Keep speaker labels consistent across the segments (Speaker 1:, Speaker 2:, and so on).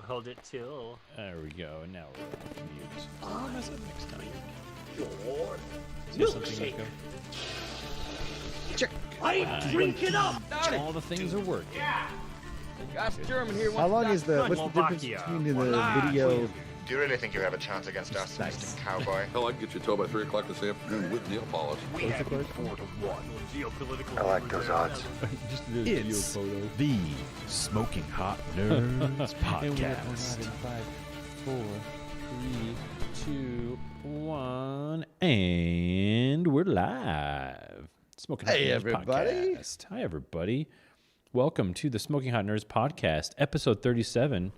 Speaker 1: Hold it till.
Speaker 2: There we go. And now we're on mute. I'll mess up next time.
Speaker 1: Your
Speaker 2: Say something, Nico.
Speaker 3: Check.
Speaker 1: I drink it up.
Speaker 2: All the things are working.
Speaker 4: Gosh, German here.
Speaker 3: How long is the? What's the difference
Speaker 1: Slovakia.
Speaker 3: between the video?
Speaker 5: Do you really think you have a chance against us,
Speaker 3: Nice.
Speaker 5: Mr. Cowboy?
Speaker 6: Hell, I can get you towed by 3 o'clock this afternoon with nail polish.
Speaker 1: We have 4-1 geopolitical.
Speaker 7: I like those odds.
Speaker 2: Just a video
Speaker 7: It's
Speaker 2: photo.
Speaker 7: the Smoking Hot Nerds
Speaker 2: And we're
Speaker 7: podcast.
Speaker 2: in 5, 4, 3, 2, 1, and we're live. Smoking Hot
Speaker 3: Hey,
Speaker 2: Nerds
Speaker 3: everybody.
Speaker 2: Podcast. Hi, everybody. Welcome to the Smoking Hot Nerds podcast, episode 37.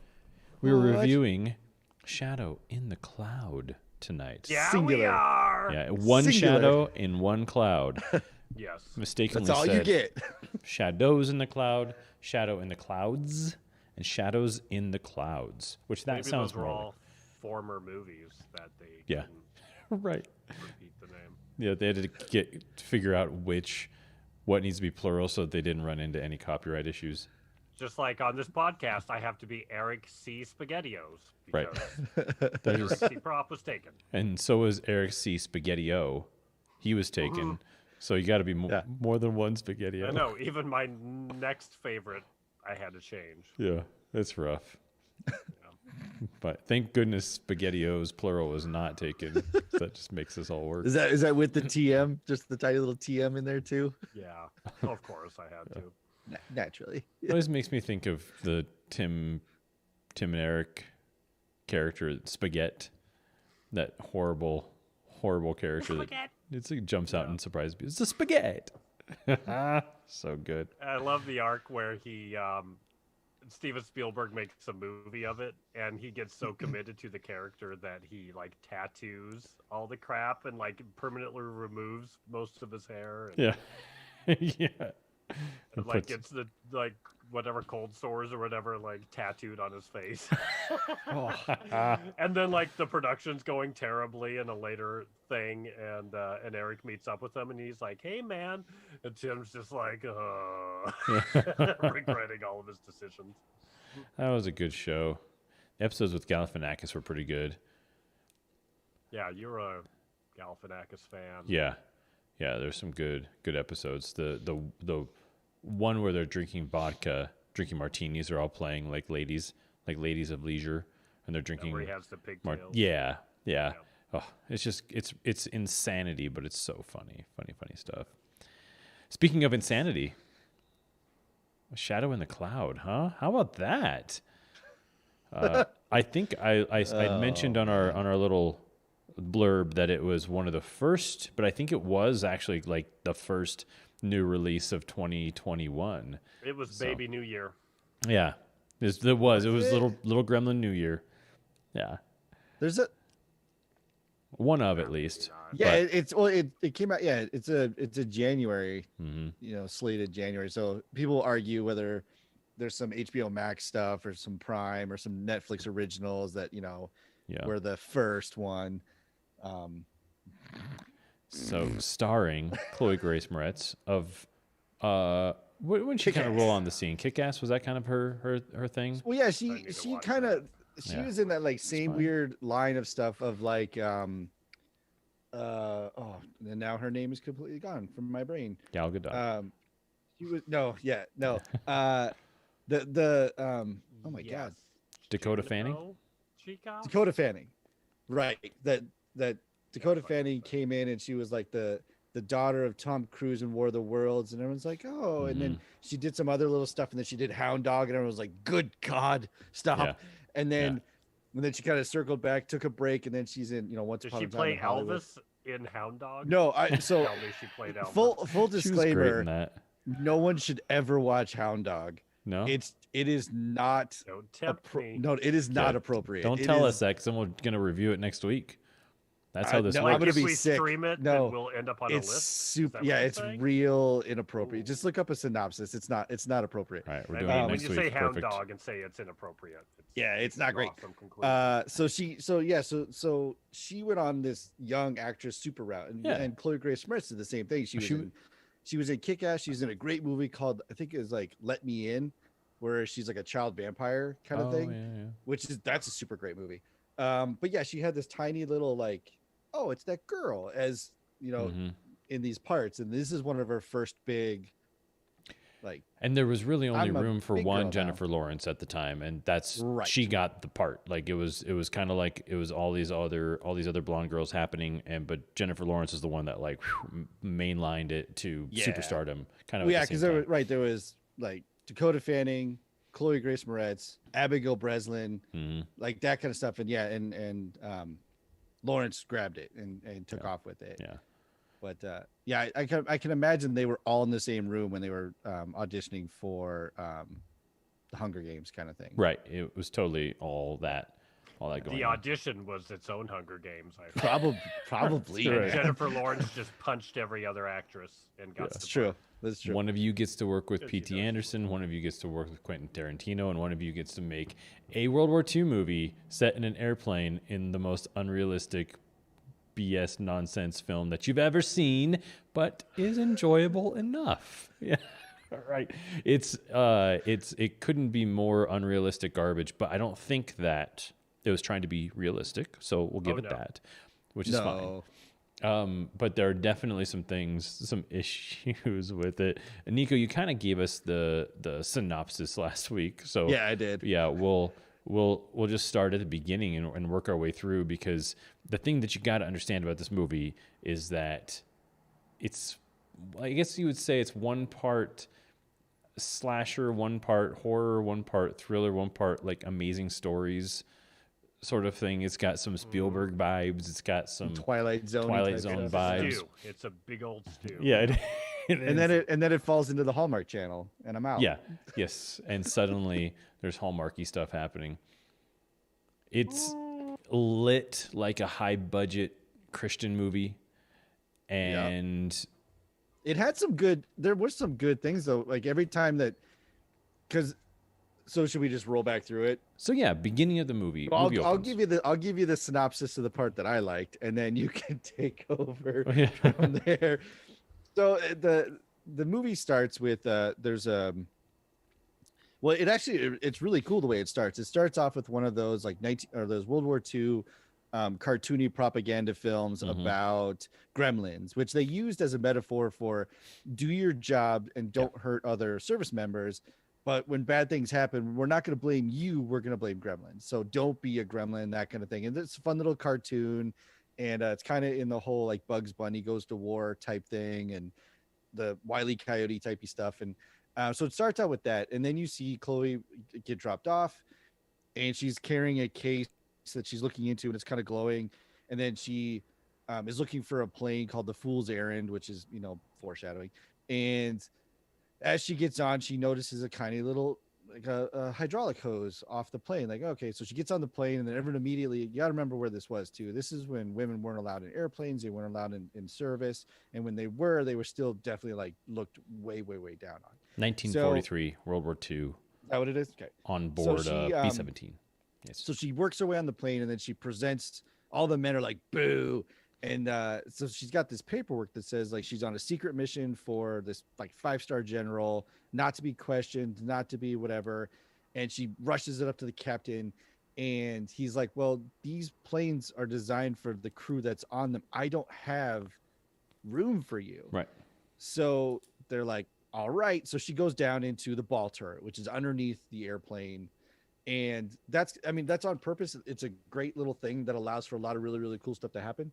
Speaker 2: We were
Speaker 3: What?
Speaker 2: reviewing Shadow in the Cloud tonight.
Speaker 1: Yeah, we
Speaker 3: Singular.
Speaker 1: are.
Speaker 2: Yeah, one
Speaker 3: Singular.
Speaker 2: shadow in one cloud.
Speaker 1: Yes.
Speaker 2: Mistakenly
Speaker 3: That's all
Speaker 2: said
Speaker 3: you get.
Speaker 2: shadows in the cloud, shadow in the clouds, and shadows in the clouds. Which that
Speaker 1: Maybe
Speaker 2: sounds
Speaker 1: those were
Speaker 2: more
Speaker 1: all former movies that they
Speaker 2: Yeah.
Speaker 1: didn't
Speaker 2: right.
Speaker 1: repeat the name.
Speaker 2: Yeah, they had to figure out what needs to be plural so that they didn't run into any copyright issues.
Speaker 1: Just like on this podcast, I have to be Eric C. Spaghettios.
Speaker 2: Right.
Speaker 1: Because
Speaker 2: There's,
Speaker 1: Eric C. Prop was taken.
Speaker 2: and so was Eric C. Spaghetti-O. He was taken. So you got to be
Speaker 3: Yeah.
Speaker 2: more than one Spaghetti-O.
Speaker 1: I know. Even my next favorite, I had to change.
Speaker 2: Yeah, it's rough. But thank goodness Spaghetti-O's plural was not taken. That just makes this all work.
Speaker 3: Is that with the TM? Just the tiny little TM in there too?
Speaker 1: Yeah. Of course, I had to.
Speaker 3: Naturally.
Speaker 2: It always makes me think of the Tim and Eric character, Spaghetti. That horrible character that jumps out and surprises people. It's a spaghetti. So good.
Speaker 1: I love the arc where Steven Spielberg makes a movie of it, and he gets so committed to the character that he like tattoos all the crap and like permanently removes most of his hair. And,
Speaker 2: Yeah. Yeah.
Speaker 1: and, like gets the like whatever cold sores or whatever like tattooed on his face. And then like the production's going terribly in a later thing, and Eric meets up with him and he's like, "Hey man," and Tim's just like regretting all of his decisions.
Speaker 2: That was a good show. The episodes with Galifianakis were pretty good.
Speaker 1: Yeah, you're a Galifianakis fan.
Speaker 2: Yeah. Yeah, there's some good episodes. The one where they're drinking vodka, drinking martinis, are all playing like ladies of leisure, and they're drinking.
Speaker 1: Where he has the pigtails.
Speaker 2: Yeah. Oh, it's just it's insanity, but it's so funny stuff. Speaking of insanity, a shadow in the cloud, huh? How about that? I think I mentioned on our little blurb that it was one of the first, but I think it was actually like the first new release of 2021.
Speaker 1: It was Baby New Year.
Speaker 2: Yeah, it was little Gremlin New Year. Yeah,
Speaker 3: There's a
Speaker 2: one of at least.
Speaker 3: yeah.
Speaker 2: But-
Speaker 3: It came out. Yeah, it's a January. Slated January. So people argue whether there's some HBO Max stuff or some Prime or some Netflix originals that
Speaker 2: Yeah.
Speaker 3: were the first one.
Speaker 2: So starring Chloe Grace Moretz of when she kind of roll on the scene. Kick-Ass, was that kind of her thing?
Speaker 3: Well, yeah,
Speaker 1: I
Speaker 3: she
Speaker 1: need to watch
Speaker 3: kind of
Speaker 2: Yeah.
Speaker 3: was in that like same
Speaker 2: fine.
Speaker 3: weird line of stuff of like and now her name is completely gone from my brain.
Speaker 2: Gal Gadot.
Speaker 3: She was oh my god,
Speaker 2: Dakota Fanning?
Speaker 1: Chica?
Speaker 3: Dakota Fanning, right? That Dakota Fanning came in and she was like the daughter of Tom Cruise in War of the Worlds, and everyone's like, oh, and then she did some other little stuff, and then she did Hound Dog, and everyone was like, good God, stop.
Speaker 2: Yeah.
Speaker 3: And then she kind of circled back, took a break, and then she's in Once
Speaker 1: Did
Speaker 3: Upon
Speaker 1: she
Speaker 3: a Time
Speaker 1: play
Speaker 3: in Hollywood.
Speaker 1: Elvis in Hound Dog?
Speaker 3: No, so
Speaker 1: Tell me she played Elvis.
Speaker 3: full
Speaker 2: She was great
Speaker 3: disclaimer,
Speaker 2: in that.
Speaker 3: no one should ever watch Hound Dog.
Speaker 2: No?
Speaker 3: It is not
Speaker 1: Don't tempt me.
Speaker 3: no, it is not
Speaker 2: Yeah.
Speaker 3: appropriate.
Speaker 2: Don't
Speaker 3: It
Speaker 2: tell
Speaker 3: is-
Speaker 2: us that, because then we're going to review it next week. That's how this
Speaker 3: no,
Speaker 1: Like
Speaker 3: I'm
Speaker 2: works.
Speaker 3: gonna
Speaker 1: if
Speaker 3: be
Speaker 1: we
Speaker 3: sick.
Speaker 1: stream it,
Speaker 3: No,
Speaker 1: then we'll end up on a
Speaker 3: It's
Speaker 1: list. Is
Speaker 3: super.
Speaker 1: that
Speaker 3: Yeah,
Speaker 1: what you're
Speaker 3: it's
Speaker 1: saying?
Speaker 3: real inappropriate. Just look up a synopsis. It's not appropriate.
Speaker 2: All right, we're
Speaker 1: I
Speaker 2: doing
Speaker 1: mean,
Speaker 2: it
Speaker 1: when
Speaker 2: next
Speaker 1: you
Speaker 2: week.
Speaker 1: say Hound
Speaker 2: Perfect.
Speaker 1: Dog and say it's inappropriate,
Speaker 3: Yeah, it's not
Speaker 1: an
Speaker 3: great.
Speaker 1: awesome conclusion.
Speaker 3: So she went on this young actress super route, and,
Speaker 2: Yeah.
Speaker 3: and Chloe Grace Moretz did the same thing. She was
Speaker 2: She-
Speaker 3: in Kick-Ass. She was in a great movie called, I think it was like Let Me In, where she's like a child vampire kind of thing, that's a super great movie. But yeah, she had this tiny little like, oh, it's that girl, as you know, in these parts, and this is one of her first big. Like,
Speaker 2: and there was really only room for one
Speaker 3: Jennifer
Speaker 2: Lawrence at the time, and that's
Speaker 3: right.
Speaker 2: She got the part. Like it was kind of like it was all these other blonde girls happening, but Jennifer Lawrence is the one that like mainlined it to superstardom. Kind of
Speaker 3: because there was like Dakota Fanning, Chloe Grace Moretz, Abigail Breslin, like that kind of stuff, and Lawrence grabbed it and took off with it.
Speaker 2: Yeah.
Speaker 3: But I can imagine they were all in the same room when they were auditioning for the Hunger Games kind of thing.
Speaker 2: Right. It was totally all that going
Speaker 1: The
Speaker 2: on.
Speaker 1: audition was its own Hunger Games.
Speaker 3: Probably.
Speaker 1: And Jennifer Lawrence just punched every other actress and got.
Speaker 3: That's true. That's true.
Speaker 2: One of you gets to work with P.T. Anderson. One of you gets to work with Quentin Tarantino, and one of you gets to make a World War II movie set in an airplane in the most unrealistic BS nonsense film that you've ever seen, but is enjoyable enough. Yeah, right. It couldn't be more unrealistic garbage, but I don't think that it was trying to be realistic. So we'll give it that, which is fine. But there are definitely some issues with it. And Nico, you kind of gave us the synopsis last week, so
Speaker 3: yeah, I did.
Speaker 2: Yeah, we'll just start at the beginning and work our way through, because the thing that you got to understand about this movie is that it's, I guess you would say it's one part slasher, one part horror, one part thriller, one part like amazing stories sort of thing. It's got some Spielberg vibes. It's got some
Speaker 3: Twilight Zone
Speaker 2: vibes.
Speaker 1: Stew. It's a big old stew.
Speaker 2: Yeah.
Speaker 3: And then it falls into the Hallmark Channel, and I'm out.
Speaker 2: Yeah. Yes. And suddenly there's Hallmarky stuff happening. It's lit like a high budget Christian movie, and
Speaker 3: it had some good. There were some good things though. Like every time that, so should we just roll back through it?
Speaker 2: So yeah, beginning of the movie.
Speaker 3: I'll give you the synopsis of the part that I liked, and then you can take over from there. So the movie starts with it's really cool the way it starts. It starts off with one of those like those World War II cartoony propaganda films about gremlins, which they used as a metaphor for do your job and don't hurt other service members. But when bad things happen, we're not going to blame you. We're going to blame gremlins. So don't be a gremlin, that kind of thing. And it's a fun little cartoon. And it's kind of in the whole like Bugs Bunny goes to war type thing and the Wile E. Coyote typey stuff. And so it starts out with that. And then you see Chloe get dropped off, and she's carrying a case that she's looking into, and it's kind of glowing. And then she is looking for a plane called the Fool's Errand, which is, foreshadowing. And as she gets on, she notices a tiny little like a hydraulic hose off the plane. Like, okay, so she gets on the plane, and then everyone immediately, you got to remember where this was too. This is when women weren't allowed in airplanes. They weren't allowed in service. And when they were still definitely like looked way, way, way down on.
Speaker 2: 1943, World War II.
Speaker 3: Is that what it is? Okay.
Speaker 2: On board B-17. Yes.
Speaker 3: So she works her way on the plane, and then she presents, all the men are like, boo. And so she's got this paperwork that says like she's on a secret mission for this like 5-star general, not to be questioned, not to be whatever. And she rushes it up to the captain, and he's like, well, these planes are designed for the crew that's on them. I don't have room for you.
Speaker 2: Right.
Speaker 3: So they're like, all right. So she goes down into the ball turret, which is underneath the airplane. And that's on purpose. It's a great little thing that allows for a lot of really, really cool stuff to happen.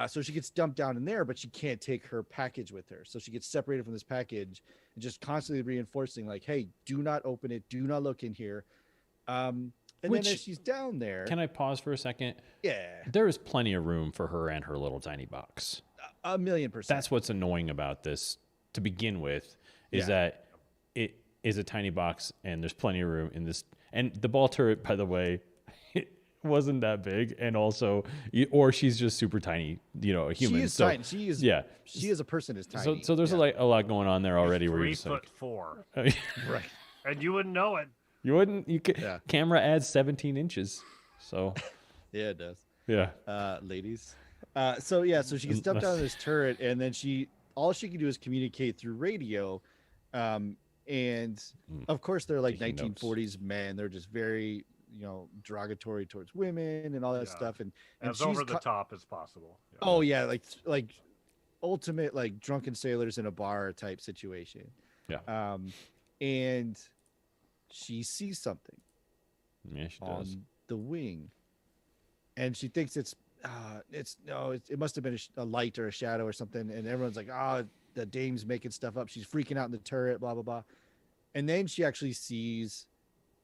Speaker 3: So she gets dumped down in there, but she can't take her package with her. So she gets separated from this package and just constantly reinforcing like, hey, do not open it. Do not look in here. And then as she's down there.
Speaker 2: Can I pause for a second?
Speaker 3: Yeah.
Speaker 2: There is plenty of room for her and her little tiny box.
Speaker 3: 1,000,000%.
Speaker 2: That's what's annoying about this to begin with, is that it is a tiny box and there's plenty of room in this. And the ball turret, by the way, wasn't that big, and also, or she's just super tiny, a human.
Speaker 3: She is tiny. She is a person is tiny.
Speaker 2: So there's a lot going on there already.
Speaker 1: She's
Speaker 2: where
Speaker 1: 3'4",
Speaker 3: right?
Speaker 1: And you wouldn't know it.
Speaker 2: You wouldn't. You could. Yeah. Camera adds 17 inches. So.
Speaker 3: Yeah, it does.
Speaker 2: Yeah.
Speaker 3: Ladies. So she gets dumped out of this turret, and then all she can do is communicate through radio. And of course they're like
Speaker 2: Taking notes.
Speaker 3: 1940s men. They're just very, derogatory towards women and all that
Speaker 1: Yeah.
Speaker 3: stuff. And
Speaker 1: As
Speaker 3: she's
Speaker 1: over the top as possible. Yeah.
Speaker 3: oh yeah, like ultimate like drunken sailors in a bar type situation.
Speaker 2: Yeah.
Speaker 3: And she sees something
Speaker 2: Yeah, she
Speaker 3: on
Speaker 2: does.
Speaker 3: the wing, and she thinks it must have been a light or a shadow or something. And everyone's like, the dame's making stuff up. She's freaking out in the turret, blah blah blah. And then she actually sees,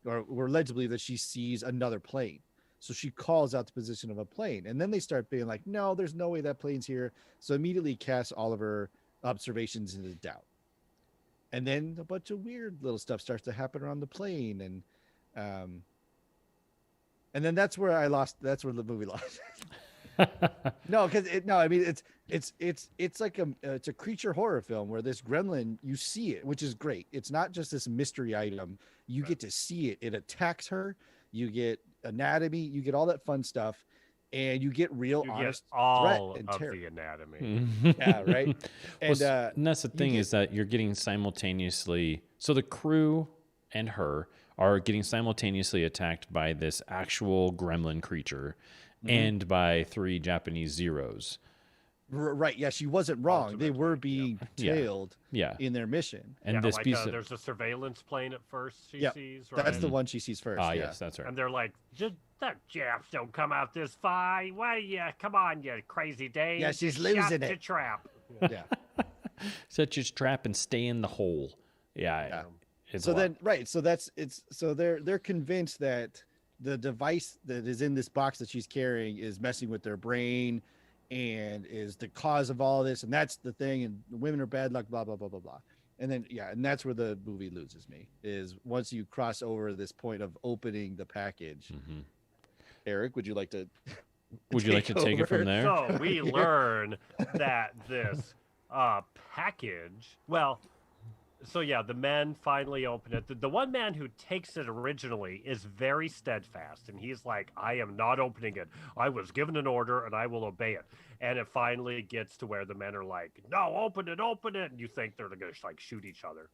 Speaker 3: or we're led to believe that she sees another plane. So she calls out the position of a plane, and then they start being like, no, there's no way that plane's here. So immediately casts all of her observations into doubt. And then a bunch of weird little stuff starts to happen around the plane. And then that's where that's where the movie lost. No, I mean, it's like it's a creature horror film where this gremlin, you see it, which is great. It's not just this mystery item. You get to see it. It attacks her. You get anatomy. You get all that fun stuff, and you get real
Speaker 1: You
Speaker 3: honest
Speaker 1: get all
Speaker 3: threat and
Speaker 1: of
Speaker 3: terror.
Speaker 1: the anatomy.
Speaker 2: Mm-hmm.
Speaker 3: Yeah, right. And
Speaker 2: And that's the thing is that you're getting simultaneously. So the crew and her are getting simultaneously attacked by this actual gremlin creature and by 3 Japanese Zeros.
Speaker 3: right, yeah, she wasn't wrong. They were being
Speaker 2: Yeah.
Speaker 3: tailed
Speaker 2: Yeah.
Speaker 3: in their mission.
Speaker 2: And
Speaker 1: Yeah,
Speaker 2: this
Speaker 1: like,
Speaker 2: piece of
Speaker 1: there's a surveillance plane at first she
Speaker 3: Yep,
Speaker 1: sees, right?
Speaker 3: That's the one she sees first. Yeah.
Speaker 2: yes, that's right.
Speaker 1: And they're like, just that Japs don't come out this far. Why, yeah, come on, you crazy dame.
Speaker 3: Yeah, she's
Speaker 1: Just
Speaker 3: losing
Speaker 1: shut
Speaker 3: it.
Speaker 1: the trap.
Speaker 3: Yeah.
Speaker 2: Set your trap and stay in the hole. Yeah. It's
Speaker 3: So
Speaker 2: a lot.
Speaker 3: then, right. So they're convinced that the device that is in this box that she's carrying is messing with their brain and is the cause of all this. And that's the thing. And the women are bad luck, blah, blah, blah, blah, blah. And then, and that's where the movie loses me, is once you cross over this point of opening the package.
Speaker 2: Mm-hmm.
Speaker 3: Eric, would you like to
Speaker 2: Would you like to take it from there?
Speaker 1: So we learn that this package, the men finally open it. The one man who takes it originally is very steadfast, and he's like, I am not opening it. I was given an order, and I will obey it. And it finally gets to where the men are like, no, open it. And you think they're going to like shoot each other.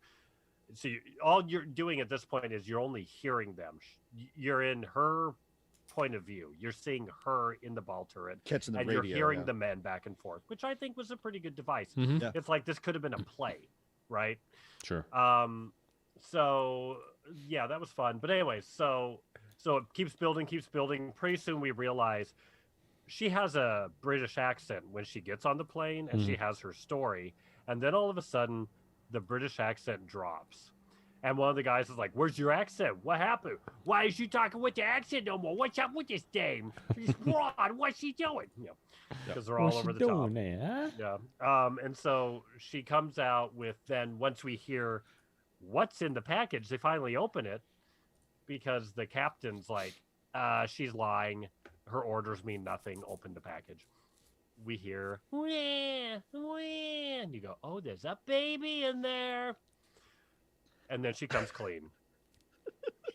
Speaker 1: So all you're doing at this point is you're only hearing them. You're in her point of view. You're seeing her in the ball turret,
Speaker 3: catch the
Speaker 1: and
Speaker 3: radio?
Speaker 1: you're hearing the men back and forth, which I think was a pretty good device.
Speaker 2: Mhm.
Speaker 3: Yeah.
Speaker 1: It's like this could have been a play, right?
Speaker 2: Sure.
Speaker 1: So yeah, that was fun. But anyway, so it keeps building. Pretty soon we realize she has a British accent when she gets on the plane, and she has her story. And then all of a sudden, the British accent drops. And one of the guys is like, where's your accent? What happened? Why is she talking with the accent no more? What's up with this dame? She's broad. What's she doing? Because they're all over the top.
Speaker 2: There, huh?
Speaker 1: Yeah. And so she comes out with, then once we hear what's in the package, they finally open it because the captain's like, she's lying. Her orders mean nothing. Open the package. We hear, wah, wah, and you go, oh, there's a baby in there. And then she comes clean.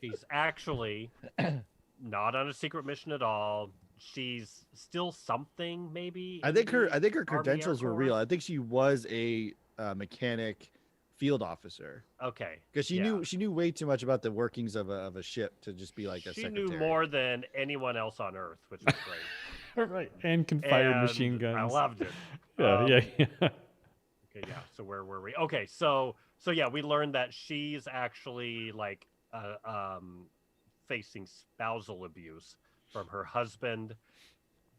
Speaker 1: She's actually not on a secret mission at all. She's still something, maybe.
Speaker 3: I think her
Speaker 1: Army
Speaker 3: credentials
Speaker 1: Air
Speaker 3: were
Speaker 1: Corps?
Speaker 3: real. I think she was a mechanic field officer,
Speaker 1: Okay.
Speaker 3: because she knew way too much about the workings of a ship to just be like a
Speaker 1: She
Speaker 3: secretary.
Speaker 1: knew more than anyone else on Earth, which was great.
Speaker 2: Right. And can fire
Speaker 1: And
Speaker 2: machine guns.
Speaker 1: I loved it.
Speaker 2: Yeah.
Speaker 1: Okay, yeah. So where were we? Okay, so yeah, we learned that she's actually like facing spousal abuse from her husband.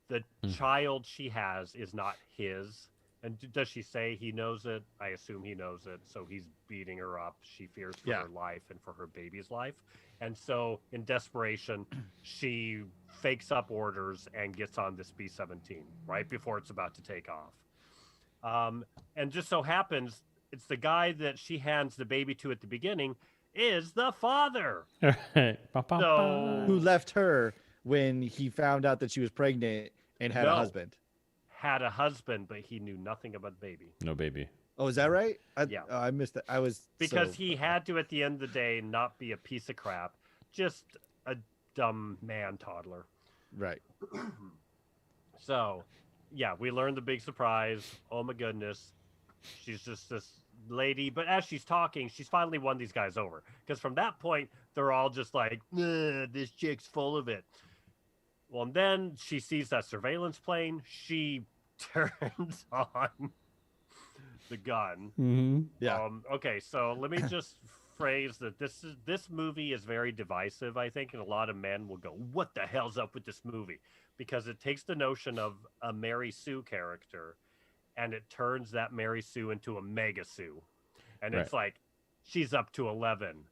Speaker 1: The child she has is not his. And does she say he knows it? I assume he knows it. So he's beating her up. She fears for her life and for her baby's life. And so in desperation, she fakes up orders and gets on this B-17 right before it's about to take off. And just so happens, it's the guy that she hands the baby to at the beginning is the father. So
Speaker 3: Who left her when he found out that she was pregnant and had a
Speaker 1: No.
Speaker 3: husband.
Speaker 1: had a husband, but he knew nothing about the baby.
Speaker 2: No baby.
Speaker 3: Oh, is that right?
Speaker 1: Yeah.
Speaker 3: I missed that. I was
Speaker 1: Because he had to, at the end of the day, not be a piece of crap, just a dumb man toddler.
Speaker 3: right.
Speaker 1: So, yeah, we learned the big surprise. Oh my goodness, she's just this lady. But as she's talking, she's finally won these guys over. Because from that point, they're all just like, this chick's full of it. Well, and then she sees that surveillance plane. She turns on the gun.
Speaker 2: Mm-hmm.
Speaker 3: Yeah.
Speaker 1: Okay, so let me just phrase that this movie is very divisive, I think, and a lot of men will go, "What the hell's up with this movie?" Because it takes the notion of a Mary Sue character, and it turns that Mary Sue into a Mega Sue, and it's like she's up to 11.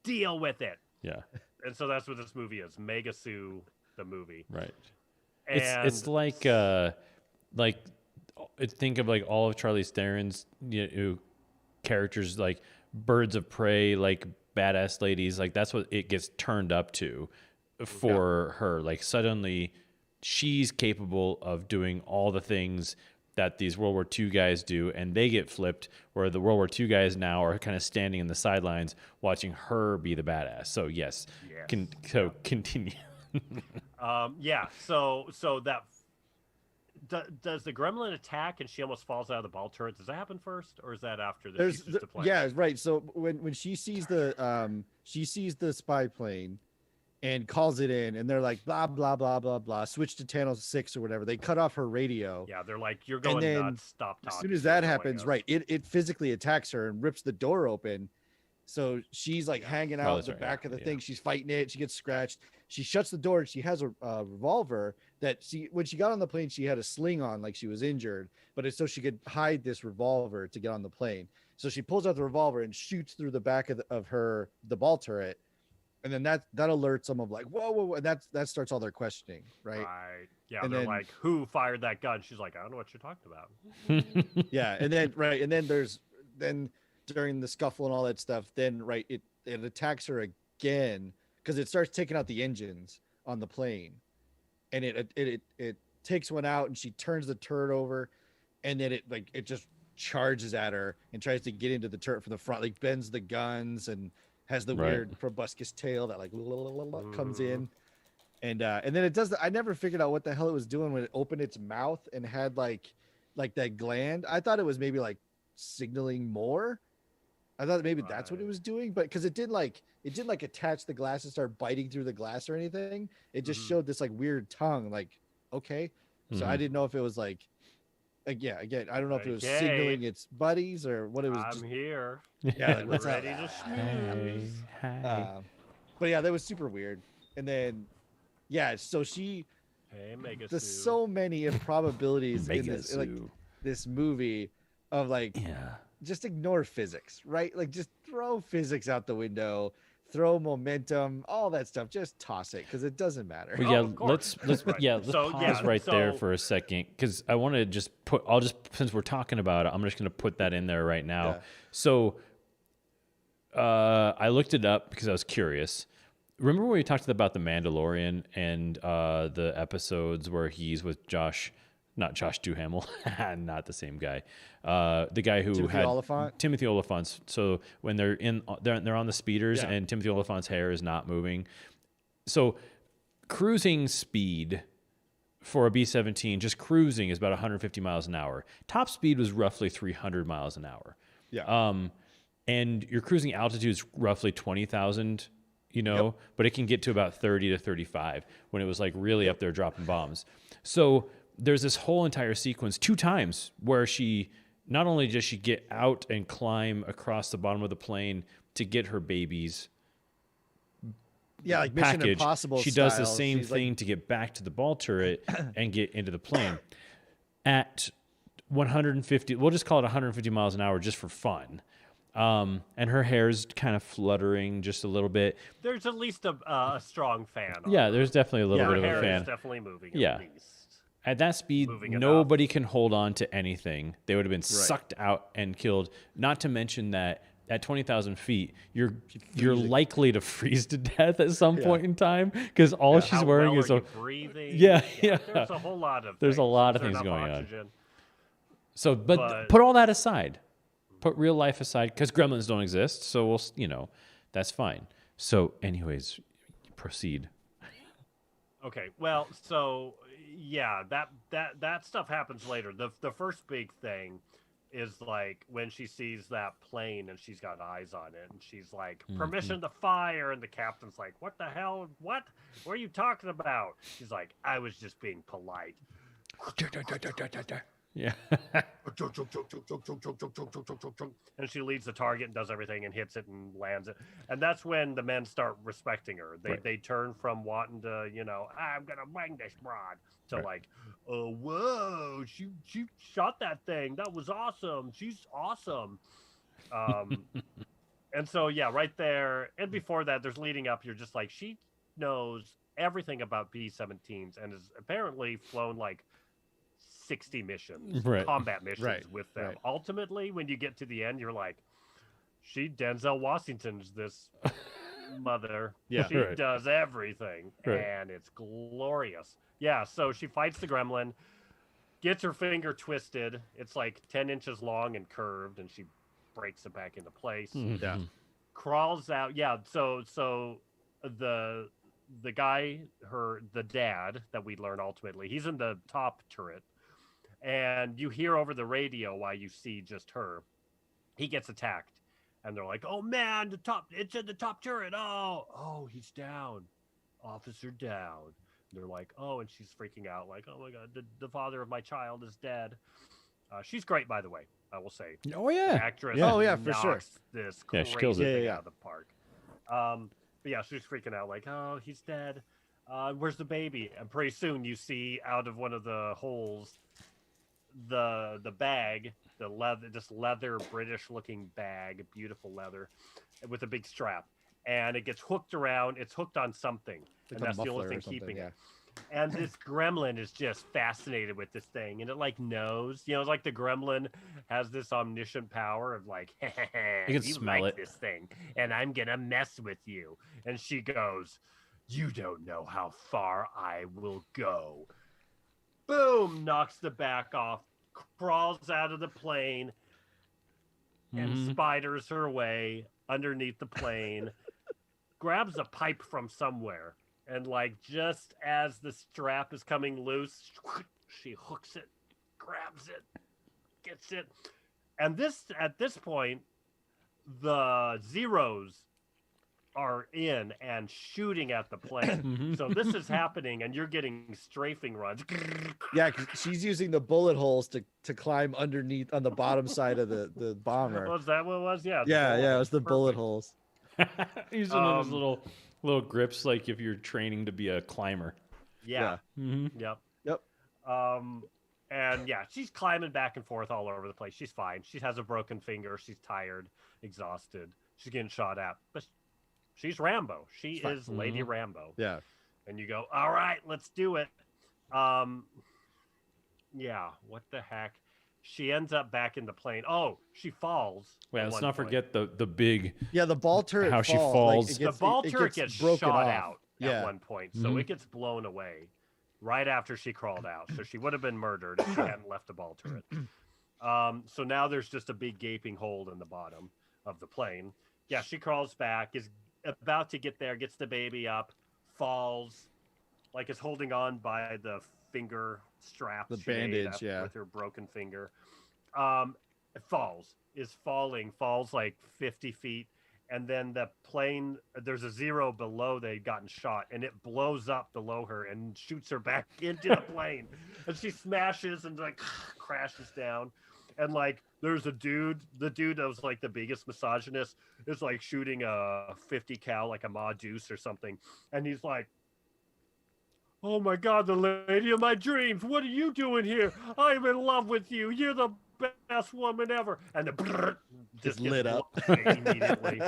Speaker 1: Deal with it.
Speaker 2: Yeah.
Speaker 1: And so that's what this movie is, Mega Sue, the movie.
Speaker 2: Right.
Speaker 1: And
Speaker 2: It's like think of like all of Charlize Theron's characters, like Birds of Prey, like badass ladies, like that's what it gets turned up to for her. Like suddenly she's capable of doing all the things that these World War II guys do, and they get flipped, where the World War II guys now are kind of standing in the sidelines watching her be the badass. So yes. Continue.
Speaker 1: So that does the gremlin attack and she almost falls out of the ball turret? Does that happen first, or is that after this? She's just a plane?
Speaker 3: Yeah, right. So when she sees the spy plane and calls it in, and they're like blah blah blah blah blah, switch to channel 6 or whatever. They cut off her radio.
Speaker 1: Yeah, they're like, you're going nuts. Stop talking.
Speaker 3: As soon as that happens, right, it physically attacks her and rips the door open. So she's like hanging out the back of the thing. She's fighting it. She gets scratched. She shuts the door. She has a revolver that when she got on the plane, she had a sling on, like she was injured, but it's so she could hide this revolver to get on the plane. So she pulls out the revolver and shoots through the back of the ball turret. And then that alerts them of like, whoa. And that starts all their questioning. Right.
Speaker 1: Yeah.
Speaker 3: And
Speaker 1: they're
Speaker 3: then,
Speaker 1: like, who fired that gun? She's like, I don't know what you're talking about.
Speaker 3: yeah. And then during the scuffle and all that stuff, then it attacks her again because it starts taking out the engines on the plane, and it takes one out, and she turns the turret over, and then it just charges at her and tries to get into the turret from the front, like bends the guns and has the weird proboscis tail that like comes in, and then it does. I never figured out what the hell it was doing when it opened its mouth and had like that gland. I thought it was maybe like signaling more. I thought maybe that's what it was doing, but because it didn't attach the glass and start biting through the glass or anything. It just showed this like weird tongue. Like, okay, so I didn't know if it was like again, I don't know if it was signaling its buddies or what it was.
Speaker 1: I'm here.
Speaker 3: Yeah, like, what's
Speaker 1: ready to schmooze.
Speaker 3: But yeah, that was super weird. And then so she.
Speaker 1: Hey, Mega
Speaker 3: there's
Speaker 1: Sue.
Speaker 3: so many improbabilities in this, like this movie of like. Yeah. Just ignore physics, right? Like just throw physics out the window, throw momentum, all that stuff. Just toss it because it doesn't matter.
Speaker 2: Well, yeah, let's pause there for a second because I want to just since we're talking about it, I'm just going to put that in there right now. Yeah. So I looked it up because I was curious. Remember when we talked about the Mandalorian and the episodes where he's with not Josh Duhamel, not the same guy. The guy who Timothy Oliphant. So when they're on the speeders and Timothy Oliphant's hair is not moving. So cruising speed for a B-17, just cruising, is about 150 miles an hour. Top speed was roughly 300 miles an hour. Yeah. And your cruising altitude is roughly 20,000, but it can get to about 30 to 35 when it was like really up there dropping bombs. So there's this whole entire sequence 2 times where she not only does she get out and climb across the bottom of the plane to get her baby's
Speaker 3: like
Speaker 2: package,
Speaker 3: Mission Impossible
Speaker 2: she does the same thing to get back to the ball turret and get into the plane at 150. We'll just call it 150 miles an hour just for fun. And her hair's kind of fluttering just a little bit.
Speaker 1: There's at least a strong fan.
Speaker 2: Yeah, there's definitely a little bit of a fan.
Speaker 1: Her hair is definitely moving. At least.
Speaker 2: At that speed, nobody can hold on to anything. They would have been sucked out and killed. Not to mention that at 20,000 feet, you're likely to freeze to death at some point in time because all she's wearing is a
Speaker 1: breathing.
Speaker 2: Yeah.
Speaker 1: There's a whole lot of.
Speaker 2: There's a lot of things going on. So, but put all that aside. Put real life aside because gremlins don't exist. So we'll, that's fine. So, anyways, proceed.
Speaker 1: Okay. Well, so. Yeah, that stuff happens later. The first big thing is like when she sees that plane and she's got eyes on it and she's like, permission to fire, and the captain's like, what the hell, what are you talking about? She's like, I was just being polite.
Speaker 2: Yeah.
Speaker 1: And she leads the target and does everything and hits it and lands it. And that's when the men start respecting her. They turn from wanting to, I'm gonna bang this broad, to like, oh whoa, she shot that thing. That was awesome. She's awesome. And so yeah, right there. And before that, there's leading up, you're just like, she knows everything about B-17s and has apparently flown like 60 missions, combat missions with them. Ultimately, when you get to the end, you're like, she Denzel Washington's this mother.
Speaker 3: Yeah.
Speaker 1: She does everything, and it's glorious. Yeah, so she fights the gremlin, gets her finger twisted. It's like 10 inches long and curved, and she breaks it back into place.
Speaker 3: Yeah.
Speaker 1: Crawls out. Yeah, so the guy, the dad that we learn ultimately, he's in the top turret. And you hear over the radio while you see just her. He gets attacked. And they're like, oh, man, it's in the top turret. Oh, he's down. Officer down. And they're like, oh, and she's freaking out. Like, oh, my God, the father of my child is dead. She's great, by the way, I will say.
Speaker 2: Oh, yeah.
Speaker 1: The actress
Speaker 3: for sure.
Speaker 1: This
Speaker 2: she kills it.
Speaker 1: out of the park. But yeah, she's freaking out. Like, oh, he's dead. Where's the baby? And pretty soon you see out of one of the holes the bag, this leather British looking bag, beautiful leather with a big strap, and it gets hooked around. It's hooked on something, and that's the only thing keeping it. And this gremlin is just fascinated with this thing, and it like knows, it's like the gremlin has this omniscient power of like,
Speaker 2: you can smell
Speaker 1: like this thing, and I'm gonna mess with you. And she goes, you don't know how far I will go. Boom! Knocks the back off, crawls out of the plane, and spiders her way underneath the plane, grabs a pipe from somewhere, and like just as the strap is coming loose, she hooks it, grabs it, gets it. And at this point, the Zeros are in and shooting at the plane. So this is happening, and you're getting strafing runs.
Speaker 3: Yeah, 'cause she's using the bullet holes to climb underneath on the bottom side of the bomber.
Speaker 1: Was that what it was? Yeah.
Speaker 3: Yeah, it was the bullet holes.
Speaker 2: Using those little grips, like if you're training to be a climber.
Speaker 1: Yeah.
Speaker 3: Yep.
Speaker 1: And yeah, she's climbing back and forth all over the place. She's fine. She has a broken finger. She's tired, exhausted. She's getting shot at, but she's Rambo. She is Lady Rambo.
Speaker 3: Yeah.
Speaker 1: And you go, all right, let's do it. Yeah, what the heck? She ends up back in the plane. Oh, she falls.
Speaker 2: Well, let's not forget the big.
Speaker 3: Yeah, the ball turret.
Speaker 2: How she falls.
Speaker 1: The ball turret gets shot out at one point, so it gets blown away right after she crawled out. So she would have been murdered if she hadn't left the ball turret. So now there's just a big gaping hole in the bottom of the plane. Yeah, she crawls back, is about to get there, gets the baby up, falls, like is holding on by the finger strap,
Speaker 3: the bandage,
Speaker 1: with her broken finger. It falls like 50 feet, and then the plane, there's a Zero below they'd gotten shot, and it blows up below her and shoots her back into the plane, and she smashes and like crashes down. And like, there's the dude that was like the biggest misogynist is like shooting a 50 cal, like a Ma Deuce or something. And he's like, oh my God, the lady of my dreams. What are you doing here? I'm in love with you. You're the best woman ever. And the just
Speaker 3: lit up
Speaker 1: immediately.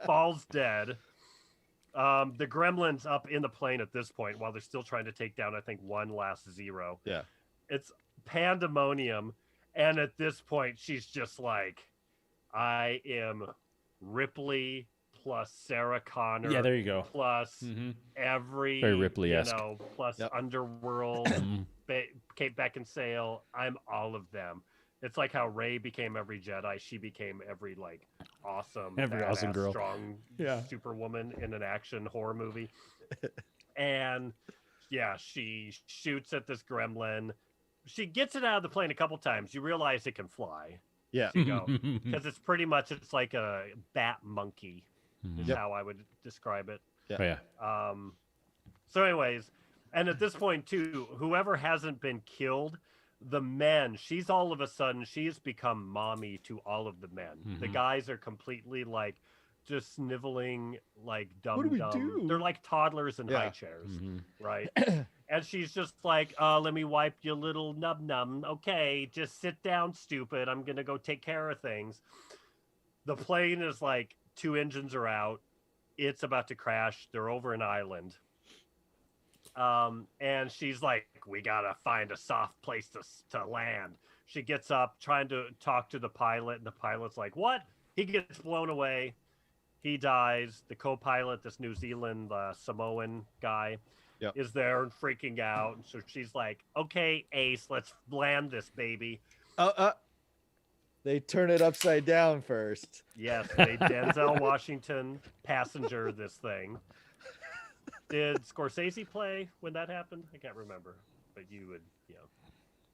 Speaker 1: Falls dead. The gremlin's up in the plane at this point while they're still trying to take down, I think, one last Zero.
Speaker 3: Yeah.
Speaker 1: It's pandemonium. And at this point, she's just like, I am Ripley plus Sarah Connor.
Speaker 2: Yeah, there you go.
Speaker 1: Plus every,
Speaker 2: very Ripley-esque.
Speaker 1: Plus Underworld, Kate Beckinsale. I'm all of them. It's like how Rey became every Jedi. She became every awesome girl, strong superwoman in an action horror movie. And yeah, she shoots at this gremlin. she gets it out of the plane a couple times. You realize it can fly.
Speaker 3: Yeah.
Speaker 1: So you go, because it's like a bat monkey is
Speaker 3: Yep.
Speaker 1: how I would describe it.
Speaker 2: Oh, yeah.
Speaker 1: So anyways, and at this point too, whoever hasn't been killed, the men, she's all of a sudden, she has become mommy to all of the men. The guys are completely like just sniveling like dumb.
Speaker 3: What do we do?
Speaker 1: They're like toddlers in high chairs, right? And she's just like, let me wipe your little nub. Okay, just sit down, stupid. I'm gonna go take care of things. The plane is like 2 engines are out. It's about to crash. They're over an island. And she's like, we gotta find a soft place to land. She gets up trying to talk to the pilot, and the pilot's like, what? He gets blown away. He dies. The co-pilot, this New Zealand Samoan guy, is there and freaking out. And so she's like, okay, Ace, let's land this baby.
Speaker 3: They turn it upside down first.
Speaker 1: Yes, they Denzel Washington passenger this thing. Did Scorsese play when that happened? I can't remember, but you would,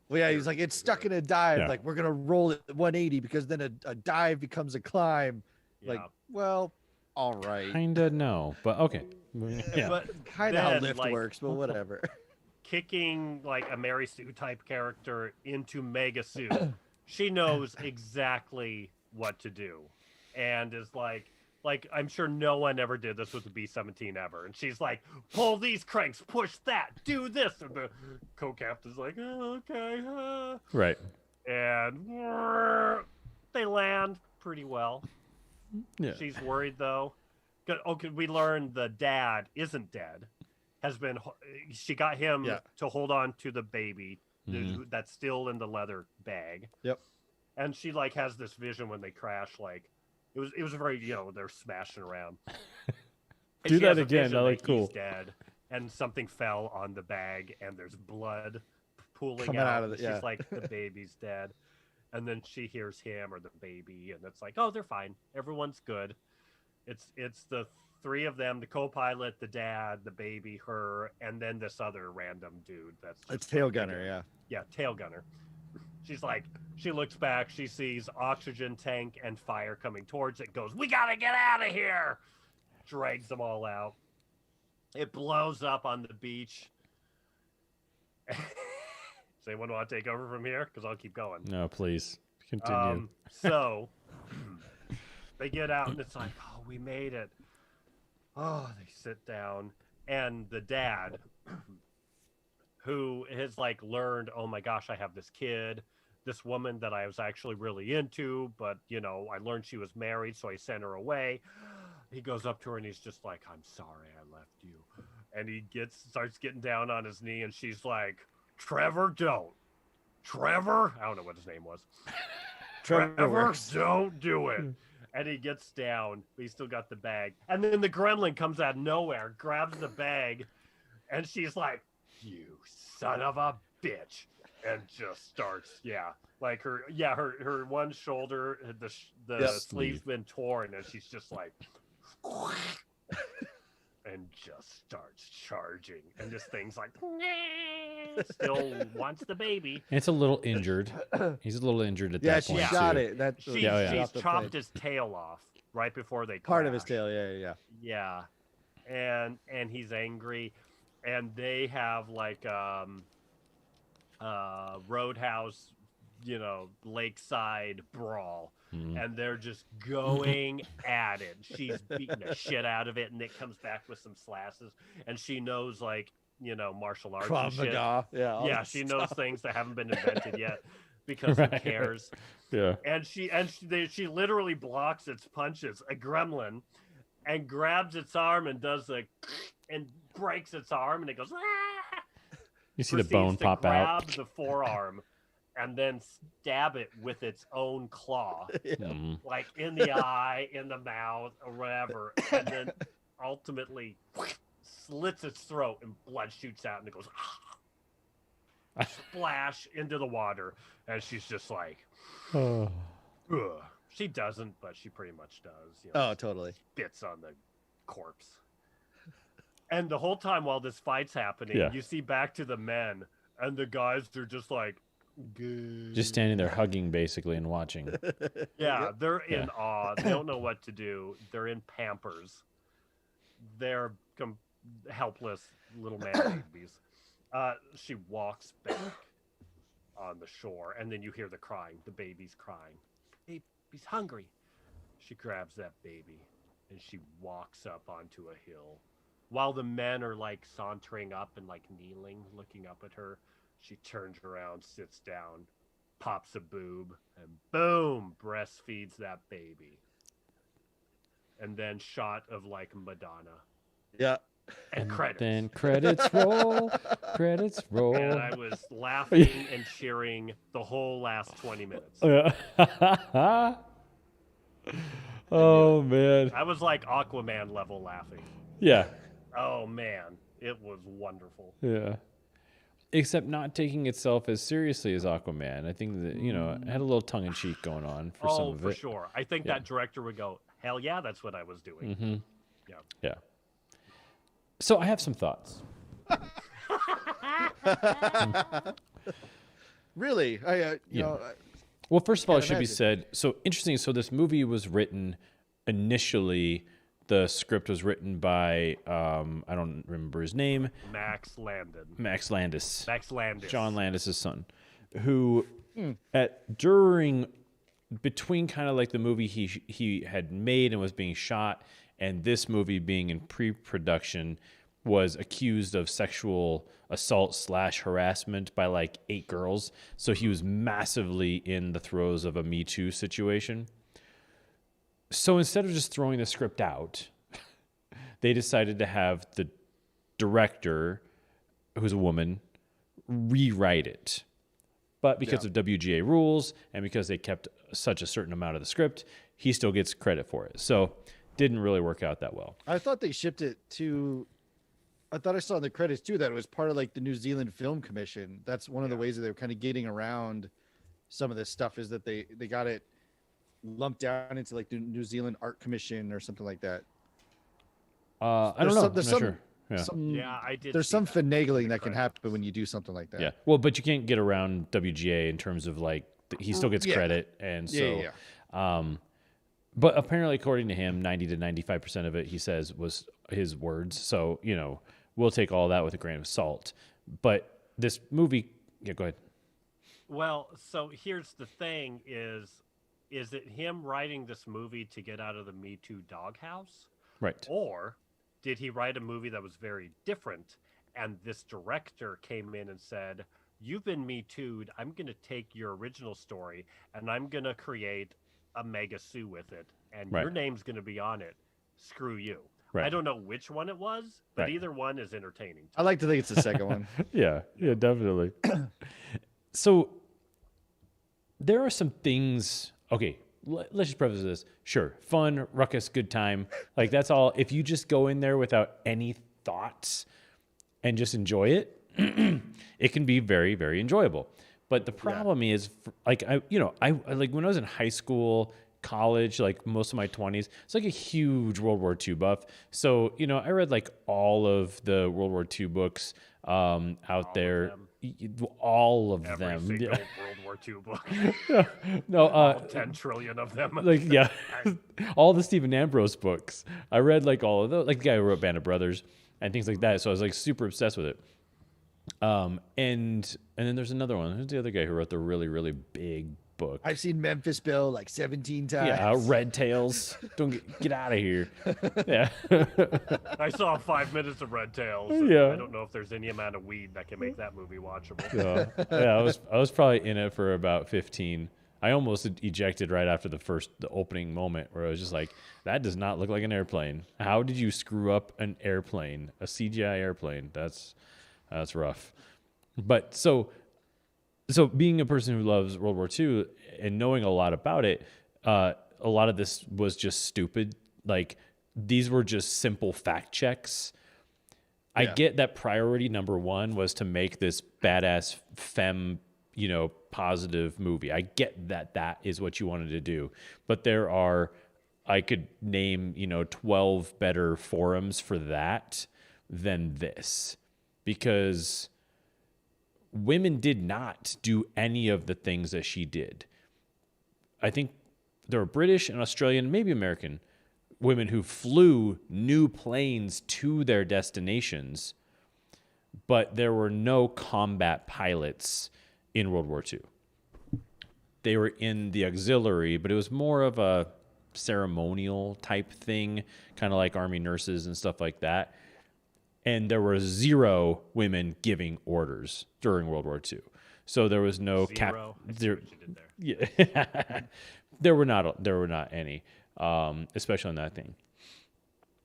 Speaker 3: Well, yeah, he's like, it's stuck in a dive.
Speaker 2: Yeah.
Speaker 3: Like, we're gonna roll it 180 because then a dive becomes a climb.
Speaker 1: Yeah.
Speaker 3: Like, well, all right.
Speaker 2: Kinda no, but okay. Yeah.
Speaker 1: But
Speaker 3: Kind of how
Speaker 1: then,
Speaker 3: lift
Speaker 1: like,
Speaker 3: works, but whatever.
Speaker 1: kicking like a Mary Sue type character into Mega Sue, she knows exactly what to do, and is like I'm sure no one ever did this with the B-17 ever. And she's like, pull these cranks, push that, do this, and the co-captain's like, oh, okay,
Speaker 2: Right.
Speaker 1: and they land pretty well.
Speaker 2: Yeah.
Speaker 1: She's worried though. Okay, we learn the dad isn't dead. She got him to hold on to the baby that's still in the leather bag.
Speaker 3: Yep.
Speaker 1: And she like has this vision when they crash, like it was very, they're smashing around. And
Speaker 2: Do
Speaker 1: she has
Speaker 2: that
Speaker 1: a
Speaker 2: again.
Speaker 1: vision
Speaker 2: I like
Speaker 1: that
Speaker 2: cool.
Speaker 1: he's dead, and something fell on the bag, and there's blood pooling
Speaker 3: Coming out of
Speaker 1: and
Speaker 3: it,
Speaker 1: she's like, the baby's dead. And then she hears him or the baby, and it's like, oh, they're fine. Everyone's good. It's the 3 of them, the co-pilot, the dad, the baby, her, and then this other random dude. That's
Speaker 3: It's tail gunner, yeah.
Speaker 1: Yeah, tail gunner. She's like, she looks back, she sees oxygen tank and fire coming towards it, goes, we gotta get out of here! Drags them all out. It blows up on the beach. Does anyone want to take over from here? Because I'll keep going.
Speaker 2: No, please. Continue.
Speaker 1: So, they get out, and it's like, oh, we made it. Oh, they sit down, and the dad, who has like learned, oh my gosh, I have this kid, this woman that I was actually really into, but I learned she was married, so I sent her away. He goes up to her and he's just like, I'm sorry I left you. And he starts getting down on his knee, and she's like, Trevor, don't. Trevor? I don't know what his name was. Trevor, don't do it. And he gets down, but he's still got the bag. And then the gremlin comes out of nowhere, grabs the bag, and she's like, you son of a bitch. And just starts, like her one shoulder, the sleeve's been torn, and she's just like, and just starts charging. And this thing's like, still wants the baby.
Speaker 2: And it's a little injured. He's a little injured at that point.
Speaker 3: Yeah, she shot
Speaker 2: too.
Speaker 3: it. That's
Speaker 1: She's chopped his tail off right before they
Speaker 3: part of his
Speaker 1: crash.
Speaker 3: tail.
Speaker 1: Yeah, and he's angry, and they have like roadhouse, lakeside brawl, and they're just going at it. She's beating the shit out of it, and it comes back with some slashes, and she knows like martial arts and
Speaker 3: Krav
Speaker 1: shit.
Speaker 3: Maga.
Speaker 1: Yeah, she knows things that haven't been invented yet because who cares?
Speaker 2: Yeah.
Speaker 1: And she literally blocks its punches, a gremlin, and grabs its arm and and breaks its arm, and it goes, ah!
Speaker 2: You see the
Speaker 1: Proceeds
Speaker 2: bone
Speaker 1: to
Speaker 2: pop out.
Speaker 1: grab the forearm and then stab it with its own claw, like in the eye, in the mouth, or whatever, and then ultimately slits its throat, and blood shoots out, and it goes splash into the water, and she's just like, ugh. She doesn't, but she pretty much does.
Speaker 3: Oh, totally.
Speaker 1: Spits on the corpse. And the whole time while this fight's happening, you see back to the men, And the guys are just like, good.
Speaker 2: Just standing there hugging basically and watching.
Speaker 1: Yeah, they're in
Speaker 2: Yeah.
Speaker 1: awe. They don't know what to do. They're in Pampers. They're helpless little man babies. She walks back on the shore, and then you hear the crying. The baby's crying. Baby's hungry. She grabs that baby, and she walks up onto a hill. While the men are like sauntering up and like kneeling, looking up at her, she turns around, sits down, pops a boob, and boom, breastfeeds that baby. And then shot of like Madonna.
Speaker 3: Yeah.
Speaker 1: And credits.
Speaker 2: Then credits roll. Credits roll.
Speaker 1: And I was laughing and cheering the whole last 20 minutes.
Speaker 2: Oh man.
Speaker 1: I was like Aquaman level laughing.
Speaker 2: Yeah.
Speaker 1: Oh man, it was wonderful.
Speaker 2: Yeah. Except not taking itself as seriously as Aquaman. I think that, it had a little tongue in cheek going on for some of it.
Speaker 1: For sure. I think that director would go, hell yeah, that's what I was doing.
Speaker 2: Mm-hmm.
Speaker 1: Yeah.
Speaker 2: Yeah. So I have some thoughts.
Speaker 3: Really?
Speaker 2: Well, first of all, it
Speaker 3: Can't
Speaker 2: should be
Speaker 3: imagine.
Speaker 2: said. So interesting. So this movie was written initially. The script was written by I don't remember his name.
Speaker 1: Max Landis.
Speaker 2: Max Landis.
Speaker 1: Max Landis.
Speaker 2: John Landis' son, who between kind of like the movie he had made and was being shot, and this movie being in pre-production, was accused of sexual assault / harassment by like 8 girls. So he was massively in the throes of a Me Too situation. So instead of just throwing the script out, they decided to have the director, who's a woman, rewrite it. But because of WGA rules and because they kept such a certain amount of the script, he still gets credit for it. So didn't really work out that well.
Speaker 3: I thought they shipped it to. I thought I saw in the credits too that it was part of like the New Zealand Film Commission. That's one of the ways that they were kind of getting around some of this stuff, is that they got it lumped down into like the New Zealand Art Commission or something like that.
Speaker 2: I don't know.
Speaker 3: There's
Speaker 2: I'm not
Speaker 3: some,
Speaker 2: sure. Yeah.
Speaker 1: Yeah, I did.
Speaker 3: there's
Speaker 1: see
Speaker 3: some
Speaker 1: that in
Speaker 3: finagling
Speaker 1: the
Speaker 3: that can
Speaker 1: credits.
Speaker 3: happen when you do something like that.
Speaker 2: Yeah. Well, but you can't get around WGA in terms of like he still gets credit, and so. But apparently, according to him, 90 to 95% of it, he says, was his words. So we'll take all that with a grain of salt. But this movie, yeah, go ahead.
Speaker 1: Well, so here's the thing: is it him writing this movie to get out of the Me Too doghouse?
Speaker 2: Right.
Speaker 1: Or did he write a movie that was very different, and this director came in and said, you've been Me Too'd, I'm going to take your original story, and I'm going to create a mega sue with it, and your name's going to be on it. Screw you.
Speaker 2: Right.
Speaker 1: I don't know which one it was, but either one is entertaining.
Speaker 3: I like to think it's the second one.
Speaker 2: Yeah, definitely. So there are some things. Okay, let's just preface this. Sure, fun, ruckus, good time. Like that's all. If you just go in there without any thoughts and just enjoy it, it can be very, very enjoyable. But the problem is, like I like when I was in high school, college, like most of my 20s, it's like a huge World War II buff. So, I read like all of the World War II books out there. All of
Speaker 1: Every
Speaker 2: them.
Speaker 1: single
Speaker 2: Yeah.
Speaker 1: World War II book.
Speaker 2: No,
Speaker 1: 10 trillion of them.
Speaker 2: like, yeah, all the Stephen Ambrose books. I read like all of those, like the guy who wrote Band of Brothers and things like that. So I was like super obsessed with it. And then there's another one. Who's the other guy who wrote the really, really big book?
Speaker 3: I've seen Memphis Bill like 17 times.
Speaker 2: Yeah, Red Tails. Don't get out of here. Yeah.
Speaker 1: I saw 5 minutes of Red Tails.
Speaker 2: Yeah.
Speaker 1: I don't know if there's any amount of weed that can make that movie watchable.
Speaker 2: Yeah, I was probably in it for about 15. I almost ejected right after the opening moment where I was just like, that does not look like an airplane. How did you screw up an airplane, a CGI airplane? That's rough. But so being a person who loves World War II and knowing a lot about it, a lot of this was just stupid. Like these were just simple fact checks. I get that priority number one was to make this badass femme, positive movie. I get that is what you wanted to do. But I could name, 12 better forums for that than this. Because women did not do any of the things that she did. I think there were British and Australian, maybe American women who flew new planes to their destinations, but there were no combat pilots in World War II. They were in the auxiliary, but it was more of a ceremonial type thing, kind of like Army nurses and stuff like that. And there were 0 women giving orders during World War II. So there was no Yeah. there were not any, especially on that thing.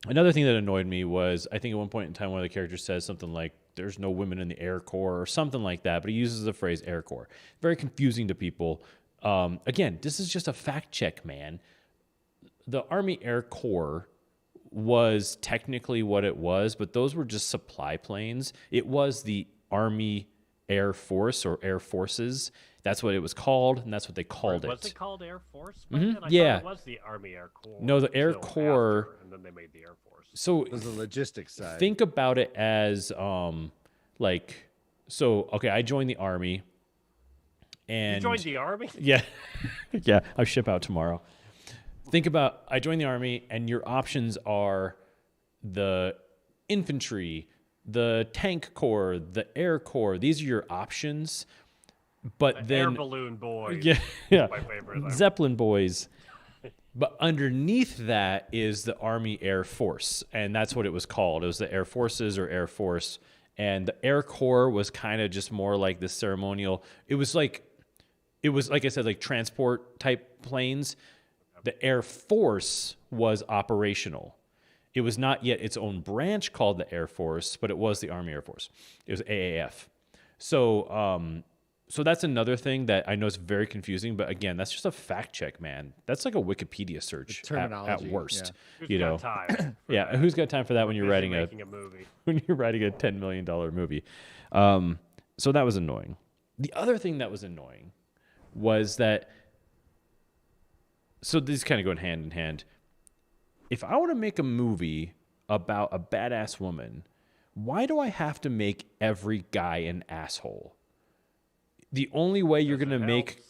Speaker 2: Another thing that annoyed me was, I think at one point in time, one of the characters says something like, there's no women in the Air Corps or something like that, but he uses the phrase Air Corps. Very confusing to people. Again, this is just a fact check, man. The Army Air Corps was technically what it was, but those were just supply planes. It was the Army Air Force or Air Forces. That's what it was called, and that's what they called it.
Speaker 1: Was it called Air Force?
Speaker 2: Mm-hmm.
Speaker 1: I
Speaker 2: Yeah.
Speaker 1: thought it was the Army Air Corps.
Speaker 2: No, the Air
Speaker 1: until
Speaker 2: Corps.
Speaker 1: after, and then they made the Air Force.
Speaker 2: So
Speaker 3: There's the logistics side.
Speaker 2: think about it as okay, I joined the Army. And
Speaker 1: You joined the Army?
Speaker 2: Yeah. Yeah, I'll ship out tomorrow. Think about, I joined the Army, and your options are the infantry, the tank corps, the air corps. These are your options. But then
Speaker 1: Air Balloon Boys.
Speaker 2: Yeah.
Speaker 1: My favorite.
Speaker 2: Zeppelin boys. But underneath that is the Army Air Force, and that's what it was called. It was the Air Forces or Air Force, and the Air Corps was kind of just more like the ceremonial. It was like I said, like transport type planes. The Air Force was operational. It was not yet its own branch called the Air Force, but it was the Army Air Force. It was AAF. So that's another thing that I know is very confusing, but again, that's just a fact check, man. That's like a Wikipedia search at worst.
Speaker 1: Who's
Speaker 2: You know,
Speaker 1: got time for
Speaker 2: yeah.
Speaker 1: that?
Speaker 2: Who's got time for that when you're writing
Speaker 1: making a movie?
Speaker 2: when you're writing a $10 million movie? So that was annoying. The other thing that was annoying was that. So these kind of go hand in hand. If I want to make a movie about a badass woman, why do I have to make every guy an asshole? The only way you're going to make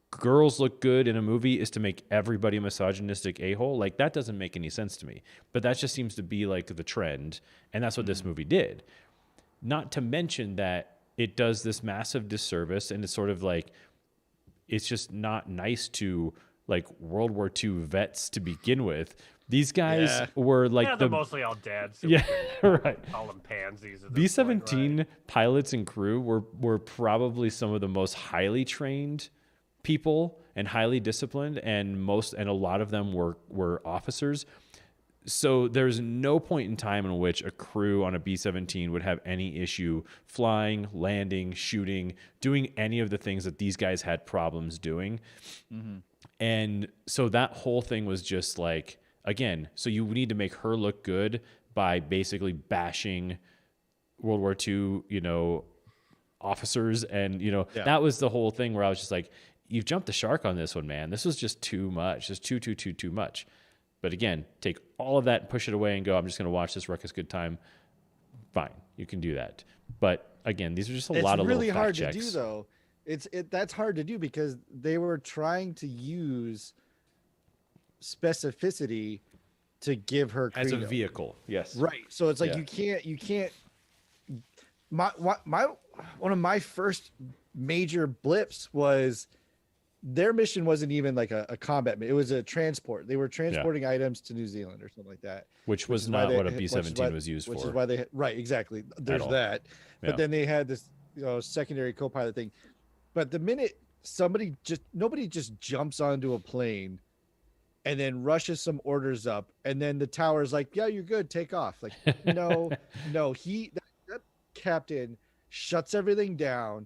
Speaker 2: girls look good in a movie is to make everybody a misogynistic a-hole. Like, that doesn't make any sense to me. But that just seems to be like the trend, and that's what this movie did. Not to mention that it does this massive disservice, and it's sort of like, it's just not nice to like World War II vets to begin with. These guys were like
Speaker 1: they're mostly all dead. So
Speaker 2: yeah,
Speaker 1: we can
Speaker 2: right.
Speaker 1: Call them pansies. At this
Speaker 2: B-17
Speaker 1: point, right?
Speaker 2: pilots and crew were probably some of the most highly trained people and highly disciplined, and a lot of them were officers. So there's no point in time in which a crew on a B-17 would have any issue flying, landing, shooting, doing any of the things that these guys had problems doing. Mm-hmm. And so that whole thing was just like, again, so you need to make her look good by basically bashing World War II, officers. And, that was the whole thing where I was just like, you've jumped the shark on this one, man. This was just too much. Just too much. But again, take all of that and push it away and go, I'm just going to watch this ruckus good time. Fine. You can do that. But again, these are just a lot of little fact checks.
Speaker 3: It's really hard to do, though. That's hard to do because they were trying to use specificity to give her credo.
Speaker 2: As a vehicle. Yes.
Speaker 3: Right. So it's like you can't one of my first major blips was their mission wasn't even like a combat mission. It was a transport. They were transporting items to New Zealand or something like that.
Speaker 2: Which was not what a B-17 was used for.
Speaker 3: Which is why they right, exactly. There's that. But then they had this secondary co-pilot thing. But the minute nobody just jumps onto a plane and then rushes some orders up, and then the tower's like, yeah, you're good, take off. Like, no, that captain shuts everything down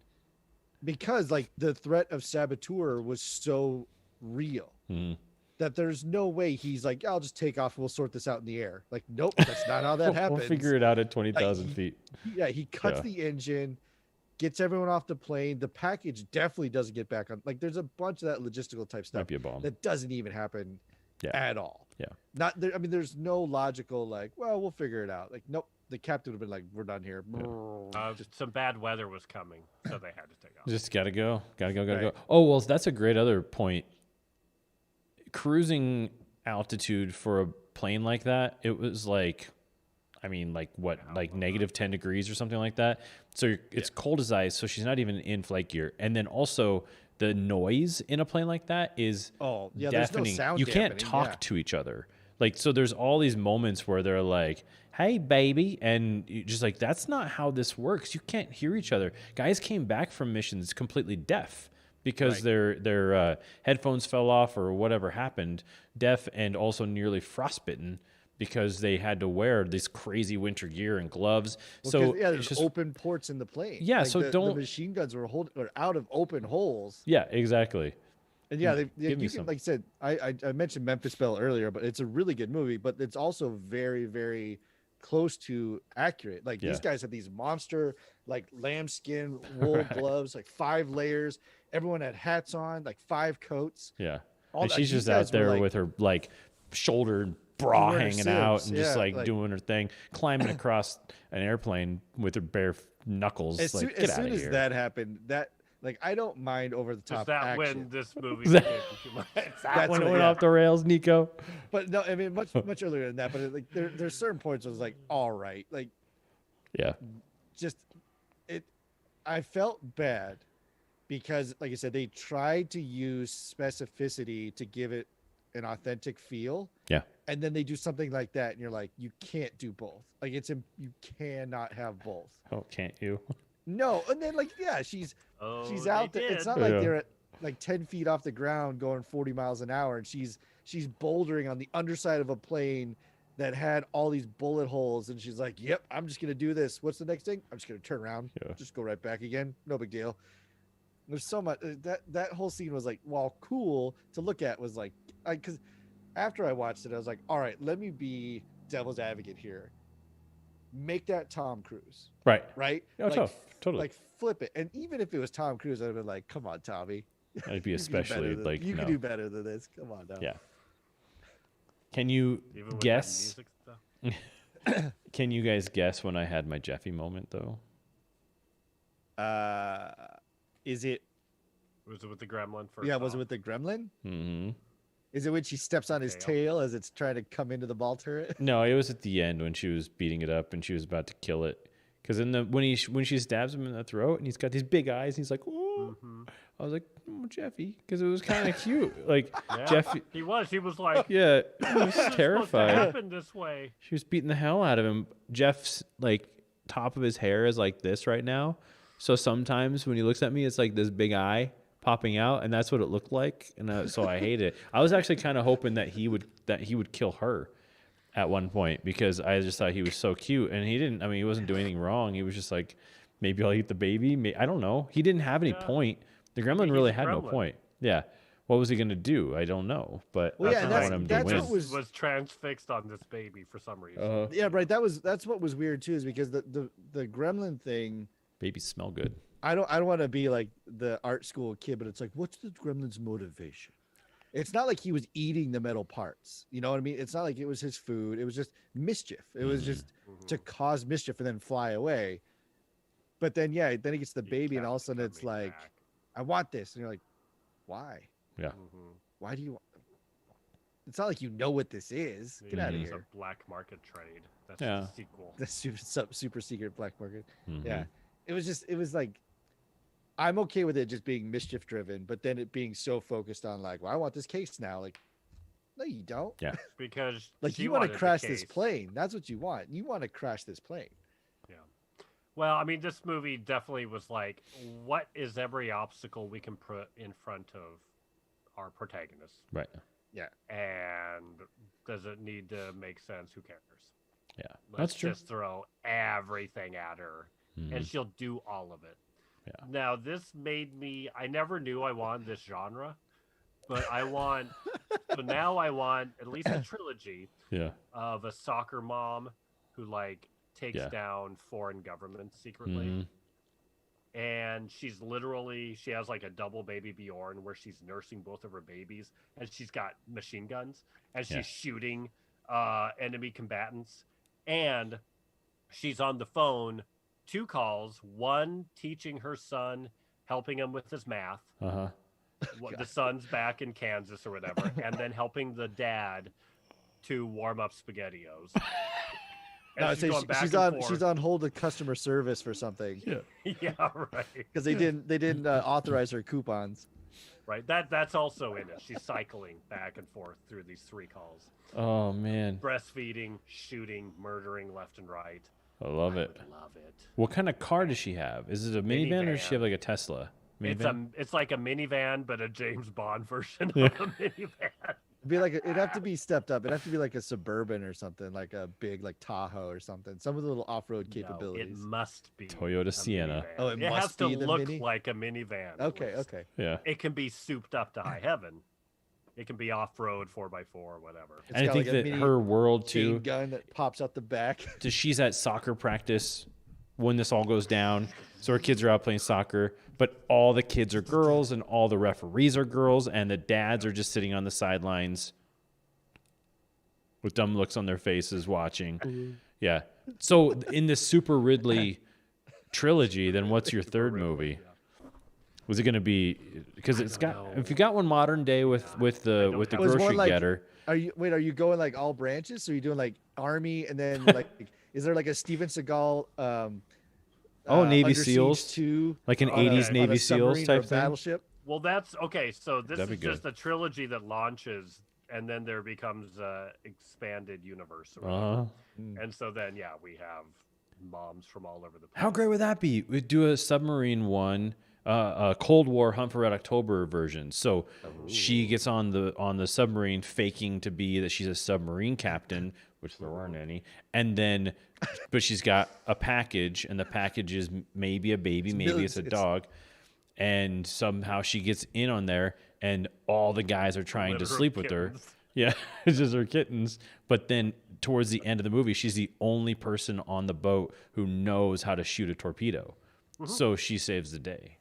Speaker 3: because like the threat of saboteur was so real that there's no way he's like, I'll just take off and we'll sort this out in the air. Like, nope, that's not how that happens.
Speaker 2: We'll figure it out at 20,000 feet.
Speaker 3: Yeah, he cuts the engine, gets everyone off the plane. The package definitely doesn't get back on. Like, there's a bunch of that logistical type stuff
Speaker 2: Might be a bomb.
Speaker 3: that doesn't even happen at all.
Speaker 2: Yeah.
Speaker 3: Not there. I mean, there's no logical like, well, we'll figure it out. Like, nope, the captain would have been like, "We're done here."
Speaker 1: Some bad weather was coming, so they had to take off.
Speaker 2: Just gotta go.
Speaker 3: Right.
Speaker 2: Oh well, that's a great other point. Cruising altitude for a plane like that, it was like, I mean, like what, like negative 10 degrees or something like that. So it's cold as ice. So she's not even in flight gear. And then also the noise in a plane like that is
Speaker 3: there's no
Speaker 2: deafening.
Speaker 3: sound
Speaker 2: You can't
Speaker 3: dampening,
Speaker 2: talk to each other. Like, so there's all these moments where they're like, "Hey, baby," and you just like, that's not how this works. You can't hear each other. Guys came back from missions completely deaf because their headphones fell off or whatever happened, deaf and also nearly frostbitten because they had to wear this crazy winter gear and gloves.
Speaker 3: Well,
Speaker 2: so
Speaker 3: there's
Speaker 2: it's just
Speaker 3: open ports in the plane.
Speaker 2: Yeah,
Speaker 3: Like,
Speaker 2: so
Speaker 3: the
Speaker 2: don't-
Speaker 3: machine guns were out of open holes.
Speaker 2: yeah, exactly.
Speaker 3: And yeah,
Speaker 2: Give me
Speaker 3: you can,
Speaker 2: some.
Speaker 3: like I said, I mentioned Memphis Belle earlier, but it's a really good movie, but it's also very, very close to accurate. Like these guys had these monster, like lambskin wool gloves, like 5 layers. Everyone had hats on, like 5 coats.
Speaker 2: Yeah.
Speaker 3: All
Speaker 2: And
Speaker 3: that-
Speaker 2: she's
Speaker 3: these
Speaker 2: just out
Speaker 3: guys were,
Speaker 2: there
Speaker 3: like-
Speaker 2: with her like shoulder bra
Speaker 3: Wearing her
Speaker 2: hanging out
Speaker 3: sibs,
Speaker 2: and just
Speaker 3: yeah,
Speaker 2: like
Speaker 3: like-
Speaker 2: doing her thing, climbing across an airplane with her bare knuckles.
Speaker 3: As
Speaker 2: Like,
Speaker 3: soon,
Speaker 2: get
Speaker 3: as,
Speaker 2: out
Speaker 3: soon
Speaker 2: of
Speaker 3: as
Speaker 2: here.
Speaker 3: that happened, that like I don't mind over the
Speaker 1: Is
Speaker 3: top
Speaker 1: that
Speaker 3: action.
Speaker 1: when this movie
Speaker 2: Is
Speaker 1: became
Speaker 2: that-
Speaker 1: too much?
Speaker 2: That one
Speaker 3: what-
Speaker 2: went
Speaker 3: yeah.
Speaker 2: off the rails, Nico.
Speaker 3: But no, I mean much earlier than that. But like there's certain points where I was like, all right, like
Speaker 2: Yeah.
Speaker 3: just it. I felt bad because, like I said, they tried to use specificity to give it an authentic feel.
Speaker 2: Yeah.
Speaker 3: And then they do something like that, and you're like, you can't do both. Like you cannot have both.
Speaker 2: Oh, can't you?
Speaker 3: No, and then like she's out there. It's not like
Speaker 2: Yeah.
Speaker 3: they're at like 10 feet off the ground going 40 miles an hour, and she's bouldering on the underside of a plane that had all these bullet holes, and she's like, "Yep, I'm just gonna do this. What's the next thing? I'm just gonna turn around, just go right back again. No big deal." There's so much that whole scene was like, while cool to look at, was like, because after I watched it, I was like, all right, let me be devil's advocate here. Make that Tom Cruise,
Speaker 2: Right.
Speaker 3: right?
Speaker 2: Oh, totally.
Speaker 3: Like flip it. And even if it was Tom Cruise, I'd have been like, come on, Tommy.
Speaker 2: I'd be
Speaker 3: You can do
Speaker 2: especially
Speaker 3: better than-
Speaker 2: like,
Speaker 3: you
Speaker 2: no.
Speaker 3: can do better than this. Come on now.
Speaker 2: Yeah. Can you
Speaker 1: Even with that
Speaker 2: guess?
Speaker 1: music stuff?
Speaker 2: Can you guys guess when I had my Jeffy moment though?
Speaker 3: Is it?
Speaker 1: Was it with the gremlin first?
Speaker 3: Yeah, was it
Speaker 1: off?
Speaker 3: with the gremlin?
Speaker 2: Mm-hmm.
Speaker 3: Is it when she steps on his tail as it's trying to come into the ball turret?
Speaker 2: No, it was at the end when she was beating it up and she was about to kill it. Because when she stabs him in the throat and he's got these big eyes and he's like, "Oh," I was like, "Oh, Jeffy," because it was kind of cute. Like
Speaker 1: Yeah,
Speaker 2: Jeffy,
Speaker 1: he was like,
Speaker 2: yeah, he was
Speaker 1: "This is supposed to
Speaker 2: terrified.
Speaker 1: happen this way."
Speaker 2: She was beating the hell out of him. Jeff's like top of his hair is like this right now, so sometimes when he looks at me, it's like this big eye popping out, and that's what it looked like. And so I hate it. I was actually kind of hoping that he would kill her at one point because I just thought he was so cute, and he didn't. I mean, he wasn't doing anything wrong. He was just like, maybe I'll eat the baby. I don't know. He didn't have any point. The gremlin
Speaker 1: he's
Speaker 2: really
Speaker 1: a
Speaker 2: had no
Speaker 1: gremlin.
Speaker 2: point. Yeah. What was he gonna do? I don't know. But
Speaker 3: Well, yeah,
Speaker 2: I
Speaker 3: that's-
Speaker 2: want him to
Speaker 3: that's
Speaker 2: win.
Speaker 3: what
Speaker 1: Was transfixed on this baby for some reason.
Speaker 3: Yeah, right. That's what was weird too, is because the gremlin thing.
Speaker 2: Babies smell good.
Speaker 3: I don't want to be like the art school kid, but it's like, what's the gremlin's motivation? It's not like he was eating the metal parts. You know what I mean? It's not like it was his food. It was just mischief. It was just to cause mischief and then fly away. But then, then he gets the baby, and all of a sudden it's like, I want this. And you're like, why?
Speaker 2: Yeah.
Speaker 3: Why do you want? It's not like you know what this is. Get out of
Speaker 1: It's
Speaker 3: here.
Speaker 1: a black market trade. That's
Speaker 2: Yeah.
Speaker 1: the sequel.
Speaker 3: The super secret black market.
Speaker 2: Mhm.
Speaker 3: Yeah. It was like, I'm okay with it just being mischief driven, but then it being so focused on like, well, I want this case now. Like, no, you don't.
Speaker 2: Yeah.
Speaker 1: Because
Speaker 3: Like,
Speaker 1: she
Speaker 3: you want
Speaker 1: wanted
Speaker 3: to
Speaker 1: the
Speaker 3: crash this
Speaker 1: case.
Speaker 3: plane. That's what you want. You want to crash this plane.
Speaker 1: Yeah. Well, I mean, this movie definitely was like, what is every obstacle we can put in front of our protagonist?
Speaker 2: Right.
Speaker 3: Yeah.
Speaker 1: And does it need to make sense? Who cares?
Speaker 2: Yeah.
Speaker 1: Let's
Speaker 2: That's true.
Speaker 1: just throw everything at her, and she'll do all of it.
Speaker 2: Yeah.
Speaker 1: Now, this made me. I never knew I wanted this genre, but I want. So now I want at least a trilogy
Speaker 2: Yeah.
Speaker 1: of a soccer mom who like takes
Speaker 2: Yeah.
Speaker 1: down foreign governments secretly.
Speaker 2: Mhm.
Speaker 1: And she has like a double baby Bjorn where she's nursing both of her babies, and she's got machine guns, and she's
Speaker 2: Yeah.
Speaker 1: shooting enemy combatants, and she's on the phone, 2 calls, one teaching her son, helping him with his math.
Speaker 2: Uh-huh.
Speaker 1: The son's back in Kansas or whatever, and then helping the dad to warm up SpaghettiOs.
Speaker 3: No,
Speaker 1: And
Speaker 3: she's
Speaker 1: forth.
Speaker 3: on hold to customer service for something.
Speaker 1: Yeah, right.
Speaker 3: Because they didn't authorize her coupons.
Speaker 1: Right. That's also in it. She's cycling back and forth through these 3 calls.
Speaker 2: Oh man,
Speaker 1: Breastfeeding, shooting, murdering left and right.
Speaker 2: I love it.
Speaker 1: Love it.
Speaker 2: What kind of car does she have? Is it a minivan or does she have like a Tesla? Minivan?
Speaker 1: It's like a minivan, but a James Bond version of a minivan.
Speaker 3: It'd have to be stepped up. It'd have to be like a Suburban or something, like a big like Tahoe or something. Some of the little off-road capabilities.
Speaker 1: No, it must be
Speaker 2: Toyota
Speaker 1: a
Speaker 2: Sienna.
Speaker 1: minivan.
Speaker 3: Oh, it
Speaker 1: has
Speaker 3: must
Speaker 1: to
Speaker 3: be the
Speaker 1: look
Speaker 3: Mini?
Speaker 1: like a minivan.
Speaker 3: Okay,
Speaker 1: Louis.
Speaker 3: okay.
Speaker 2: Yeah.
Speaker 1: It can be souped up to high heaven. It can be off-road 4x4, whatever.
Speaker 3: It's
Speaker 2: And I
Speaker 3: got,
Speaker 2: think
Speaker 3: like, a
Speaker 2: that
Speaker 3: mini
Speaker 2: her world
Speaker 3: chain
Speaker 2: too.
Speaker 3: gun that pops out the back.
Speaker 2: She's at soccer practice when this all goes down. So her kids are out playing soccer, but all the kids are girls and all the referees are girls, and the dads are just sitting on the sidelines with dumb looks on their faces watching. Yeah. So in the Super Ridley trilogy, then what's your third movie? Was it going to be because it's got if you got one modern day with the
Speaker 3: Was
Speaker 2: grocery
Speaker 3: one like-
Speaker 2: getter?
Speaker 3: Are you going like all branches? So you're doing like Army and then like is there like a Steven Seagal
Speaker 2: Navy
Speaker 3: Under Siege
Speaker 2: SEAls?
Speaker 3: 2
Speaker 2: Like an
Speaker 3: on a-
Speaker 2: 80s
Speaker 3: on
Speaker 2: Navy
Speaker 3: a
Speaker 2: SEALs
Speaker 3: submarine or
Speaker 2: type
Speaker 3: a
Speaker 2: thing?
Speaker 3: battleship?
Speaker 1: Well, that's okay. So this
Speaker 2: That'd
Speaker 1: is
Speaker 2: be
Speaker 1: just a trilogy that launches, and then there becomes a expanded universe. Or whatever.
Speaker 2: Uh-huh.
Speaker 1: And so then, yeah, we have moms from all over the place.
Speaker 2: How great would that be? We'd do a submarine one, a Cold War Hunt for Red October version. So she gets on the submarine, faking to be that she's a submarine captain, which there aren't any, and then, but she's got a package, and the package is maybe a baby, maybe it's a dog, and somehow she gets in on there, and all the guys are trying to
Speaker 1: Literal
Speaker 2: sleep with her.
Speaker 1: kittens.
Speaker 2: Yeah, it's just her kittens. But then towards the end of the movie, she's the only person on the boat who knows how to shoot a torpedo. So she saves the day.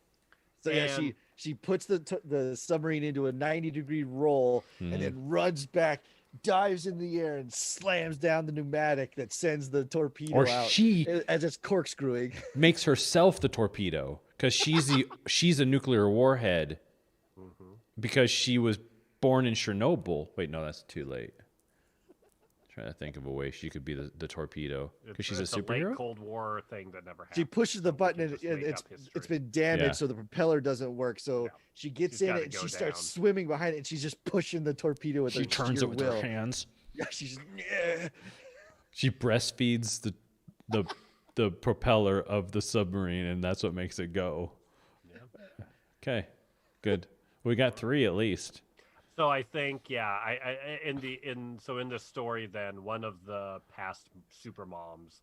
Speaker 3: So yeah,
Speaker 1: And-
Speaker 3: she puts the submarine into a 90-degree roll and then runs back, dives in the air, and slams down the pneumatic that sends the torpedo
Speaker 2: Or
Speaker 3: out
Speaker 2: she
Speaker 3: as it's corkscrewing.
Speaker 2: makes herself the torpedo because she's a nuclear warhead because she was born in Chernobyl. Wait, no, that's too late. Trying to think of a way she could be the torpedo because she's a
Speaker 1: It's late
Speaker 2: superhero.
Speaker 1: Cold War thing that never happened.
Speaker 3: She pushes the button and
Speaker 1: just make
Speaker 3: it's
Speaker 1: up history.
Speaker 3: it's been damaged,
Speaker 2: Yeah.
Speaker 3: so the propeller doesn't work. So
Speaker 1: Yeah.
Speaker 3: she gets
Speaker 1: She's
Speaker 3: in
Speaker 1: gotta
Speaker 3: it and
Speaker 1: go
Speaker 3: she starts
Speaker 1: down.
Speaker 3: swimming behind it, and she's just pushing the torpedo with
Speaker 2: She
Speaker 3: her
Speaker 2: turns
Speaker 3: sheer
Speaker 2: it with
Speaker 3: will.
Speaker 2: her hands.
Speaker 3: Yeah, she's yeah.
Speaker 2: She breastfeeds the propeller of the submarine, and that's what makes it go. Okay, good. We got 3 at least.
Speaker 1: So I think, yeah, I in the story, then one of the past super moms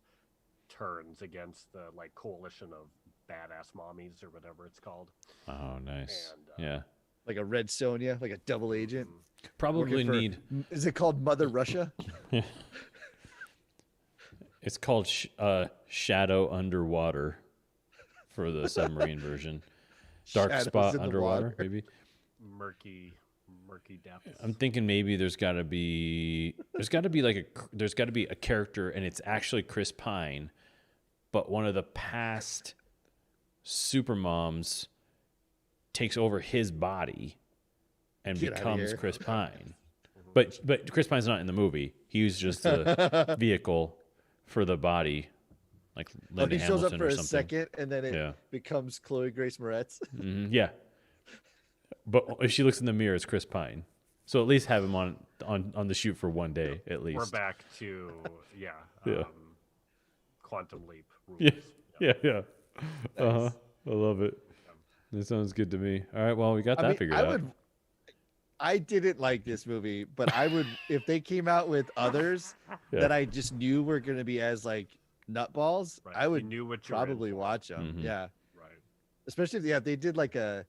Speaker 1: turns against the like coalition of badass mommies or whatever it's called.
Speaker 2: Oh, nice.
Speaker 1: And,
Speaker 2: Yeah,
Speaker 3: like a red Sonja, like a double agent.
Speaker 2: probably
Speaker 3: Working for-
Speaker 2: need.
Speaker 3: Is it called Mother Russia?
Speaker 2: It's called Shadow Underwater for the submarine version. Dark
Speaker 3: Shadows
Speaker 2: Spot
Speaker 3: in the
Speaker 2: Underwater,
Speaker 3: water.
Speaker 2: maybe.
Speaker 1: Murky depths.
Speaker 2: I'm thinking maybe there's got to be a character, and it's actually Chris Pine, but one of the past super moms takes over his body and
Speaker 3: Get outta
Speaker 2: becomes
Speaker 3: here.
Speaker 2: Chris Pine. But Chris Pine's not in the movie. He was just a vehicle for the body, like
Speaker 3: Oh,
Speaker 2: Linda
Speaker 3: he shows up
Speaker 2: Hamilton
Speaker 3: for
Speaker 2: or
Speaker 3: a
Speaker 2: something.
Speaker 3: second, and then it
Speaker 2: Yeah.
Speaker 3: becomes Chloe Grace Moretz.
Speaker 2: Yeah. But if she looks in the mirror, it's Chris Pine. So at least have him on the shoot for one day, at least.
Speaker 1: We're back to
Speaker 2: Yeah.
Speaker 1: Quantum Leap rules.
Speaker 2: Yeah. Uh-huh. I love it. That sounds good to me. All right, well, we got that figured out.
Speaker 3: I didn't like this movie, but I would if they came out with others
Speaker 2: Yeah.
Speaker 3: that I just knew were going to be as like nutballs,
Speaker 1: Right.
Speaker 3: I
Speaker 1: You
Speaker 3: would
Speaker 1: knew what you were in
Speaker 3: probably
Speaker 1: for.
Speaker 3: watch them.
Speaker 2: Mhm.
Speaker 3: Yeah,
Speaker 1: Right.
Speaker 3: especially if they did like a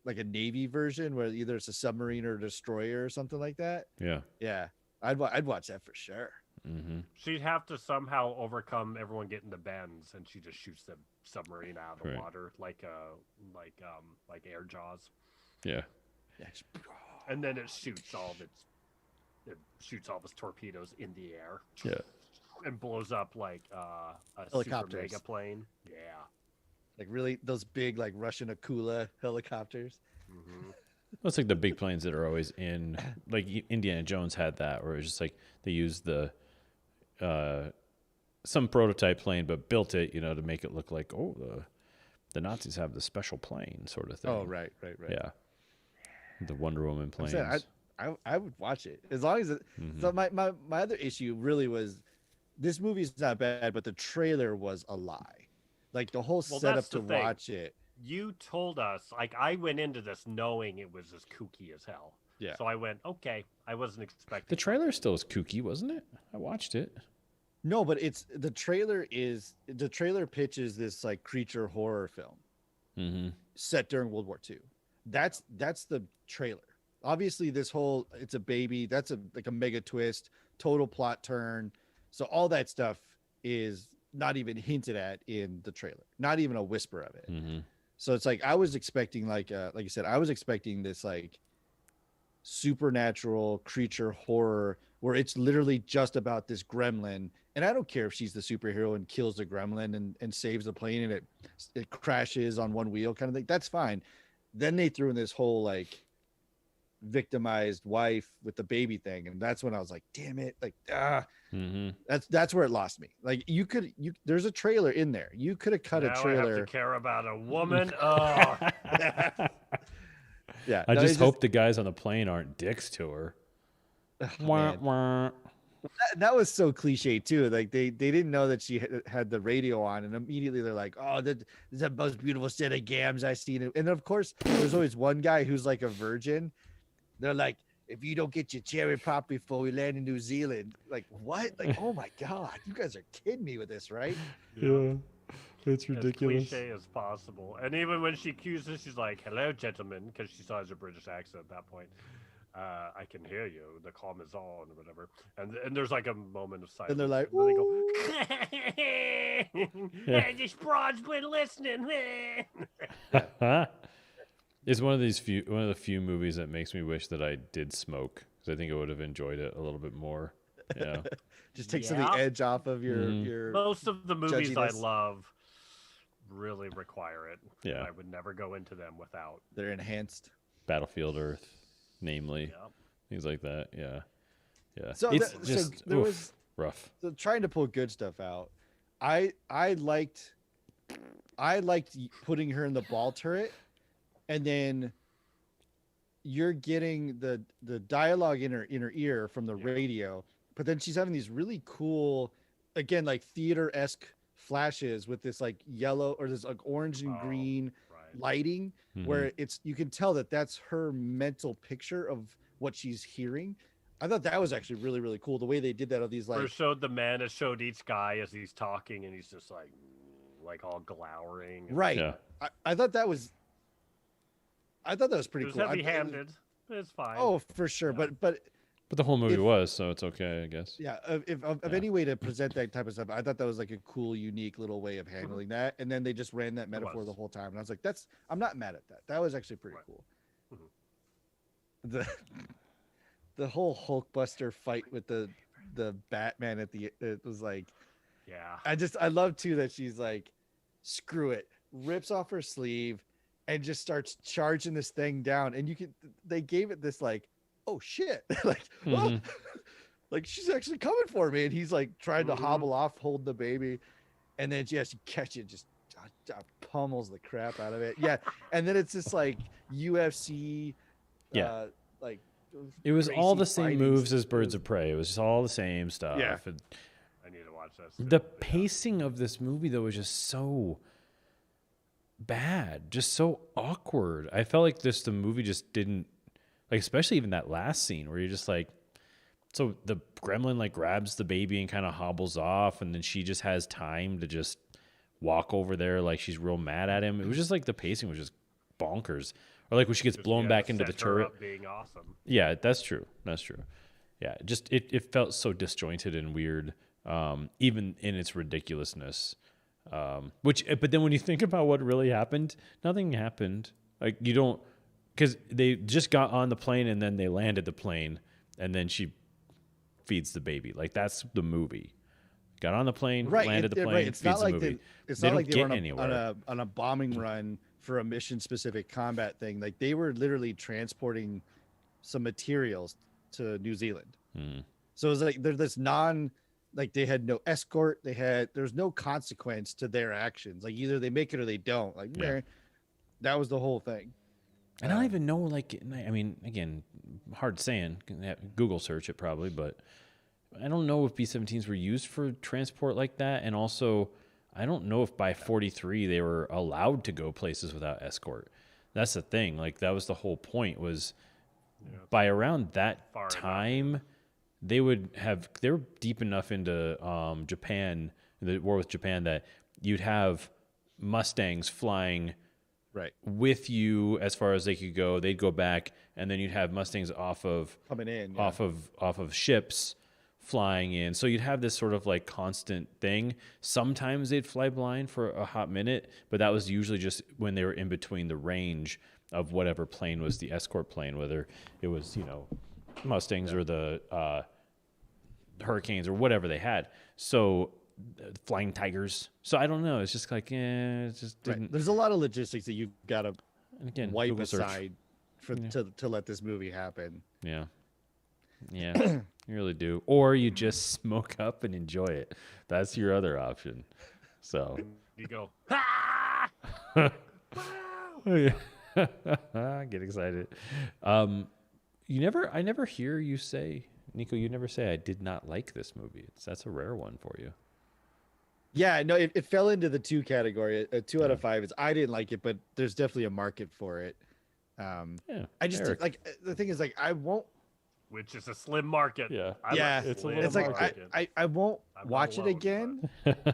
Speaker 3: Navy version where either it's a submarine or a destroyer or something like that.
Speaker 2: Yeah.
Speaker 3: Yeah, I'd watch that for sure.
Speaker 2: Mm-hmm.
Speaker 1: She'd have to somehow overcome everyone getting the bends, and she just shoots the submarine out of the
Speaker 2: Right.
Speaker 1: water like Air Jaws,
Speaker 2: Yeah.
Speaker 3: Yeah, just-
Speaker 1: and then it shoots all of its torpedoes in the air.
Speaker 2: Yeah.
Speaker 1: and blows up like a super
Speaker 3: Helicopters.
Speaker 1: mega plane. Yeah.
Speaker 3: Like really, those big like Russian Akula helicopters.
Speaker 1: Hmm.
Speaker 2: That's like the big planes that are always in, like Indiana Jones had that, where it was just like they used the some prototype plane, but built it, to make it look like, oh, the Nazis have the special plane sort of thing.
Speaker 3: Oh, right.
Speaker 2: Yeah, the Wonder Woman planes.
Speaker 3: I would watch it as long as it. So my other issue really was this movie's not bad, but the trailer was a lie. Like the whole setup to watch it.
Speaker 1: You told us, like, I went into this knowing it was as kooky as hell.
Speaker 3: Yeah.
Speaker 1: So I went, okay, I wasn't expecting.
Speaker 2: The trailer still is kooky, wasn't it? I watched it.
Speaker 3: No, but the trailer pitches this like creature horror film set during World War II. That's the trailer. Obviously, it's a baby. That's like a mega twist, total plot turn. So all that stuff is not even hinted at in the trailer. Not even a whisper of it.
Speaker 2: Mm-hmm.
Speaker 3: So it's like I was expecting like you said, I was expecting this like supernatural creature horror where it's literally just about this gremlin. And I don't care if she's the superhero and kills the gremlin and saves the plane and it crashes on one wheel kind of thing. That's fine. Then they threw in this whole like victimized wife with the baby thing, and that's when I was like, damn it, like that's where it lost me. Like there's a trailer in there. You could have cut a trailer.
Speaker 1: I have to care about a woman. Oh.
Speaker 3: Yeah.
Speaker 2: I just hope the guys on the plane aren't dicks to her. Wah, wah.
Speaker 3: That was so cliche too. Like they didn't know that she had the radio on, and immediately they're like, "Oh, this is the most beautiful set of gams I've seen." And of course, there's always one guy who's like a virgin. They're like, "If you don't get your cherry pop before we land in New Zealand," like what? Like, oh my god, you guys are kidding me with this, right?
Speaker 2: Yeah, it's ridiculous.
Speaker 1: As cliche as possible. And even when she accuses, she's like, "Hello, gentlemen," because she still has a British accent at that point. I can hear you. The calm is on, or whatever. And there's like a moment of silence.
Speaker 3: And they're like,
Speaker 1: and they go, "This broad's been listening."
Speaker 2: It's one of the few movies that makes me wish that I did smoke, because I think I would have enjoyed it a little bit more. Yeah,
Speaker 3: just takes some of the edge off of your.
Speaker 1: Most of the movies
Speaker 3: judginess.
Speaker 1: I love really require it.
Speaker 2: Yeah,
Speaker 1: I would never go into them without.
Speaker 3: They're enhanced.
Speaker 2: Battlefield Earth, namely, things like that. Yeah.
Speaker 3: So
Speaker 2: it's
Speaker 3: just there was
Speaker 2: rough.
Speaker 3: So trying to pull good stuff out. I liked putting her in the ball turret, and then you're getting the dialogue in her ear from the radio, but then she's having these really cool, again, like theater-esque flashes with this like yellow or this like orange and green lighting, where you can tell that that's her mental picture of what she's hearing. I thought that was actually really, really cool. The way they did that of these like
Speaker 1: First showed the man, it showed each guy as he's talking, and he's just like all glowering.
Speaker 3: Right.
Speaker 2: Yeah.
Speaker 3: I thought that was pretty cool.
Speaker 1: Heavy-handed. It's fine.
Speaker 3: Oh, for sure.
Speaker 1: Yeah.
Speaker 3: But
Speaker 2: the whole movie was, so it's okay, I guess.
Speaker 3: Yeah. If any way to present that type of stuff, I thought that was like a cool, unique little way of handling that. And then they just ran that metaphor the whole time, and I was like, I'm not mad at that. That was actually pretty cool. The whole Hulkbuster fight with the Batman it was like, I love too that she's like, screw it, rips off her sleeve and just starts charging this thing down, and they gave it this like, oh shit, like well, like she's actually coming for me, and he's like trying to hobble off holding the baby, and then she catches it, just pummels the crap out of it. And then it's just like UFC like
Speaker 2: it was all the same moves as Birds of Prey. It was just all the same stuff.
Speaker 3: Yeah.
Speaker 1: I need to watch that.
Speaker 2: The pacing of this movie, though, was just so bad, just so awkward. I felt like the movie just didn't, like, especially even that last scene where you're just like, so the gremlin like grabs the baby and kind of hobbles off, and then she just has time to just walk over there like she's real mad at him. It was just like the pacing was just bonkers. Or like when she gets blown back into the turret.
Speaker 1: Being awesome.
Speaker 2: Yeah, that's true. Yeah, just it felt so disjointed and weird, even in its ridiculousness. But then when you think about what really happened, nothing happened. Like you don't, because they just got on the plane and then they landed the plane, and then she feeds the baby. Like that's the movie. got on the plane,
Speaker 3: Right,
Speaker 2: landed the plane,
Speaker 3: right. It's not
Speaker 2: feeds the
Speaker 3: like
Speaker 2: movie.
Speaker 3: it's
Speaker 2: They
Speaker 3: not
Speaker 2: don't
Speaker 3: like they
Speaker 2: get
Speaker 3: were on
Speaker 2: anywhere.
Speaker 3: a bombing run for a mission specific combat thing. Like they were literally transporting some materials to New Zealand.
Speaker 2: Hmm.
Speaker 3: So it was like there's this like they had no escort. There's no consequence to their actions. Like either they make it or they don't. Like
Speaker 2: Yeah.
Speaker 3: meh. That was the whole thing.
Speaker 2: And I don't even know, like, I mean, again, hard saying. Google search it probably, but I don't know if B-17s were used for transport like that. And also, I don't know if by 43 they were allowed to go places without escort. That's the thing. Like, that was the whole point was by around that
Speaker 1: Far enough.
Speaker 2: time, they were deep enough into Japan, the war with Japan, that you'd have Mustangs flying
Speaker 3: Right.
Speaker 2: with you as far as they could go. They'd go back, and then you'd have Mustangs
Speaker 3: Coming in. Yeah.
Speaker 2: off of ships flying in. So you'd have this sort of like constant thing. Sometimes they'd fly blind for a hot minute, but that was usually just when they were in between the range of whatever plane was the escort plane, whether it was, Mustangs or the Hurricanes or whatever they had. So Flying Tigers. So I don't know. It's just like, it just didn't.
Speaker 3: Right. There's a lot of logistics that you've got to
Speaker 2: And again,
Speaker 3: wipe
Speaker 2: Google search.
Speaker 3: aside to let this movie happen.
Speaker 2: Yeah. Yeah, you really do. Or you just smoke up and enjoy it. That's your other option. So
Speaker 1: You go.
Speaker 2: get excited. I never hear you say, Nico, you never say I did not like this movie. That's a rare one for you.
Speaker 3: Yeah, no, it fell into the 2 category. A 2 out of 5 is I didn't like it, but there's definitely a market for it.
Speaker 2: Yeah.
Speaker 3: I just
Speaker 2: Eric.
Speaker 3: like the thing is like I won't.
Speaker 1: Which is a slim market.
Speaker 2: Yeah.
Speaker 3: Yeah,
Speaker 2: it's a
Speaker 1: slim
Speaker 2: little
Speaker 3: it's like
Speaker 1: market.
Speaker 3: I won't
Speaker 1: I'm not
Speaker 3: watch it
Speaker 1: alone,
Speaker 3: again,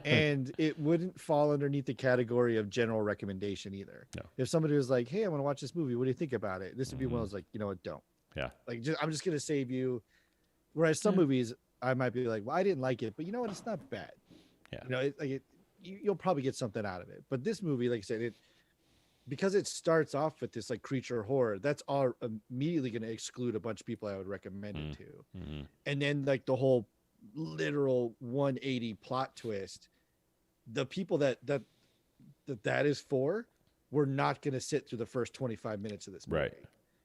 Speaker 3: and it wouldn't fall underneath the category of general recommendation either.
Speaker 2: No.
Speaker 3: If somebody was like, "Hey, I want to watch this movie. What do you think about it?" This would be one of those like, you know what, don't.
Speaker 2: Yeah.
Speaker 3: Like, I'm just gonna save you. Whereas some movies, I might be like, "Well, I didn't like it, but you know what? It's not bad."
Speaker 2: Yeah.
Speaker 3: You'll probably get something out of it. But this movie, like I said, because it starts off with this like creature horror, that's all immediately going to exclude a bunch of people I would recommend it to.
Speaker 2: Mm-hmm.
Speaker 3: And then like the whole literal 180 plot twist, the people that is for, we're not going to sit through the first 25 minutes of this movie.
Speaker 2: Right.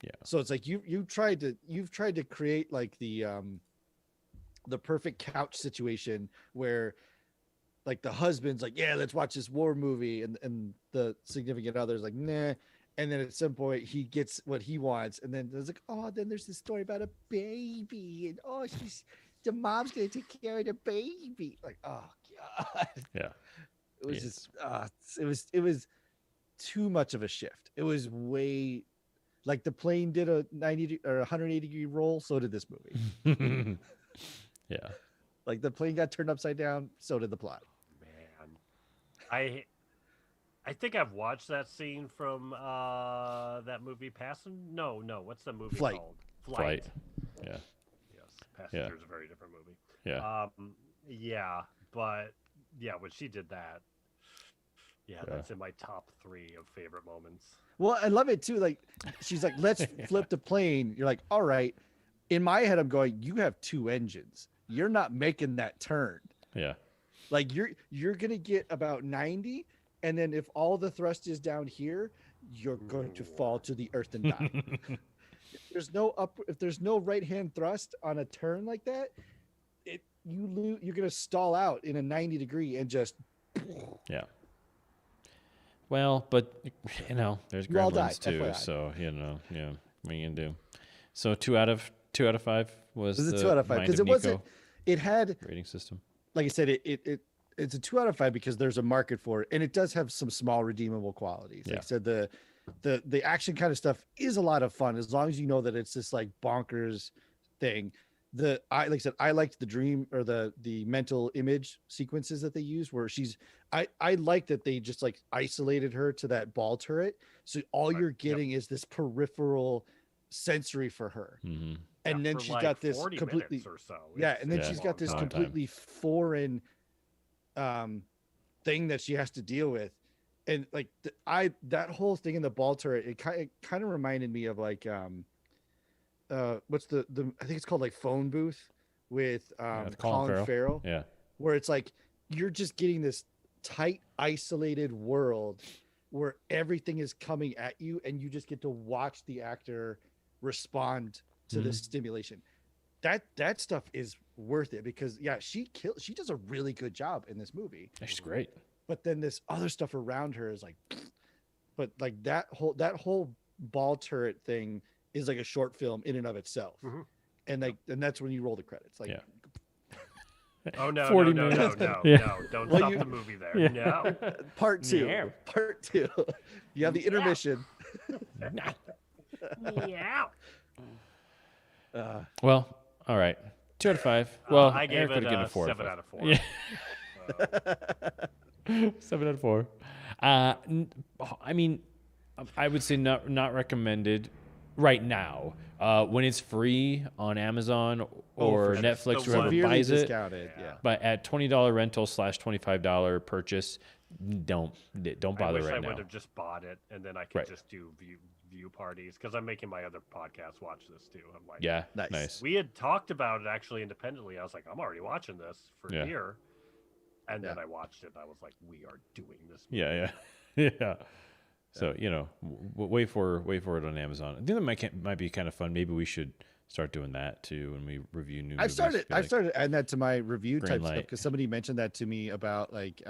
Speaker 2: Yeah.
Speaker 3: So it's like you've tried to create like the perfect couch situation where like the husband's like, yeah, let's watch this war movie, and the significant other's like, nah. And then at some point he gets what he wants, and then there's like, oh, then there's this story about a baby, and oh, the mom's gonna take care of the baby. Like, oh god.
Speaker 2: Yeah.
Speaker 3: It was just it was too much of a shift. It was way like the plane did a 90 or 180 degree roll, so did this movie.
Speaker 2: Yeah.
Speaker 3: Like the plane got turned upside down, so did the plot.
Speaker 1: Man, I think I've watched that scene from that movie Passenger. No, what's the movie
Speaker 3: Flight.
Speaker 1: called?
Speaker 2: Flight. Yeah.
Speaker 1: Yes, Passenger is a very different movie.
Speaker 2: Yeah.
Speaker 1: Yeah, but yeah, when she did that, that's in my top 3 of favorite moments.
Speaker 3: Well, I love it too. Like she's like, let's flip the plane. You're like, all right. In my head, I'm going, you have 2 engines. You're not making that turn.
Speaker 2: Yeah.
Speaker 3: Like you're gonna get about 90, and then if all the thrust is down here, you're going to fall to the earth and die. If there's no right hand thrust on a turn like that, you're gonna stall out in a 90 degree and just
Speaker 2: Yeah. Well, but there's
Speaker 3: You all die,
Speaker 2: gremlins too,
Speaker 3: FYI.
Speaker 2: so yeah. What are you gonna do? So 2 out of 5 was
Speaker 3: This is
Speaker 2: the
Speaker 3: a 2 out of 5
Speaker 2: Mind
Speaker 3: because
Speaker 2: of
Speaker 3: it wasn't.
Speaker 2: Nico
Speaker 3: It had,
Speaker 2: rating system.
Speaker 3: like I said, it's a 2 out of 5 because there's a market for it, and it does have some small redeemable qualities. Like I said, the action kind of stuff is a lot of fun as long as you know that it's this like bonkers thing. Like I said, I liked the dream or the mental image sequences that they used where I like that they just like isolated her to that ball turret. So all you're getting is this peripheral sensory for her.
Speaker 2: Mm-hmm.
Speaker 3: And then
Speaker 1: for
Speaker 3: she's
Speaker 1: like
Speaker 3: got this
Speaker 1: 40
Speaker 3: completely
Speaker 1: minutes or so.
Speaker 3: and then
Speaker 2: Yeah,
Speaker 3: she's got this
Speaker 2: long time.
Speaker 3: completely foreign thing that she has to deal with. And like that whole thing in the ball turret, it kind of reminded me of like what's the I think it's called like Phone Booth with
Speaker 2: with
Speaker 3: Colin Farrell.
Speaker 2: Yeah.
Speaker 3: where it's like you're just getting this tight, isolated world where everything is coming at you, and you just get to watch the actor respond to this stimulation. That stuff is worth it, because she does a really good job in this movie.
Speaker 2: She's great.
Speaker 3: But then this other stuff around her is like, but like that whole ball turret thing is like a short film in and of itself. And that's when you roll the credits. Like,
Speaker 1: Oh no,
Speaker 2: 40
Speaker 1: no,
Speaker 2: minutes.
Speaker 1: no,
Speaker 2: Yeah.
Speaker 1: no! Don't stop the movie there. No.
Speaker 3: part two.
Speaker 1: Yeah.
Speaker 3: Part two. You have the intermission.
Speaker 1: Yeah.
Speaker 2: Well, all right. 2 out of 5. Well,
Speaker 1: I gave
Speaker 2: Eric
Speaker 1: it
Speaker 2: would have given
Speaker 1: a
Speaker 2: it 4
Speaker 1: 7 out of 4.
Speaker 2: Yeah. 7 out of 4. I mean, I would say not recommended right now. When it's free on Amazon or
Speaker 3: for sure.
Speaker 2: Netflix,
Speaker 1: The
Speaker 2: whoever
Speaker 3: Severely
Speaker 2: buys it.
Speaker 3: discounted. Yeah.
Speaker 2: But at $20 rental / $25 purchase, don't bother
Speaker 1: I wish
Speaker 2: right
Speaker 1: I
Speaker 2: now.
Speaker 1: would have just bought it, and then I could
Speaker 2: Right.
Speaker 1: just do view parties, because I'm making my other podcast watch this too. I'm like,
Speaker 2: Yeah,
Speaker 3: Nice.
Speaker 2: nice.
Speaker 1: we had talked about it actually independently. I was like, I'm already watching this for
Speaker 2: Yeah.
Speaker 1: here, and then
Speaker 3: Yeah.
Speaker 1: I watched it. And I was like, we are doing this.
Speaker 2: Yeah. Yeah. So wait for it on Amazon. I think that might be kind of fun. Maybe we should start doing that too when we review new.
Speaker 3: I've
Speaker 2: movies.
Speaker 3: started adding that to my review
Speaker 2: Green
Speaker 3: type
Speaker 2: light.
Speaker 3: stuff, because somebody mentioned that to me about like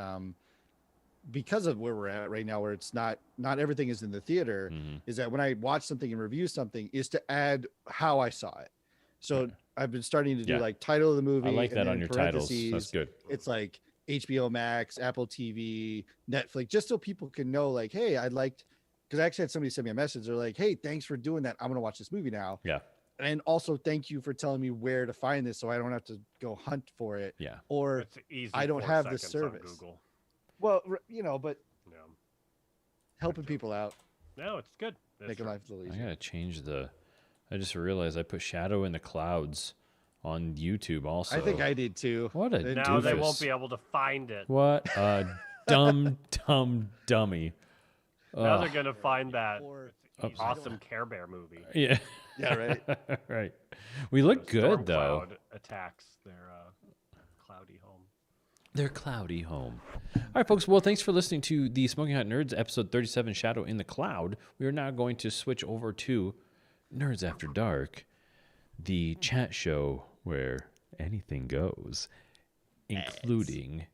Speaker 3: because of where we're at right now, where it's not everything is in the theater, is that when I watch something and review something, is to add how I saw it. So I've been starting to do like title of the movie.
Speaker 2: I like
Speaker 3: and
Speaker 2: that
Speaker 3: then
Speaker 2: on
Speaker 3: in
Speaker 2: your titles. That's
Speaker 3: parentheses,
Speaker 2: good.
Speaker 3: It's like HBO Max, Apple TV, Netflix, just so people can know, like, hey, I liked, because I actually had somebody send me a message. They're like, hey, thanks for doing that. I'm going to watch this movie now.
Speaker 2: Yeah.
Speaker 3: And also thank you for telling me where to find this, so I don't have to go hunt for it.
Speaker 2: Yeah.
Speaker 3: Or
Speaker 1: It's easy.
Speaker 3: I don't
Speaker 1: 4
Speaker 3: have the
Speaker 1: seconds on
Speaker 3: service.
Speaker 1: Google.
Speaker 3: well, but
Speaker 1: No,
Speaker 3: helping people out,
Speaker 1: no, it's good. It's
Speaker 3: making
Speaker 1: true.
Speaker 3: life a little
Speaker 2: I
Speaker 3: easier.
Speaker 2: gotta change I just realized I put Shadow in the Clouds on YouTube also.
Speaker 3: I think I did too.
Speaker 2: What a
Speaker 3: It-
Speaker 1: Now they
Speaker 2: doofus.
Speaker 1: won't be able to find it.
Speaker 2: What a dumb dummy.
Speaker 1: Now
Speaker 2: Ugh.
Speaker 1: they're gonna find that
Speaker 3: Or-
Speaker 1: awesome Care Bear movie.
Speaker 2: Yeah.
Speaker 3: Yeah, right.
Speaker 2: Right. We look good though.
Speaker 1: Stormcloud attacks their cloudy home.
Speaker 2: Their cloudy home. All right, folks. Well, thanks for listening to the Smoking Hot Nerds episode 37, Shadow in the Cloud. We are now going to switch over to Nerds After Dark, the chat show where anything goes, including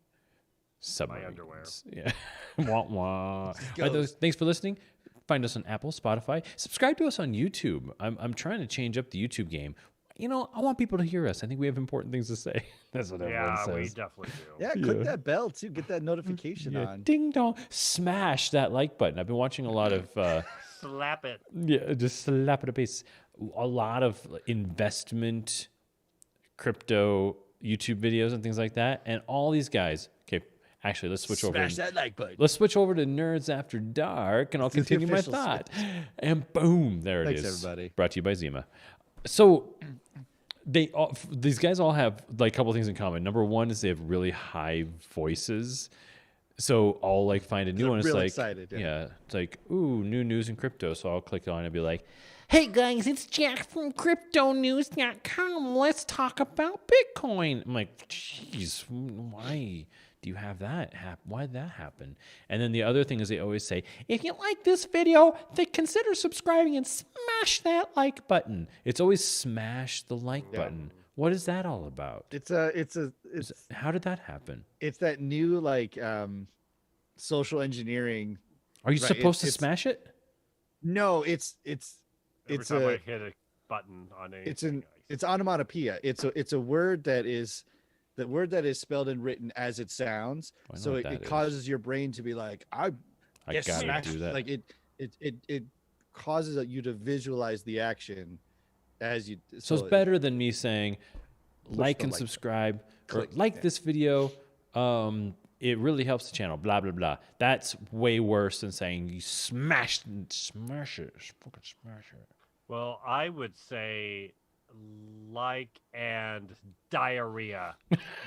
Speaker 2: submarines. Yeah. Wah, wah. All right, thanks for listening. Find us on Apple, Spotify. Subscribe to us on YouTube. I'm trying to change up the YouTube game. I want people to hear us. I think we have important things to say. That's what everyone
Speaker 1: Yeah, we
Speaker 2: says.
Speaker 1: definitely do.
Speaker 3: Yeah, click that bell too. Get that notification
Speaker 2: Yeah,
Speaker 3: on.
Speaker 2: ding dong. Smash that like button. I've been watching a lot of
Speaker 1: Slap it.
Speaker 2: just slap it a base. A lot of investment, crypto YouTube videos and things like that. And all these guys. Okay, actually, let's switch over.
Speaker 3: Smash that like button.
Speaker 2: Let's switch over to Nerds After Dark, and I'll
Speaker 3: do the
Speaker 2: continue my
Speaker 3: official
Speaker 2: thought. And boom, there it
Speaker 3: Thanks,
Speaker 2: is.
Speaker 3: everybody.
Speaker 2: Brought to you by Zima. So these guys all have like a couple things in common. Number one is they have really high voices. So I'll like find a new
Speaker 3: They're
Speaker 2: one. It's
Speaker 3: real
Speaker 2: like
Speaker 3: excited, yeah.
Speaker 2: it's like ooh, new news in crypto. So I'll click on it and be like, hey guys, it's Jack from CryptoNews.com. Let's talk about Bitcoin. I'm like, jeez, why do you have that happen? Why did that happen? And then the other thing is they always say, if you like this video, then consider subscribing and smash that like button. It's always smash the like button. What is that all about?
Speaker 3: It's
Speaker 2: How did that happen?
Speaker 3: it's that new like social engineering.
Speaker 2: Are you
Speaker 3: Right,
Speaker 2: supposed to
Speaker 3: it's-
Speaker 2: smash it?
Speaker 3: No, it's
Speaker 1: Every
Speaker 3: it's
Speaker 1: time I
Speaker 3: a
Speaker 1: hit a button on anything,
Speaker 3: it's onomatopoeia. It's a word that is spelled and written as it sounds.
Speaker 2: I know
Speaker 3: So
Speaker 2: what
Speaker 3: it
Speaker 2: that is.
Speaker 3: causes your brain to be like, I
Speaker 2: gotta
Speaker 3: smash.
Speaker 2: do that.
Speaker 3: Like it causes you to visualize the action as you.
Speaker 2: So it's better than me saying like
Speaker 3: the
Speaker 2: and
Speaker 3: like
Speaker 2: subscribe or
Speaker 3: Click,
Speaker 2: like
Speaker 3: yeah.
Speaker 2: this video. It really helps the channel. Blah blah blah. That's way worse than saying you smash it, fucking smash it.
Speaker 1: well, I would say like and diarrhea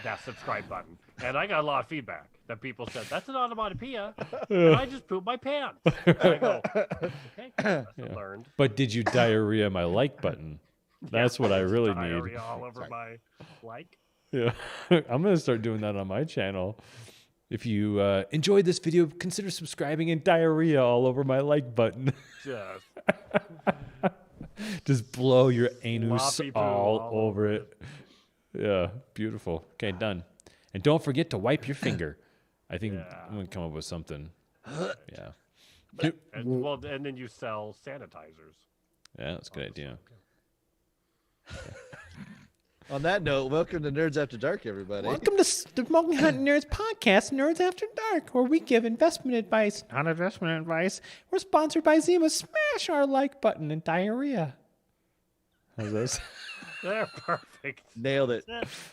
Speaker 1: that subscribe button, and I got a lot of feedback that people said that's an onomatopoeia, and I just pooped my pants. And I go, okay, lesson learned.
Speaker 2: But did you diarrhea my like button? That's what I really need.
Speaker 1: Diarrhea all over my like.
Speaker 2: Yeah. I'm going to start doing that on my channel. If you enjoyed this video, consider subscribing and diarrhea all over my like button.
Speaker 1: Just
Speaker 2: Just blow your anus
Speaker 1: sloppy poo
Speaker 2: all over it. Yeah, beautiful. Okay, done. And don't forget to wipe your finger. I think I'm going to come up with something. Yeah.
Speaker 1: And then you sell sanitizers.
Speaker 2: Yeah, that's a good idea.
Speaker 3: On that note, welcome to Nerds After Dark, everybody.
Speaker 2: Welcome to the Smoking Hot Nerds podcast, Nerds After Dark, where we give investment advice, not investment advice. We're sponsored by Zima. Smash our like button and diarrhea. How's this?
Speaker 1: They're perfect.
Speaker 3: Nailed it.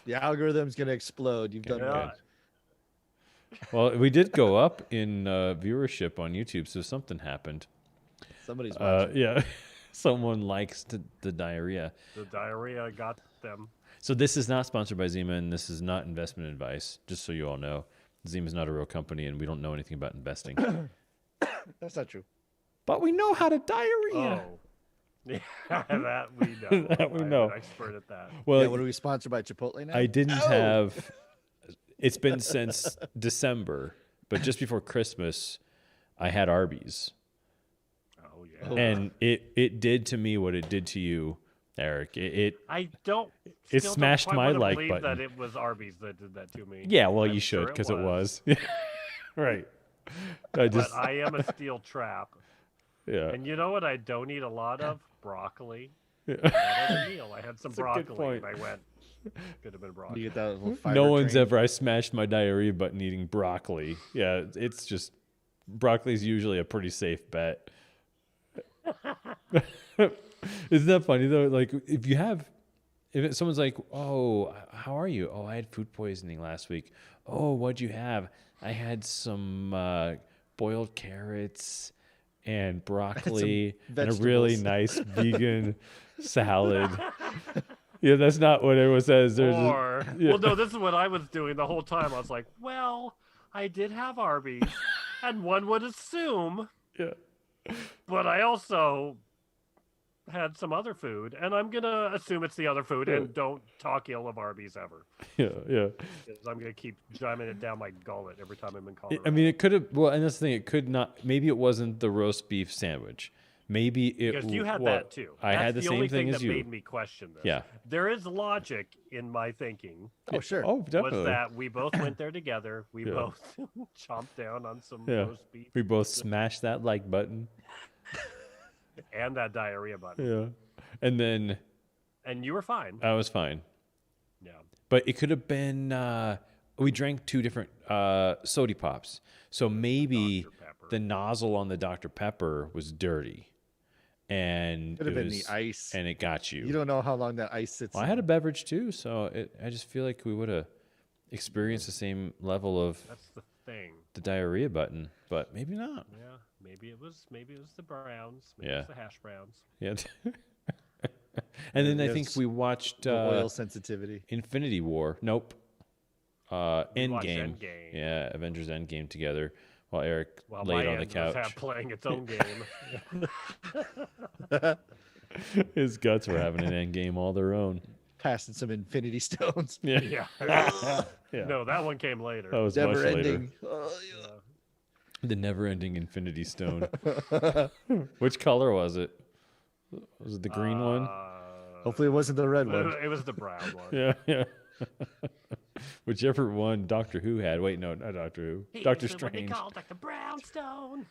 Speaker 3: The algorithm's gonna explode. You've done
Speaker 1: Yeah.
Speaker 3: good.
Speaker 2: Well, we did go up in viewership on YouTube, so something happened.
Speaker 3: Somebody's watching.
Speaker 2: Yeah, someone likes the diarrhea.
Speaker 1: The diarrhea got them.
Speaker 2: So this is not sponsored by Zima, and this is not investment advice, just so you all know. Zima is not a real company, and we don't know anything about investing.
Speaker 3: That's not true.
Speaker 2: But we know how to diarrhea.
Speaker 1: Oh. Yeah, that we know.
Speaker 2: That we
Speaker 1: I'm
Speaker 2: know.
Speaker 1: an expert at that.
Speaker 2: Well,
Speaker 3: Yeah, what are we sponsored by Chipotle now?
Speaker 2: I didn't have. It's been since December, but just before Christmas, I had Arby's,
Speaker 1: Oh yeah.
Speaker 2: and it did to me what it did to you, Eric.
Speaker 1: I don't.
Speaker 2: It
Speaker 1: still
Speaker 2: smashed
Speaker 1: don't quite
Speaker 2: my
Speaker 1: wanna
Speaker 2: like
Speaker 1: believe
Speaker 2: button.
Speaker 1: That it was Arby's that did that to me.
Speaker 2: Yeah, well,
Speaker 1: I'm
Speaker 2: you
Speaker 1: sure
Speaker 2: should because it was. right. I
Speaker 1: But
Speaker 2: just
Speaker 1: I am a steel trap,
Speaker 2: yeah.
Speaker 1: and you know what? I don't eat a lot of broccoli.
Speaker 2: Yeah.
Speaker 1: That was a meal. I had some
Speaker 2: That's a good
Speaker 1: broccoli,
Speaker 2: point.
Speaker 1: and I went. Could have been broccoli.
Speaker 3: You get that little fiber
Speaker 2: No one's
Speaker 3: train.
Speaker 2: ever. I smashed my diarrhea button eating broccoli. Yeah, it's just broccoli's usually a pretty safe bet. Isn't that funny though? Like if someone's like, "Oh, how are you?" "Oh, I had food poisoning last week." "Oh, what'd you have?" "I had some boiled carrots and broccoli and a really
Speaker 3: vegetables."
Speaker 2: nice vegan salad." Yeah, that's not what everyone says. There's
Speaker 1: Well, no, this is what I was doing the whole time. I was like, well, I did have Arby's, and one would assume,
Speaker 2: yeah.
Speaker 1: but I also had some other food, and I'm going to assume it's the other food, and don't talk ill of Arby's ever.
Speaker 2: Yeah, yeah.
Speaker 1: Because I'm going to keep jamming it down my gullet every time I'm in Colorado.
Speaker 2: I mean, it could have. Well, and that's the thing. It could not. Maybe it wasn't the roast beef sandwich. Maybe it.
Speaker 1: Because you had
Speaker 2: well,
Speaker 1: that too.
Speaker 2: I
Speaker 1: That's
Speaker 2: had the same
Speaker 1: only
Speaker 2: thing as
Speaker 1: that
Speaker 2: you.
Speaker 1: made me question this.
Speaker 2: Yeah.
Speaker 1: There is logic in my thinking.
Speaker 3: Oh, sure.
Speaker 2: Oh, definitely.
Speaker 1: Was that we both went there together. We
Speaker 2: Yeah.
Speaker 1: both chomped down on some
Speaker 2: Yeah.
Speaker 1: roast beef
Speaker 2: We both smashed that like button.
Speaker 1: and that diarrhea button.
Speaker 2: Yeah. And then
Speaker 1: And you were fine.
Speaker 2: I was fine.
Speaker 1: Yeah.
Speaker 2: But it could have been. We drank two different sody pops, so maybe
Speaker 1: Dr. Pepper.
Speaker 2: the nozzle on the Dr. Pepper was dirty, and
Speaker 3: Could have
Speaker 2: it
Speaker 3: been the
Speaker 2: was-
Speaker 3: ice.
Speaker 2: and it got you.
Speaker 3: You don't know how long that ice sits.
Speaker 2: Well, I had a beverage too, so I just feel like we would have experienced the same level of
Speaker 1: That's the thing.
Speaker 2: the diarrhea button, but maybe not.
Speaker 1: Yeah. Maybe it was the browns. Maybe
Speaker 2: Yeah.
Speaker 1: it was the hash browns.
Speaker 2: Yeah. And then I
Speaker 3: Yes.
Speaker 2: think we watched
Speaker 3: The oil sensitivity.
Speaker 2: Infinity War. Nope.
Speaker 1: We watched
Speaker 2: Endgame.
Speaker 1: Endgame.
Speaker 2: Yeah, Avengers Endgame together while Eric
Speaker 1: While
Speaker 2: laid
Speaker 1: my
Speaker 2: on the
Speaker 1: end was
Speaker 2: couch.
Speaker 1: playing its own game.
Speaker 2: His guts were having an Endgame all their own.
Speaker 3: Passing some infinity stones.
Speaker 2: Yeah.
Speaker 1: yeah.
Speaker 2: Yeah.
Speaker 1: No, that one came later.
Speaker 2: That was much
Speaker 3: Never
Speaker 2: later.
Speaker 3: ending. Oh, yeah.
Speaker 2: The never-ending Infinity Stone. Which color was it? Was it the green one?
Speaker 3: Hopefully it wasn't the red one.
Speaker 1: It was the brown one.
Speaker 2: Yeah, yeah. Whichever one Doctor Who had. Wait, no, not Doctor Who.
Speaker 1: He's
Speaker 2: Doctor
Speaker 1: what they
Speaker 2: Strange.
Speaker 1: called like the brownstone.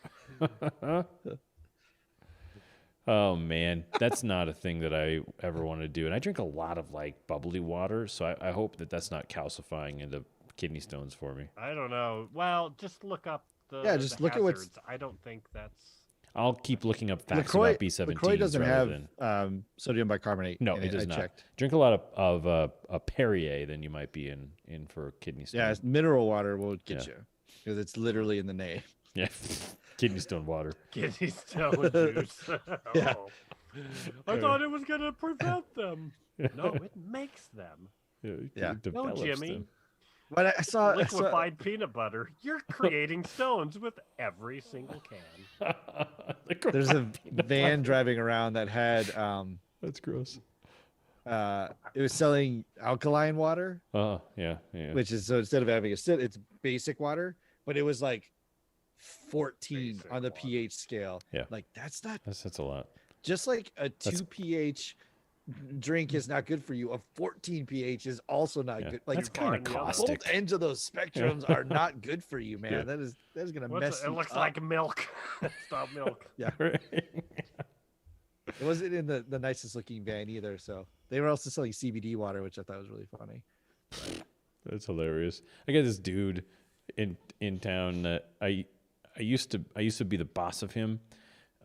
Speaker 2: Oh man, that's not a thing that I ever want to do. And I drink a lot of like bubbly water, so I hope that that's not calcifying into kidney stones for me.
Speaker 1: I don't know. Well, just look up the
Speaker 3: Yeah, just
Speaker 1: the
Speaker 3: look at what's-
Speaker 1: hazards. I don't think that's.
Speaker 2: I'll keep looking up facts
Speaker 3: LaCroix,
Speaker 2: about B17s
Speaker 3: LaCroix doesn't
Speaker 2: rather
Speaker 3: have
Speaker 2: than
Speaker 3: sodium bicarbonate.
Speaker 2: no,
Speaker 3: in
Speaker 2: it does
Speaker 3: I
Speaker 2: not.
Speaker 3: checked.
Speaker 2: Drink a lot of a Perrier, then you might be in for kidney stone.
Speaker 3: Yeah, mineral water will get
Speaker 2: Yeah.
Speaker 3: you because it's literally in the name.
Speaker 2: Yeah, kidney stone water.
Speaker 1: Kidney stone juice.
Speaker 3: Yeah.
Speaker 1: Oh. I thought it was going to prevent them. No, it makes them.
Speaker 3: Yeah.
Speaker 2: It
Speaker 1: No,
Speaker 2: develops
Speaker 1: Jimmy.
Speaker 2: them.
Speaker 3: But I saw,
Speaker 1: Liquefied peanut butter. You're creating stones with every single can.
Speaker 3: there's a van driving around that had
Speaker 2: That's gross.
Speaker 3: It was selling alkaline water,
Speaker 2: Oh, yeah.
Speaker 3: which is so instead of having a sit, it's basic water, but it was like 14
Speaker 1: Basic
Speaker 3: on the
Speaker 1: water.
Speaker 3: pH scale.
Speaker 2: Yeah.
Speaker 3: Like that's not
Speaker 2: That's a lot.
Speaker 3: just like a 2 pH drink is not good for you. A 14 pH is also not
Speaker 2: Yeah.
Speaker 3: good. Like
Speaker 2: That's kind of
Speaker 1: fine, yeah.
Speaker 2: caustic.
Speaker 3: both ends of those spectrums are not good for you, man.
Speaker 2: Yeah.
Speaker 3: That is gonna
Speaker 1: What's
Speaker 3: mess
Speaker 1: it? It
Speaker 3: you
Speaker 1: looks
Speaker 3: up.
Speaker 1: like milk. It's not milk.
Speaker 3: Yeah. It wasn't in the nicest looking van either. So they were also selling CBD water, which I thought was really funny.
Speaker 2: That's hilarious. I got this dude in town that I used to be the boss of him,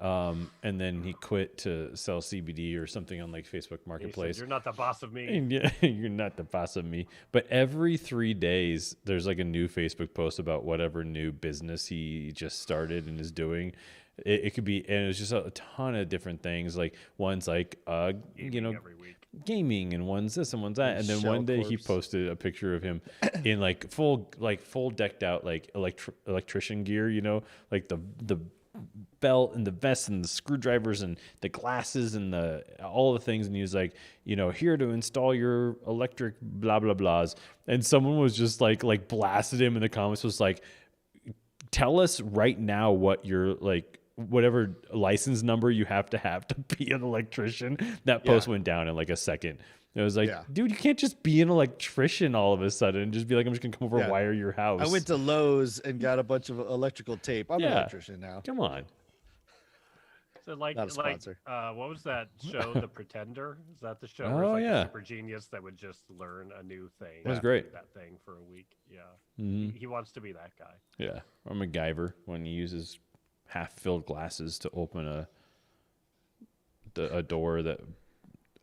Speaker 2: and then he quit to sell CBD or something on like Facebook
Speaker 1: He said,
Speaker 2: Marketplace.
Speaker 1: "You're not the boss of me."
Speaker 2: And yeah, you're not the boss of me. But every 3 days, there's like a new Facebook post about whatever new business he just started and is doing. It could be, and it's just a ton of different things. Like one's like,
Speaker 1: Every week.
Speaker 2: gaming, and one's this and one's that. And then
Speaker 3: Shell
Speaker 2: one day he
Speaker 3: corpse.
Speaker 2: posted a picture of him in like full decked out like electrician gear, like the belt and the vest and the screwdrivers and the glasses and all the things. And he was like, here to install your electric blah blah blahs. And someone was just like blasted him in the comments, was like, tell us right now what your like whatever license number you have to be an electrician. That post went down in like a second. It was like, dude, you can't just be an electrician all of a sudden and just be like, I'm just gonna come over and wire your house.
Speaker 3: I went to Lowe's and got a bunch of electrical tape. I'm an electrician now.
Speaker 2: Come on.
Speaker 1: So like,
Speaker 3: Not a sponsor.
Speaker 1: what was that show, The Pretender? Is that the show?
Speaker 2: Oh,
Speaker 1: where it's like
Speaker 2: yeah.
Speaker 1: a super genius that would just learn a new thing.
Speaker 2: That was
Speaker 1: and
Speaker 2: great.
Speaker 1: do that thing for a week. Yeah,
Speaker 2: Mhm.
Speaker 1: he wants to be that guy.
Speaker 2: Yeah. Or MacGyver when he uses half-filled glasses to open a door that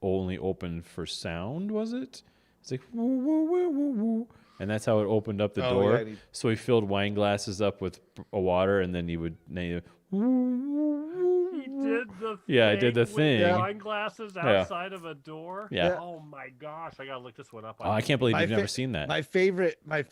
Speaker 2: only opened for sound, was it? It's like woo, woo, woo, woo, woo. And that's how it opened up the door.
Speaker 3: Yeah,
Speaker 2: So he filled wine glasses up with water, and then he would woo, woo, woo,
Speaker 1: He
Speaker 2: woo.
Speaker 1: did the thing.
Speaker 2: Yeah, I did the
Speaker 1: with
Speaker 2: thing.
Speaker 1: Wine glasses outside of a door.
Speaker 2: Yeah.
Speaker 1: Oh my gosh, I gotta look this one up.
Speaker 2: Oh, I can't believe
Speaker 3: My
Speaker 2: you've never
Speaker 3: fa-
Speaker 2: seen that.
Speaker 3: My favorite
Speaker 2: one.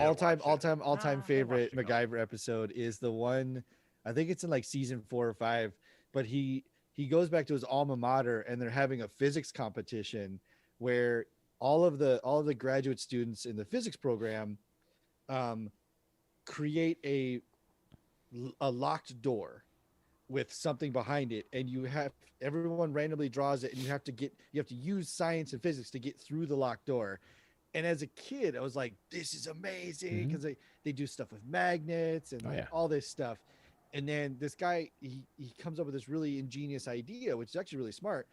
Speaker 3: all-time
Speaker 1: Watch it. Nah, I
Speaker 3: favorite
Speaker 1: watched it.
Speaker 3: MacGyver episode is the one, I think it's in like season 4 or 5, but he goes back to his alma mater and they're having a physics competition where all of the graduate students in the physics program create a locked door with something behind it, and everyone randomly draws it, and you have to use science and physics to get through the locked door. And as a kid, I was like, this is amazing, because they do stuff with magnets and all this stuff. And then this guy, he comes up with this really ingenious idea, which is actually really smart.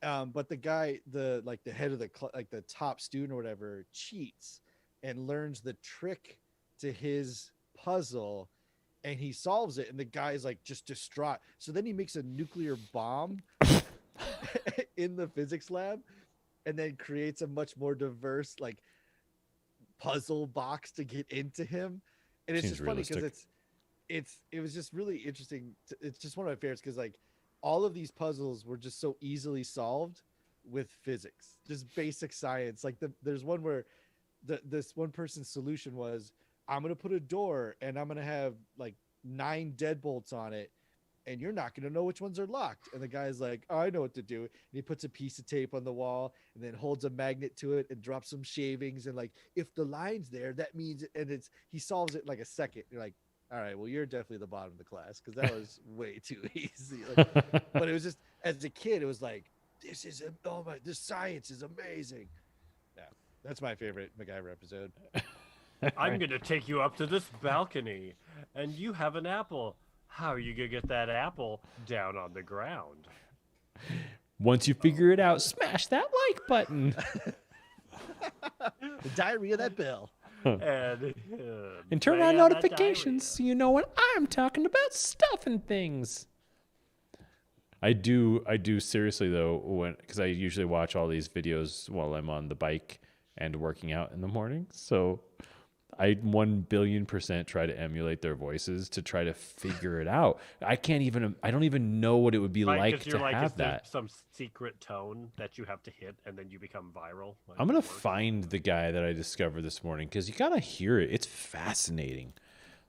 Speaker 3: But the guy, the head of the top student or whatever, cheats and learns the trick to his puzzle, and he solves it, and the guy's like just distraught. So then he makes a nuclear bomb in the physics lab, and then creates a much more diverse like puzzle box to get into him. And it's
Speaker 2: Seems
Speaker 3: just funny because it was just really interesting. It's just one of my favorites because like all of these puzzles were just so easily solved with physics, just basic science. Like there's one where this one person's solution was, I'm going to put a door and I'm going to have like 9 deadbolts on it, and you're not going to know which ones are locked. And the guy's like, oh, I know what to do. And he puts a piece of tape on the wall and then holds a magnet to it and drops some shavings. And like, if the line's there, that means, he solves it in like a second. You're like, all right, well, you're definitely the bottom of the class, because that was way too easy. Like, but it was just, as a kid, it was like, this science is amazing. Yeah, that's my favorite MacGyver episode.
Speaker 1: I'm gonna take you up to this balcony, and you have an apple. How are you gonna get that apple down on the ground?
Speaker 2: Once you figure it out, smash that like button.
Speaker 3: The diarrhea of that bell.
Speaker 1: And
Speaker 2: And turn
Speaker 1: bang
Speaker 2: on
Speaker 1: that
Speaker 2: notifications
Speaker 1: diarrhea.
Speaker 2: so you know when I'm talking about stuff and things. I do seriously though, because I usually watch all these videos while I'm on the bike and working out in the morning. So I 1,000,000,000% try to emulate their voices to try to figure it out. I don't even know what it would be
Speaker 1: Right, 'cause
Speaker 2: like
Speaker 1: you're
Speaker 2: to
Speaker 1: like,
Speaker 2: have
Speaker 1: is there
Speaker 2: that.
Speaker 1: some secret tone that you have to hit, and then you become viral? Like,
Speaker 2: I'm gonna
Speaker 1: it works?
Speaker 2: find the guy that I discovered this morning, because you gotta hear it. It's fascinating.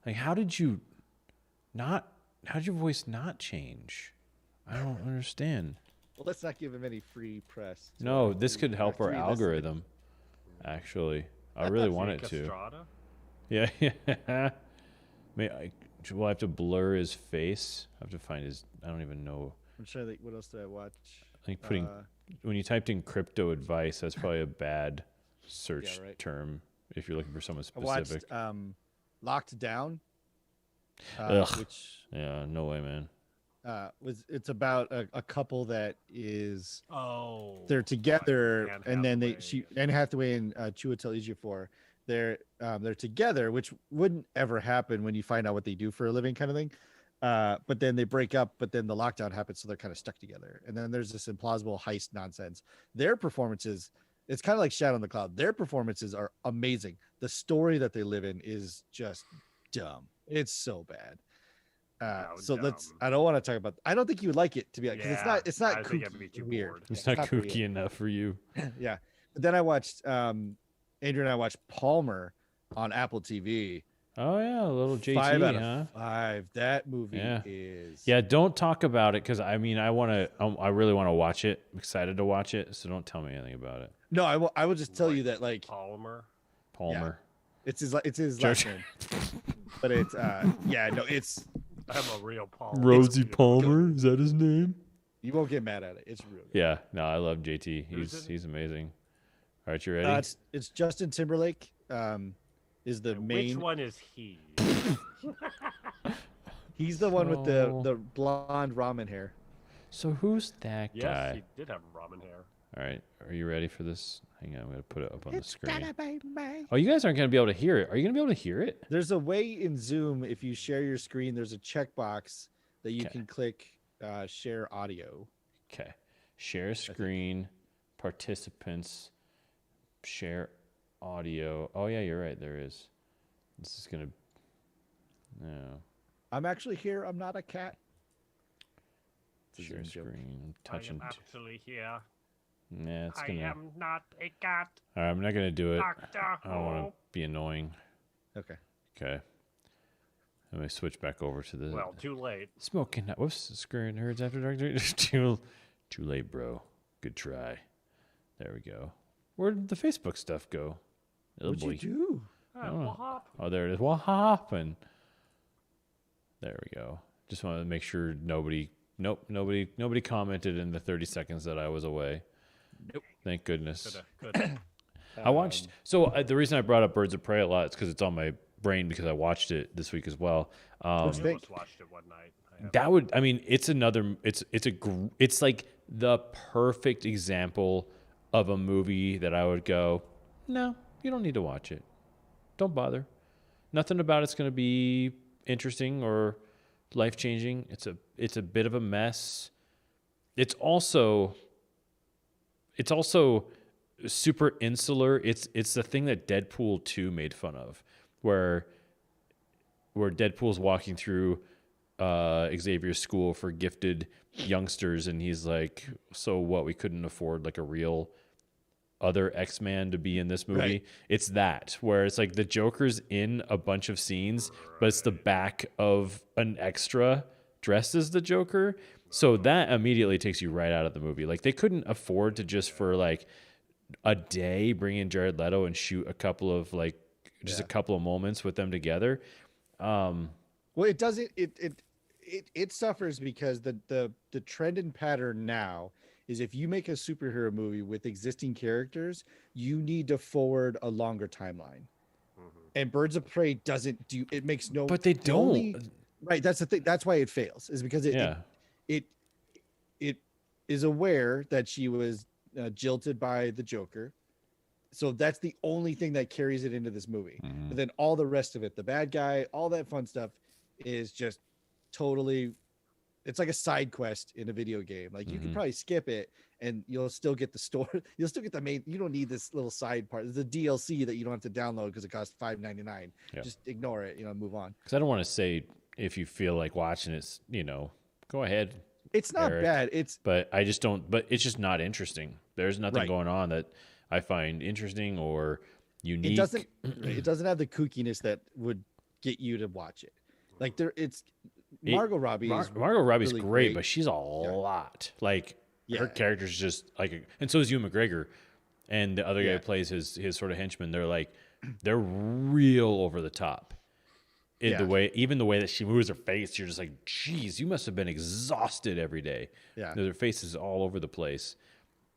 Speaker 2: Like, how did your voice not change? I don't understand.
Speaker 3: Well, let's not give him any free press.
Speaker 2: No, this could help our
Speaker 3: three listeners.
Speaker 2: algorithm. Actually, I really want it to.
Speaker 1: Castrata?
Speaker 2: Yeah, yeah. Will I have to blur his face? I have to find his. I don't even know.
Speaker 3: I'm trying to think. What else did I watch?
Speaker 2: I think putting when you typed in crypto advice, that's probably a bad search
Speaker 3: right.
Speaker 2: term if you're looking for someone
Speaker 3: I watched
Speaker 2: specific.
Speaker 3: Locked Down,
Speaker 2: Ugh.
Speaker 3: which
Speaker 2: Yeah, no way, man.
Speaker 3: it's about a couple that is
Speaker 1: Oh.
Speaker 3: they're together,
Speaker 1: Anne
Speaker 3: and then
Speaker 1: Hathaway.
Speaker 3: Anne Hathaway and Chiwetel Ejiofor, they're together, which wouldn't ever happen when you find out what they do for a living, kind of thing. But then they break up, but then the lockdown happens, so they're kind of stuck together. And then there's this implausible heist nonsense. Their performances, it's kind of like Shadow in the Cloud. Their performances are amazing. The story that they live in is just dumb. It's so bad. So let's.
Speaker 1: dumb.
Speaker 3: I don't want to talk about. I don't think you would like it, to be honest, because
Speaker 1: Yeah,
Speaker 3: it's not
Speaker 1: I think I'd be
Speaker 3: kooky
Speaker 1: too
Speaker 3: weird.
Speaker 1: bored.
Speaker 2: It's not
Speaker 3: weird.
Speaker 2: kooky enough for you.
Speaker 3: Yeah. But then I watched Andrew and I watched Palmer on Apple TV.
Speaker 2: Oh yeah, a little JT,
Speaker 3: 5 out of
Speaker 2: huh?
Speaker 3: 5. That movie
Speaker 2: Yeah.
Speaker 3: is.
Speaker 2: Yeah, don't talk about it because I mean, I really want to watch it. I'm excited to watch it, so don't tell me anything about it.
Speaker 3: No, I will just tell you that like
Speaker 1: Palmer.
Speaker 2: Palmer.
Speaker 3: it's his last
Speaker 2: Judge-
Speaker 3: name. But it's it's
Speaker 1: I'm a real Palmer.
Speaker 2: Rosie Palmer, is that his name?
Speaker 3: you won't get mad at it. It's real good.
Speaker 2: Yeah, no, I love JT.
Speaker 1: Who's in it?
Speaker 2: He's amazing. All right, you ready?
Speaker 3: It's Justin Timberlake is the main.
Speaker 1: Which one is he?
Speaker 3: He's the one with the
Speaker 2: So-
Speaker 3: the blonde ramen hair.
Speaker 2: So who's that
Speaker 1: Yes,
Speaker 2: guy?
Speaker 1: he did have ramen hair.
Speaker 2: All right, are you ready for this? Hang on, I'm gonna put it up on the screen. Oh, you guys aren't gonna be able to hear it. Are you gonna be able to hear it?
Speaker 3: There's a way in Zoom, if you share your screen, there's a checkbox that you
Speaker 2: Okay.
Speaker 3: can click share audio.
Speaker 2: Okay. Share screen, participants, share audio. Oh yeah, you're right. There is. This is gonna. No.
Speaker 3: I'm actually here. I'm not a cat. It's a
Speaker 2: Share
Speaker 3: Zoom joke.
Speaker 2: screen. I'm
Speaker 1: I
Speaker 2: touching.
Speaker 1: am actually here.
Speaker 2: Nah, it's
Speaker 1: I
Speaker 2: gonna.
Speaker 1: am not a cat.
Speaker 2: All right, I'm not gonna do it.
Speaker 1: Doctor
Speaker 2: I don't want
Speaker 1: Who.
Speaker 2: to be annoying.
Speaker 3: Okay.
Speaker 2: Okay. Let me switch back over to the
Speaker 1: Well, too late.
Speaker 2: smoking. Whoops, screwing herds after dark. Too late, bro. Good try. There we go. Where'd the Facebook stuff go? Oh,
Speaker 3: What'd
Speaker 2: boy.
Speaker 3: you do?
Speaker 1: What happened?
Speaker 2: Oh, there it is. What happened? There we go. Just wanted to make sure nobody commented in the 30 seconds that I was away.
Speaker 3: Nope.
Speaker 2: Thank goodness.
Speaker 1: Coulda.
Speaker 2: I watched. So the reason I brought up Birds of Prey a lot is because it's on my brain because I watched it this week as well.
Speaker 3: What'd you
Speaker 1: I
Speaker 3: think?
Speaker 1: almost watched it one night. I have-
Speaker 2: That would. I mean, it's another. It's like the perfect example of a movie that I would go, no, you don't need to watch it. Don't bother. Nothing about it's going to be interesting or life changing. It's a bit of a mess. It's also super insular. It's the thing that Deadpool 2 made fun of, where Deadpool's walking through Xavier's school for gifted youngsters, and he's like, so what, we couldn't afford like a real other X-Man to be in this movie.
Speaker 3: Right.
Speaker 2: It's that, where it's like the Joker's in a bunch of scenes, but it's the back of an extra dressed as the Joker. So that immediately takes you right out of the movie. Like they couldn't afford to just for like a day bring in Jared Leto and shoot a couple of like just a couple of moments with them together.
Speaker 3: Well, it doesn't. It suffers because the trend and pattern now is if you make a superhero movie with existing characters, you need to forward a longer timeline. And Birds of Prey doesn't do. It makes no.
Speaker 2: But they
Speaker 3: the only-
Speaker 2: don't.
Speaker 3: right. That's the thing. That's why it fails. Is because it is aware that she was jilted by the Joker. So that's the only thing that carries it into this movie. But then all the rest of it, the bad guy, all that fun stuff is just totally, it's like a side quest in a video game. Like you can probably skip it and you'll still get the story. You'll still get the main, you don't need this little side part. There's a DLC that you don't have to download because it costs $5.99.
Speaker 2: Yeah.
Speaker 3: Just ignore it, move on.
Speaker 2: Because I don't want to say if you feel like watching it, go ahead.
Speaker 3: It's not
Speaker 2: Eric.
Speaker 3: bad.
Speaker 2: But I just don't. But it's just not interesting. There's nothing
Speaker 3: Right.
Speaker 2: going on that I find interesting or unique.
Speaker 3: It doesn't have the kookiness that would get you to watch it. Like Margot Robbie.
Speaker 2: Margot Robbie's
Speaker 3: really
Speaker 2: great, but she's a lot. Like her character's just like, and so is Ewan McGregor, and the other guy who plays his sort of henchman. They're real over the top. The way that she moves her face, you're just like, geez, you must have been exhausted every day.
Speaker 3: Yeah.
Speaker 2: Their face is all over the place,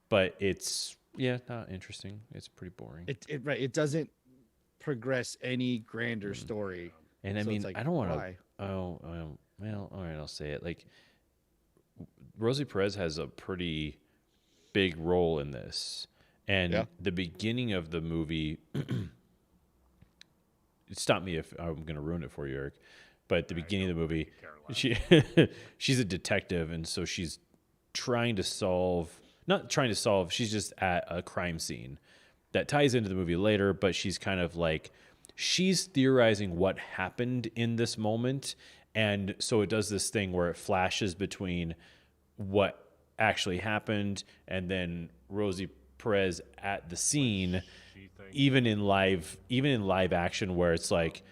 Speaker 2: but it's not interesting. It's pretty boring.
Speaker 3: It doesn't progress any grander story.
Speaker 2: And I
Speaker 3: So
Speaker 2: mean,
Speaker 3: it's like,
Speaker 2: I don't want to.
Speaker 3: why?
Speaker 2: Well, all right, I'll say it. Like, Rosie Perez has a pretty big role in this, and the beginning of the movie. Stop me if I'm going to ruin it for you, Eric. But at the beginning of the movie, she's a detective, and so she's not trying to solve. She's just at a crime scene that ties into the movie later. But she's kind of like, she's theorizing what happened in this moment. And so it does this thing where it flashes between what actually happened and then Rosie Perez at the scene, even in live action, where it's like,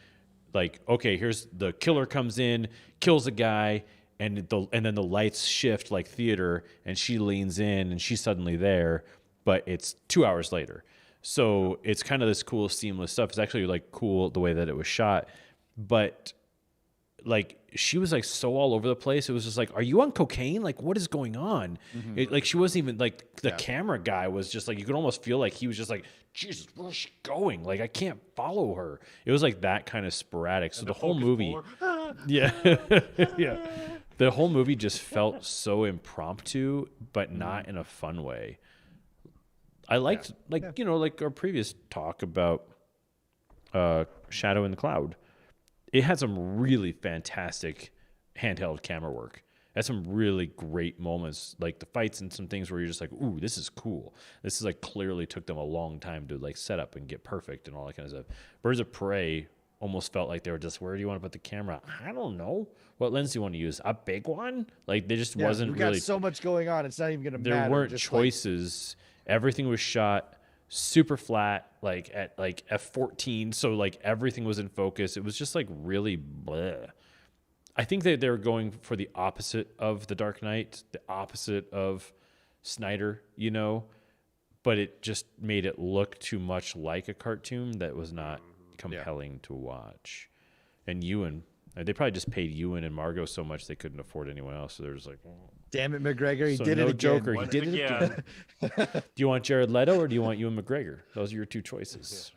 Speaker 2: okay, here's the killer comes in, kills a guy, and then the lights shift like theater, and she leans in and she's suddenly there, but it's 2 hours later. So it's kind of this cool seamless stuff. It's actually like cool the way that it was shot, but like she was like so all over the place. It was just like, are you on cocaine? Like, what is going on? Like she wasn't even like the camera guy was just like, you could almost feel like he was just like, Jesus, where's she going? Like, I can't follow her. It was like that kind of sporadic. So the whole movie, yeah. The whole movie just felt so impromptu, but not in a fun way. I liked like our previous talk about Shadow in the Cloud. It had some really fantastic handheld camera work. It had some really great moments, like the fights and some things where you're just like, ooh, this is cool. This is like clearly took them a long time to like set up and get perfect and all that kind of stuff. Birds of Prey almost felt like they were just, where do you want to put the camera? I don't know. What lens do you want to use? A big one? Like there just wasn't
Speaker 3: we got
Speaker 2: really.
Speaker 3: so much going on. It's not even going to matter.
Speaker 2: There weren't
Speaker 3: just
Speaker 2: choices. Everything was shot super flat, like at like f14, so like everything was in focus. It was just like really bleh. I think that they were going for the opposite of The Dark Knight, the opposite of Snyder, but it just made it look too much like a cartoon that was not compelling to watch. And Ewan, they probably just paid Ewan and Margot so much they couldn't afford anyone else, so they're just like,
Speaker 3: damn it, McGregor, he
Speaker 2: so
Speaker 3: did
Speaker 2: no
Speaker 3: it again.
Speaker 2: Joker, he did it again. Do you want Jared Leto or do you want Ewan McGregor? Those are your two choices.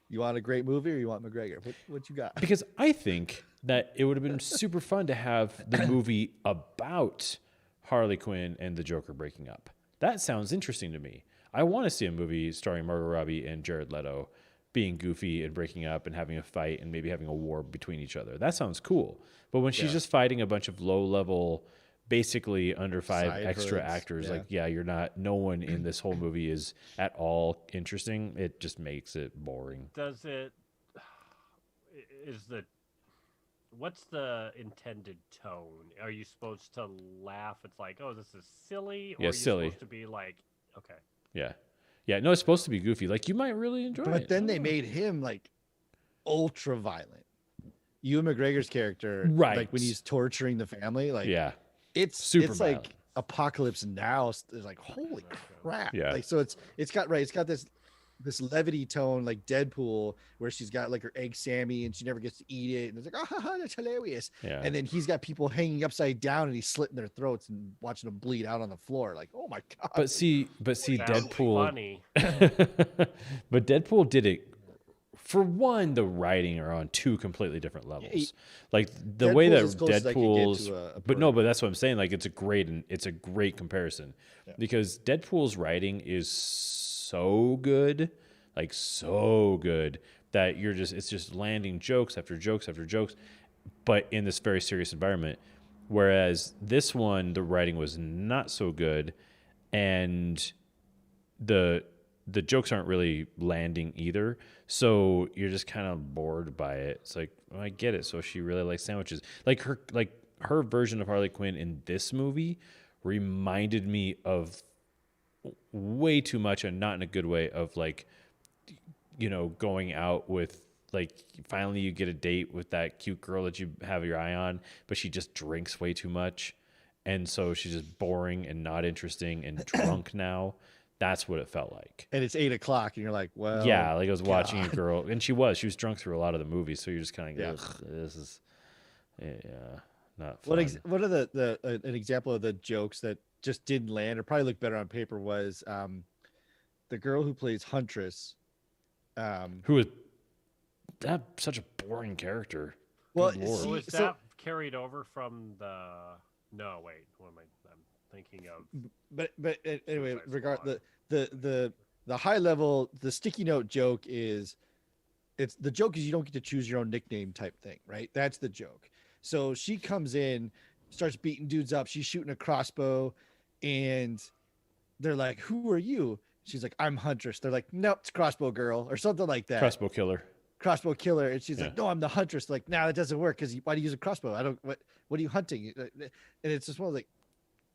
Speaker 3: You want a great movie or you want McGregor? What you got?
Speaker 2: Because I think that it would have been super fun to have the movie about Harley Quinn and the Joker breaking up. That sounds interesting to me. I want to see a movie starring Margot Robbie and Jared Leto being goofy and breaking up and having a fight and maybe having a war between each other. That sounds cool. But when she's just fighting a bunch of low-level, basically under 5
Speaker 3: Side
Speaker 2: extra
Speaker 3: hoods,
Speaker 2: actors, you're not, no one in this whole movie is at all interesting. It just makes it boring.
Speaker 1: What's the intended tone? Are you supposed to laugh? It's like, oh, this is silly? Or are you
Speaker 2: silly.
Speaker 1: supposed to be like, okay.
Speaker 2: Yeah. Yeah, no, it's supposed to be goofy. Like, you might really enjoy it.
Speaker 3: But then they made him like ultra violent. Ewan McGregor's character,
Speaker 2: right?
Speaker 3: Like when he's torturing the family, like it's
Speaker 2: super
Speaker 3: it's
Speaker 2: violent.
Speaker 3: like Apocalypse Now. It's like holy crap.
Speaker 2: Yeah.
Speaker 3: Like so it's got this levity tone like Deadpool, where she's got like her egg Sammy and she never gets to eat it, and it's like, oh, that's hilarious.
Speaker 2: Yeah.
Speaker 3: And then he's got people hanging upside down and he's slitting their throats and watching them bleed out on the floor. Like, oh my god.
Speaker 2: But see,
Speaker 1: Sounds
Speaker 2: Deadpool.
Speaker 1: funny.
Speaker 2: But Deadpool did it. For one, the writing are on two completely different levels. Like the way that
Speaker 3: Deadpool's as close as I can get
Speaker 2: Deadpool's,
Speaker 3: to a
Speaker 2: but that's what I'm saying. Like it's a great comparison because Deadpool's writing is so good, like so good that it's just landing jokes after jokes after jokes, but in this very serious environment. Whereas this one, the writing was not so good, and the jokes aren't really landing either. So you're just kind of bored by it. It's like, well, I get it. So she really likes sandwiches. Like her version of Harley Quinn in this movie reminded me of way too much, and not in a good way, of like, going out with, like, finally you get a date with that cute girl that you have your eye on, but she just drinks way too much. and so she's just boring and not interesting and drunk now. That's what it felt like.
Speaker 3: And it's 8:00, and you're like, well,
Speaker 2: Yeah, like I was watching a
Speaker 3: God.
Speaker 2: girl, and she was drunk through a lot of the movie, so you're just kind of
Speaker 3: Yeah.
Speaker 2: ugh, this is not
Speaker 3: What
Speaker 2: fun.
Speaker 3: what are an example of the jokes that just didn't land or probably looked better on paper was the girl who plays Huntress.
Speaker 2: Who is that? Such a boring character.
Speaker 3: Well,
Speaker 2: Good Lord.
Speaker 1: So is
Speaker 3: so-
Speaker 1: that carried over from the? No, wait. What am I'm thinking of?
Speaker 3: but anyway,
Speaker 1: Suicide
Speaker 3: regard
Speaker 1: Squad.
Speaker 3: the high level, the sticky note joke is, it's the joke is you don't get to choose your own nickname type thing, right? That's the joke. So she comes in, starts beating dudes up. She's shooting a crossbow, and they're like, "Who are you?" She's like, "I'm Huntress." They're like, "Nope, it's Crossbow Girl," or something like that.
Speaker 2: Crossbow killer.
Speaker 3: Crossbow killer, and she's
Speaker 2: Yeah.
Speaker 3: like, "No, I'm the Huntress." Like, "No, that doesn't work because why do you use a crossbow? I don't. What are you hunting?" And it's just one of like,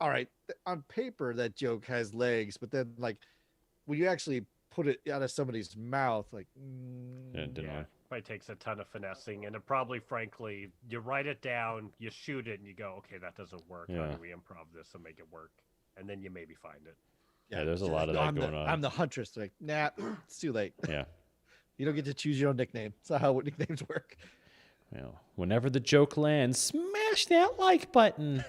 Speaker 3: all right, on paper that joke has legs, but then like when you actually put it out of somebody's mouth, like,
Speaker 2: Yeah, it didn't
Speaker 1: Yeah,
Speaker 2: work.
Speaker 1: probably takes a ton of finessing, and it probably, frankly, you write it down, you shoot it, and you go, okay, that doesn't work. How
Speaker 2: Yeah.
Speaker 1: do we improv this and make it work? And then you maybe find it.
Speaker 2: Yeah, there's a
Speaker 3: she's
Speaker 2: lot
Speaker 3: like,
Speaker 2: of
Speaker 3: "No,
Speaker 2: that
Speaker 3: I'm
Speaker 2: going
Speaker 3: the,
Speaker 2: on.
Speaker 3: I'm the Huntress." They're like, "Nah, it's too late.
Speaker 2: Yeah.
Speaker 3: You don't get to choose your own nickname. It's not how nicknames work."
Speaker 2: Well, whenever the joke lands, smash that like button.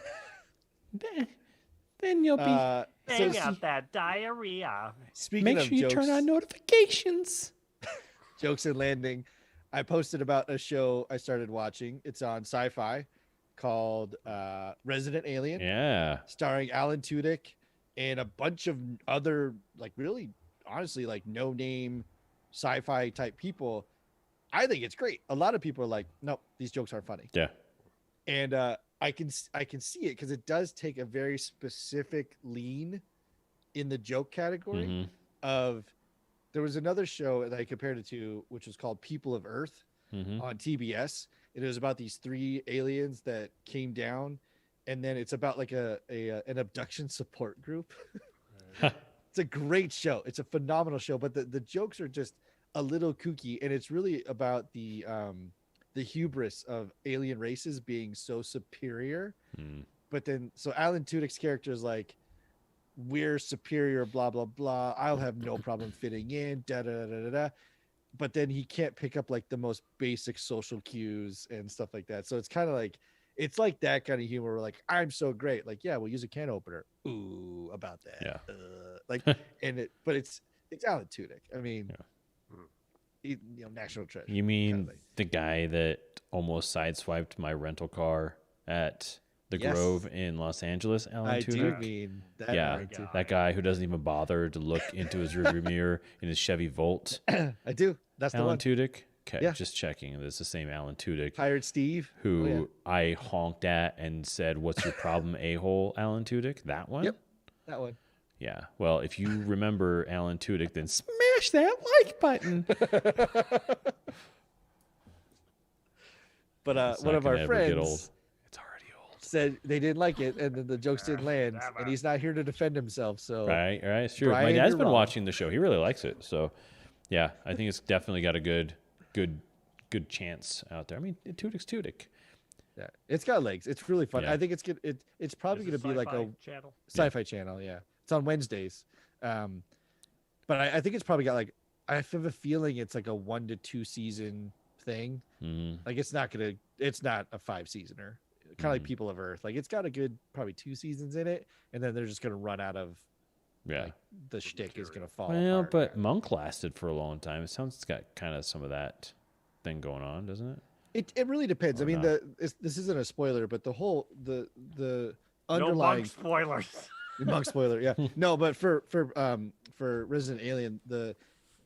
Speaker 2: Then you'll be.
Speaker 3: So
Speaker 1: Hang out that diarrhea.
Speaker 3: speaking
Speaker 2: Make
Speaker 3: of
Speaker 2: sure you
Speaker 3: jokes,
Speaker 2: turn on notifications.
Speaker 3: jokes and landing, I posted about a show I started watching. It's on Sci-Fi called Resident Alien.
Speaker 2: Yeah.
Speaker 3: Starring Alan Tudyk and a bunch of other, like, really honestly, like, no name sci-fi type people. I think it's great. A lot of people are like, nope, these jokes aren't funny.
Speaker 2: Yeah.
Speaker 3: And I can see it because it does take a very specific lean in the joke category
Speaker 2: Mhm.
Speaker 3: of, there was another show that I compared it to, which was called People of Earth
Speaker 2: Mhm.
Speaker 3: on TBS. It was about these 3 aliens that came down, and then it's about like an abduction support group. It's a great show. It's a phenomenal show, but the jokes are just a little kooky, and it's really about the hubris of alien races being so superior.
Speaker 2: Mm.
Speaker 3: But then, so Alan Tudyk's character is like, "We're superior, blah blah blah. I'll have no problem fitting in." Da da da da da. But then he can't pick up like the most basic social cues and stuff like that. So it's kind of like, it's like that kind of humor. Where like, "I'm so great." Like, "Yeah, we'll use a can opener." Ooh, about that.
Speaker 2: Yeah.
Speaker 3: Like, but it's Alan Tudyk. I mean, national treasure.
Speaker 2: You mean
Speaker 3: kind of thing.
Speaker 2: the guy that almost sideswiped my rental car at the
Speaker 3: Yes.
Speaker 2: Grove in Los Angeles, Alan
Speaker 3: I do
Speaker 2: Tudyk?
Speaker 3: mean that.
Speaker 2: Yeah,
Speaker 3: Alan Tudyk.
Speaker 2: that guy who doesn't even bother to look into his rearview mirror in his Chevy Volt.
Speaker 3: I do. That's the
Speaker 2: Alan
Speaker 3: one.
Speaker 2: Tudyk? Okay,
Speaker 3: Yeah.
Speaker 2: just checking. It's the same Alan Tudyk
Speaker 3: Hired Steve.
Speaker 2: who
Speaker 3: Oh, yeah.
Speaker 2: I honked at and said, "What's your problem, a-hole, Alan Tudyk?" That one?
Speaker 3: Yep. That one.
Speaker 2: Yeah. Well, if you remember Alan Tudyk, then smash that like button.
Speaker 3: But
Speaker 2: It's
Speaker 3: one
Speaker 2: not
Speaker 3: of our
Speaker 2: gonna ever get old.
Speaker 3: friends
Speaker 2: It's already old.
Speaker 3: said they didn't like it, and then the jokes didn't land, and he's not here to defend himself. So
Speaker 2: Right, it's true. My
Speaker 3: Brian,
Speaker 2: dad's
Speaker 3: you're
Speaker 2: been
Speaker 3: wrong.
Speaker 2: watching the show. He really likes it. So, yeah, I think it's definitely got a good chance out there. I mean, Tudyk's Tudyk.
Speaker 3: yeah, it's got legs. It's really fun.
Speaker 2: Yeah.
Speaker 3: I think it's good. It's probably
Speaker 1: Is it
Speaker 3: going to be like a
Speaker 1: Sci-Fi channel.
Speaker 3: sci-fi channel. Yeah, it's on Wednesdays. But I think it's probably got like, I have a feeling it's like a 1 to 2 season thing.
Speaker 2: Mhm.
Speaker 3: Like it's not a 5 seasoner. Kind of like People of Earth. Like it's got a good probably 2 seasons in it, and then they're just gonna run out of,
Speaker 2: Yeah.
Speaker 3: like, the shtick is gonna fall.
Speaker 2: Well,
Speaker 3: apart.
Speaker 2: but Monk lasted for a long time. It sounds it's got kind of some of that thing going on, doesn't it?
Speaker 3: It really depends. I
Speaker 2: Or
Speaker 3: mean,
Speaker 2: not.
Speaker 3: this isn't a spoiler, but the whole the
Speaker 1: No
Speaker 3: underlying
Speaker 1: Monk spoilers.
Speaker 3: Monk spoiler, yeah. No, but for Resident Alien,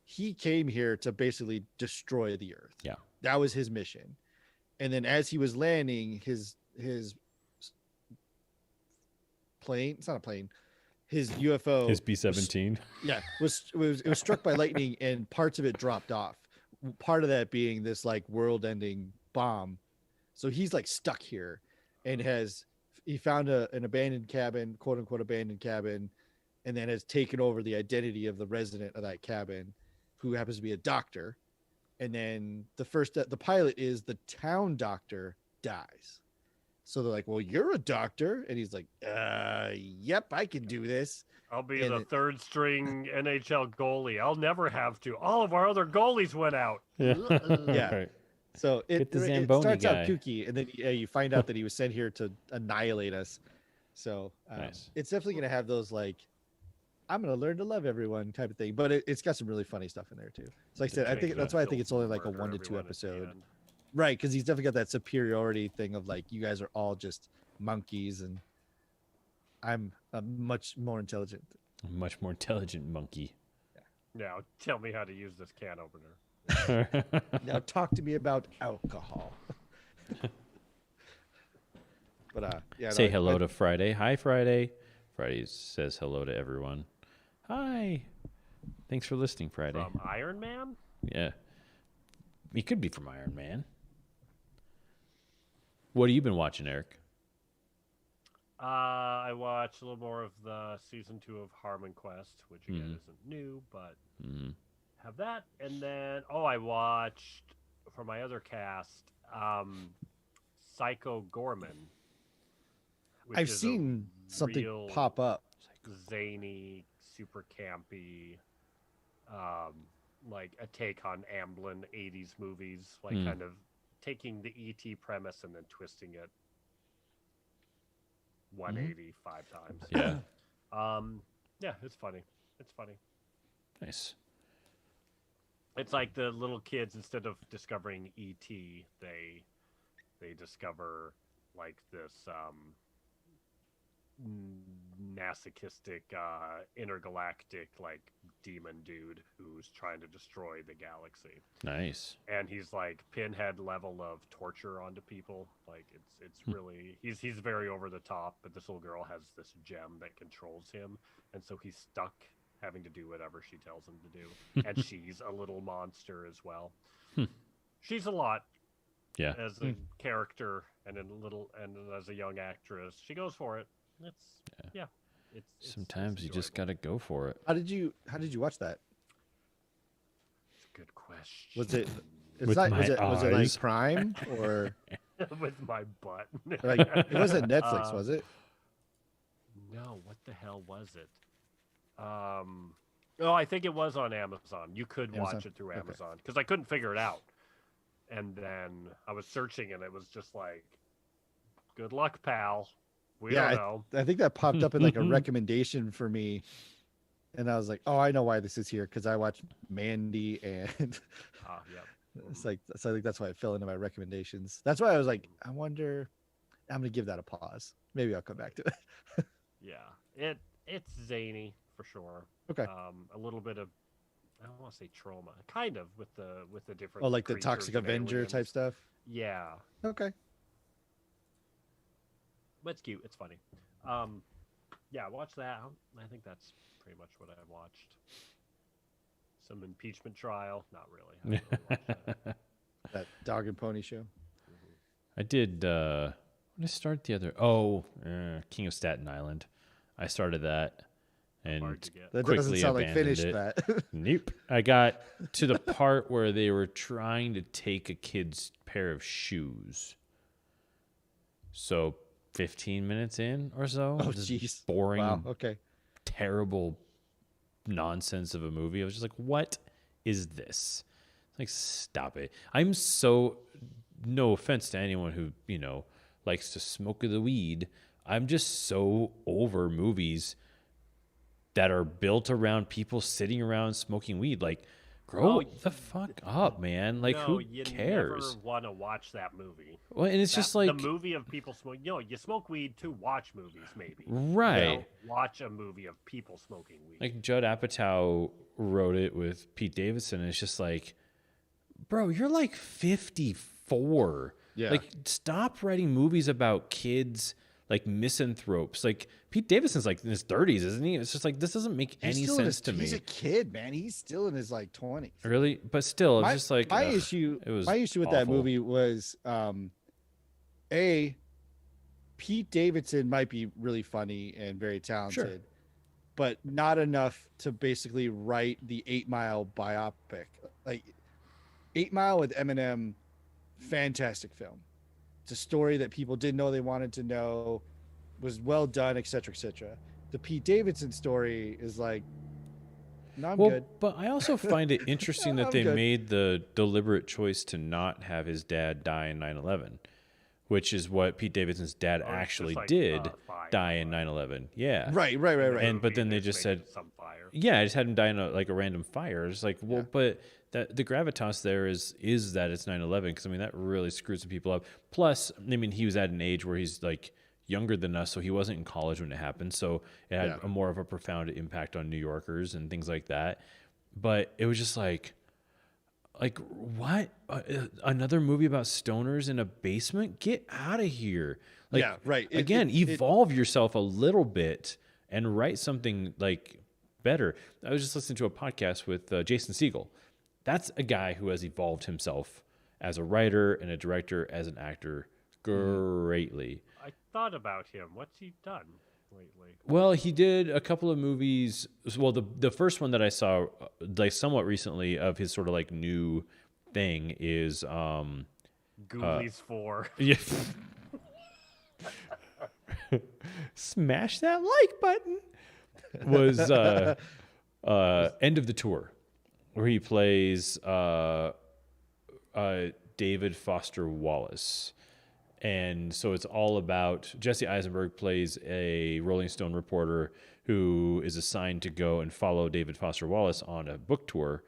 Speaker 3: he came here to basically destroy the Earth.
Speaker 2: Yeah.
Speaker 3: That was his mission. And then as he was landing, his plane, it's not a plane, his UFO,
Speaker 2: His B-17.
Speaker 3: yeah, it was struck by lightning, and parts of it dropped off. Part of that being this like world-ending bomb. So he's like stuck here, and he found an abandoned cabin, quote unquote abandoned cabin, and then has taken over the identity of the resident of that cabin, who happens to be a doctor. And then the pilot is the town doctor dies, So they're like, well, you're a doctor. And he's like, yep, I can do this.
Speaker 1: I'll be
Speaker 3: And
Speaker 1: the third string NHL goalie. I'll never have to. All of our other goalies went out.
Speaker 3: Yeah.
Speaker 2: Right.
Speaker 3: So
Speaker 2: Get the
Speaker 3: it
Speaker 2: Zamboni
Speaker 3: starts out
Speaker 2: guy.
Speaker 3: kooky, and then you find out that he was sent here to annihilate us. So
Speaker 2: Nice.
Speaker 3: it's definitely going to have those like, I'm going to learn to love everyone type of thing. But it's got some really funny stuff in there too. So like I said, I think that's why I think it's only like a 1 to 2 episode. Right, because he's definitely got that superiority thing of like, you guys are all just monkeys, and I'm a much more intelligent.
Speaker 2: A much more intelligent monkey.
Speaker 1: Now, tell me how to use this can opener.
Speaker 3: Now talk to me about alcohol. But yeah.
Speaker 2: Say hello to Friday. Hi, Friday. Friday says hello to everyone. Hi. Thanks for listening, Friday.
Speaker 1: From Iron Man?
Speaker 2: Yeah. He could be from Iron Man. What have you been watching, Eric?
Speaker 1: I watched a little more of the season 2 of Harmon Quest, which again isn't new, but have that. And then, I watched for my other cast, Psycho Gorman.
Speaker 3: I've seen something pop up.
Speaker 1: Zany, super campy, like a take on Amblin 80s movies, like kind of taking the E.T. premise and then twisting it 185 times.
Speaker 2: Yeah.
Speaker 1: Yeah, it's funny. It's funny.
Speaker 2: Nice.
Speaker 1: It's like the little kids, instead of discovering E.T., they discover like this masochistic intergalactic like demon dude who's trying to destroy the galaxy.
Speaker 2: Nice.
Speaker 1: And he's like Pinhead level of torture onto people. Like it's really he's very over the top, but this little girl has this gem that controls him, and so he's stuck having to do whatever she tells him to do. And she's a little monster as well. She's a lot.
Speaker 2: Yeah.
Speaker 1: As a character and as a young actress, she goes for it. It's
Speaker 2: Sometimes you just
Speaker 1: enjoyable.
Speaker 2: got to go for it.
Speaker 3: How did you watch that?
Speaker 1: It's a good question.
Speaker 3: Was it?
Speaker 2: With
Speaker 3: Was
Speaker 2: my
Speaker 3: it like
Speaker 2: eyes.
Speaker 3: Prime or
Speaker 1: With my butt?
Speaker 3: like it wasn't Netflix, was it?
Speaker 1: No, what the hell was it? Oh, I think it was on Amazon. You could
Speaker 3: Amazon?
Speaker 1: watch it through
Speaker 3: Okay.
Speaker 1: Amazon because I couldn't figure it out. And then I was searching, and it was just like, "Good luck, pal. We don't know."
Speaker 3: I think that popped up in like a recommendation for me, and I was like, "Oh, I know why this is here because I watched Mandy," and
Speaker 1: Yep.
Speaker 3: it's like so I think that's why it fell into my recommendations. That's why I was like, I wonder. I'm gonna give that a pause. Maybe I'll come back to it.
Speaker 1: Yeah, it's zany for sure.
Speaker 3: Okay.
Speaker 1: A little bit of, I don't want to say trauma, kind of with the different.
Speaker 3: Oh, like the
Speaker 1: creatures
Speaker 3: Toxic
Speaker 1: and
Speaker 3: Avenger type
Speaker 1: aliens.
Speaker 3: stuff.
Speaker 1: Yeah,
Speaker 3: Okay.
Speaker 1: but it's cute. It's funny. Yeah, watch that. I think that's pretty much what I watched. Some impeachment trial. Not really. I haven't really watched that.
Speaker 3: That Dog and Pony show.
Speaker 2: I did. When did I start the other? King of Staten Island. I started that and
Speaker 1: Hard to get.
Speaker 3: That
Speaker 2: quickly
Speaker 3: doesn't sound like
Speaker 2: abandoned
Speaker 3: finished
Speaker 2: it.
Speaker 3: that.
Speaker 2: Nope. I got to the part where they were trying to take a kid's pair of shoes. So 15 minutes in or so.
Speaker 3: Oh,
Speaker 2: this
Speaker 3: jeez.
Speaker 2: boring,
Speaker 3: Wow. Okay.
Speaker 2: terrible nonsense of a movie. I was just like, what is this? Like, stop it. I'm so, no offense to anyone who, likes to smoke the weed. I'm just so over movies that are built around people sitting around smoking weed. Like, grow the fuck up, man. Like,
Speaker 1: No,
Speaker 2: who
Speaker 1: you
Speaker 2: cares?
Speaker 1: never want to watch that movie.
Speaker 2: Well, and it's just like,
Speaker 1: the movie of people smoking. You smoke weed to watch movies, maybe.
Speaker 2: right.
Speaker 1: You don't watch a movie of people smoking weed.
Speaker 2: Like Judd Apatow wrote it with Pete Davidson. And it's just like, bro, you're like 54.
Speaker 3: Yeah.
Speaker 2: Like, stop writing movies about kids like misanthropes. Like, Pete Davidson's like in his 30s, isn't he? It's just like, this doesn't make any sense to me.
Speaker 3: He's a kid, man. He's still in his like 20s.
Speaker 2: Really? But still, it's just like
Speaker 3: my
Speaker 2: ugh,
Speaker 3: issue.
Speaker 2: It was
Speaker 3: My issue with that
Speaker 2: awful.
Speaker 3: movie was, Pete Davidson might be really funny and very talented, but not enough to basically write the 8 Mile biopic. Like 8 Mile with Eminem, fantastic film. It's a story that people didn't know they wanted to know, was well done, etc., etc. The Pete Davidson story is like, no, I'm good.
Speaker 2: But I also find it interesting that
Speaker 3: I'm
Speaker 2: they
Speaker 3: good.
Speaker 2: made the deliberate choice to not have his dad die in 9/11, which is what Pete Davidson's dad
Speaker 1: Or it's
Speaker 2: actually
Speaker 1: just like,
Speaker 2: did
Speaker 1: fire,
Speaker 2: die in 9/11. Yeah.
Speaker 3: Right.
Speaker 2: And but then they just said,
Speaker 1: some fire.
Speaker 2: yeah, I just had him die in a random fire. It's like, well,
Speaker 3: Yeah.
Speaker 2: but that the gravitas there is that it's 9/11, because I mean that really screws some people up. Plus, I mean, he was at an age where he's like younger than us, so he wasn't in college when it happened, so it had a more of a profound impact on New Yorkers and things like that. But it was just like what? Another movie about stoners in a basement? Get out of here! Like,
Speaker 3: Yeah, right.
Speaker 2: Evolve yourself a little bit and write something like better. I was just listening to a podcast with Jason Segel. That's a guy who has evolved himself as a writer and a director, as an actor, greatly.
Speaker 1: I thought about him. What's he done lately?
Speaker 2: Well, he did a couple of movies. Well, the first one that I saw, like somewhat recently, of his sort of like new thing is
Speaker 1: Ghoulies 4.
Speaker 2: yeah. Smash that like button. Was End of the Tour, where he plays David Foster Wallace. And so it's all about Jesse Eisenberg plays a Rolling Stone reporter who is assigned to go and follow David Foster Wallace on a book tour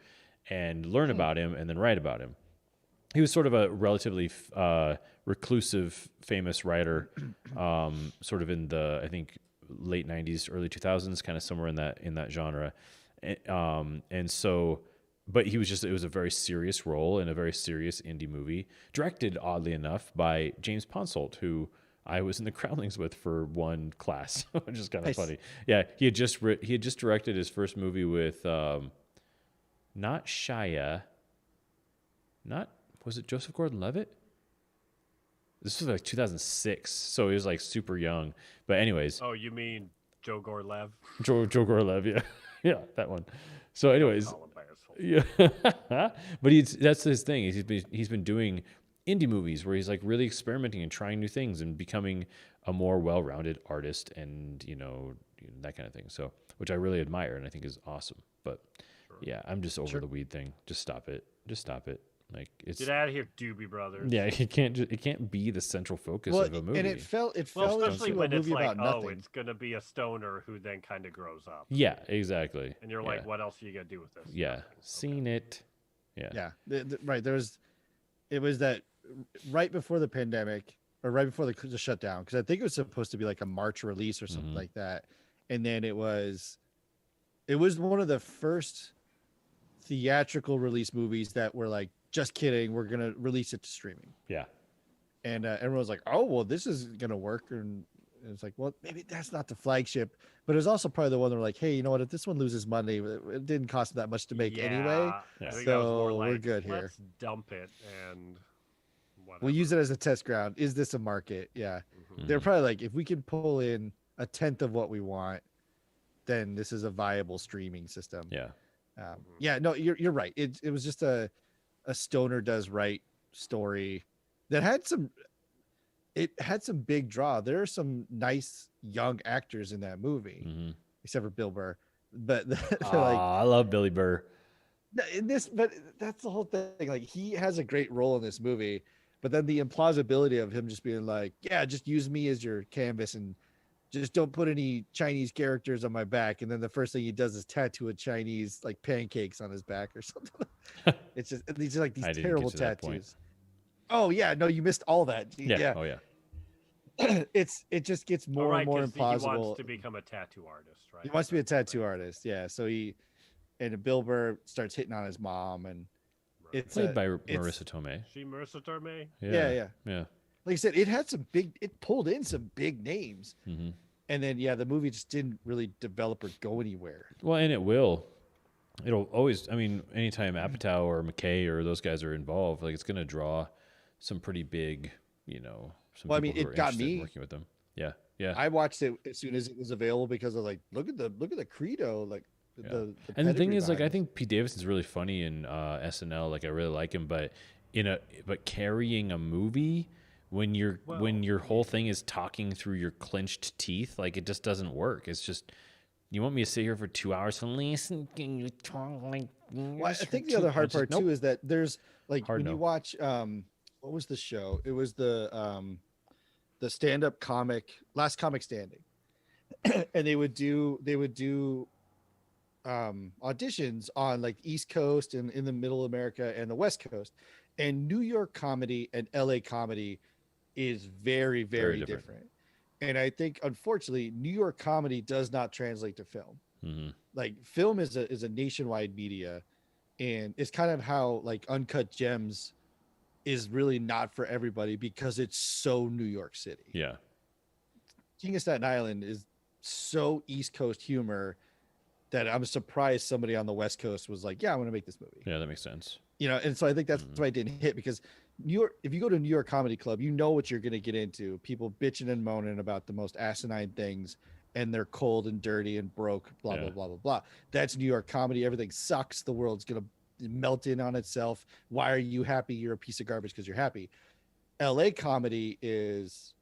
Speaker 2: and learn about him and then write about him. He was sort of a relatively reclusive, famous writer, sort of in the, I think, late 90s, early 2000s, kind of somewhere in that genre. And so, but it was a very serious role in a very serious indie movie, directed, oddly enough, by James Ponsoldt, who I was in the Groundlings with for one class, which is kind of funny. Yeah, he had just directed his first movie with not Shia, was it Joseph Gordon-Levitt? This was like 2006, so he was like super young. But anyways,
Speaker 1: Oh, you mean Joe Gorlev?
Speaker 2: Joe Gorlev, yeah, yeah, that one. So anyways,
Speaker 1: Call him by his full
Speaker 2: yeah, but that's his thing. He's been doing indie movies where he's like really experimenting and trying new things and becoming a more well-rounded artist, and that kind of thing. So, which I really admire and I think is awesome. But yeah, I'm just over the weed thing. Just stop it. Like, it's
Speaker 1: Get out of here, Doobie Brothers.
Speaker 2: yeah, it can't be the central focus of a movie.
Speaker 3: And it fell
Speaker 1: Well, especially
Speaker 3: into a
Speaker 1: when it's
Speaker 3: movie
Speaker 1: like,
Speaker 3: about nothing.
Speaker 1: it's gonna be a stoner who then kind of grows up,
Speaker 2: Yeah, exactly.
Speaker 1: and you're like, what else are you gonna do with this?
Speaker 2: Yeah,
Speaker 1: Nothing.
Speaker 2: seen it. Yeah.
Speaker 3: Yeah, right. It was that right before the pandemic, or right before the shutdown, because I think it was supposed to be like a March release or something like that, and then it was one of the first theatrical release movies that were like, just kidding, we're gonna release it to streaming.
Speaker 2: Yeah.
Speaker 3: And everyone was like, oh well, this is gonna work, and it's like, well, maybe that's not the flagship, but it was also probably the one that were like, hey, you know what, if this one loses money, it didn't cost them that much to make anyway,
Speaker 1: I think
Speaker 3: so
Speaker 1: that was more
Speaker 3: we're
Speaker 1: like,
Speaker 3: good here.
Speaker 1: Let's dump it and whatever.
Speaker 3: We'll use it as a test ground. Is this a market? Yeah. They're probably like, if we can pull in a tenth of what we want, then this is a viable streaming system.
Speaker 2: Yeah.
Speaker 3: Yeah, no, you're right. It was just a stoner does right story that had some big draw. There are some nice young actors in that movie, except for Bill Burr. But they're like,
Speaker 2: I love Billy Burr.
Speaker 3: but that's the whole thing. Like, he has a great role in this movie, but then the implausibility of him just being like, yeah, just use me as your canvas and just don't put any Chinese characters on my back. And then the first thing he does is tattoo a Chinese like pancakes on his back or something. It's just, these are like these terrible tattoos. Oh yeah. No, you missed all that.
Speaker 2: Yeah. Oh yeah.
Speaker 3: It just gets more and more
Speaker 1: 'cause
Speaker 3: implausible.
Speaker 1: He wants to become a tattoo artist, right?
Speaker 3: He wants to be a tattoo artist. Yeah. So and Bill Burr starts hitting on his mom, and it's
Speaker 2: Played by Marissa Tomei.
Speaker 1: She Marissa Tomei.
Speaker 3: Yeah. Like I said, it pulled in some big names. And then, the movie just didn't really develop or go anywhere.
Speaker 2: Well, and it'll always, I mean, anytime Apatow or McKay or those guys are involved, like, it's going to draw some pretty big, some people who are
Speaker 3: it got
Speaker 2: interested in
Speaker 3: me.
Speaker 2: working with them. Yeah. Yeah.
Speaker 3: I watched it as soon as it was available because of like, look at the credo, like the
Speaker 2: and the thing
Speaker 3: pedigree
Speaker 2: is, like, I
Speaker 3: behind
Speaker 2: think Pete Davidson's really funny in SNL. Like, I really like him, but carrying a movie when your whole thing is talking through your clenched teeth, like it just doesn't work. It's just, you want me to sit here for 2 hours and listen? Can you talk like this?
Speaker 3: Well, I think the other hard part too is that there's like
Speaker 2: Hard
Speaker 3: when
Speaker 2: no.
Speaker 3: you watch what was the show? It was the stand-up comic Last Comic Standing. And they would do auditions on like East Coast and in the middle of America and the West Coast. And New York comedy and LA comedy is very, very, different. And I think unfortunately New York comedy does not translate to film.
Speaker 2: Mm-hmm.
Speaker 3: Like film is a nationwide media, and it's kind of how like Uncut Gems is really not for everybody because it's so New York City.
Speaker 2: Yeah.
Speaker 3: King of Staten Island is so East Coast humor that I'm surprised somebody on the West Coast was like, yeah, I want to make this movie.
Speaker 2: Yeah, that makes sense.
Speaker 3: You know, and so I think that's why it didn't hit, because New York, if you go to New York Comedy Club, you know what you're going to get into. People bitching and moaning about the most asinine things, and they're cold and dirty and broke, blah, blah, blah, blah, blah. That's New York comedy. Everything sucks. The world's going to melt in on itself. Why are you happy? You're a piece of garbage because you're happy. LA comedy is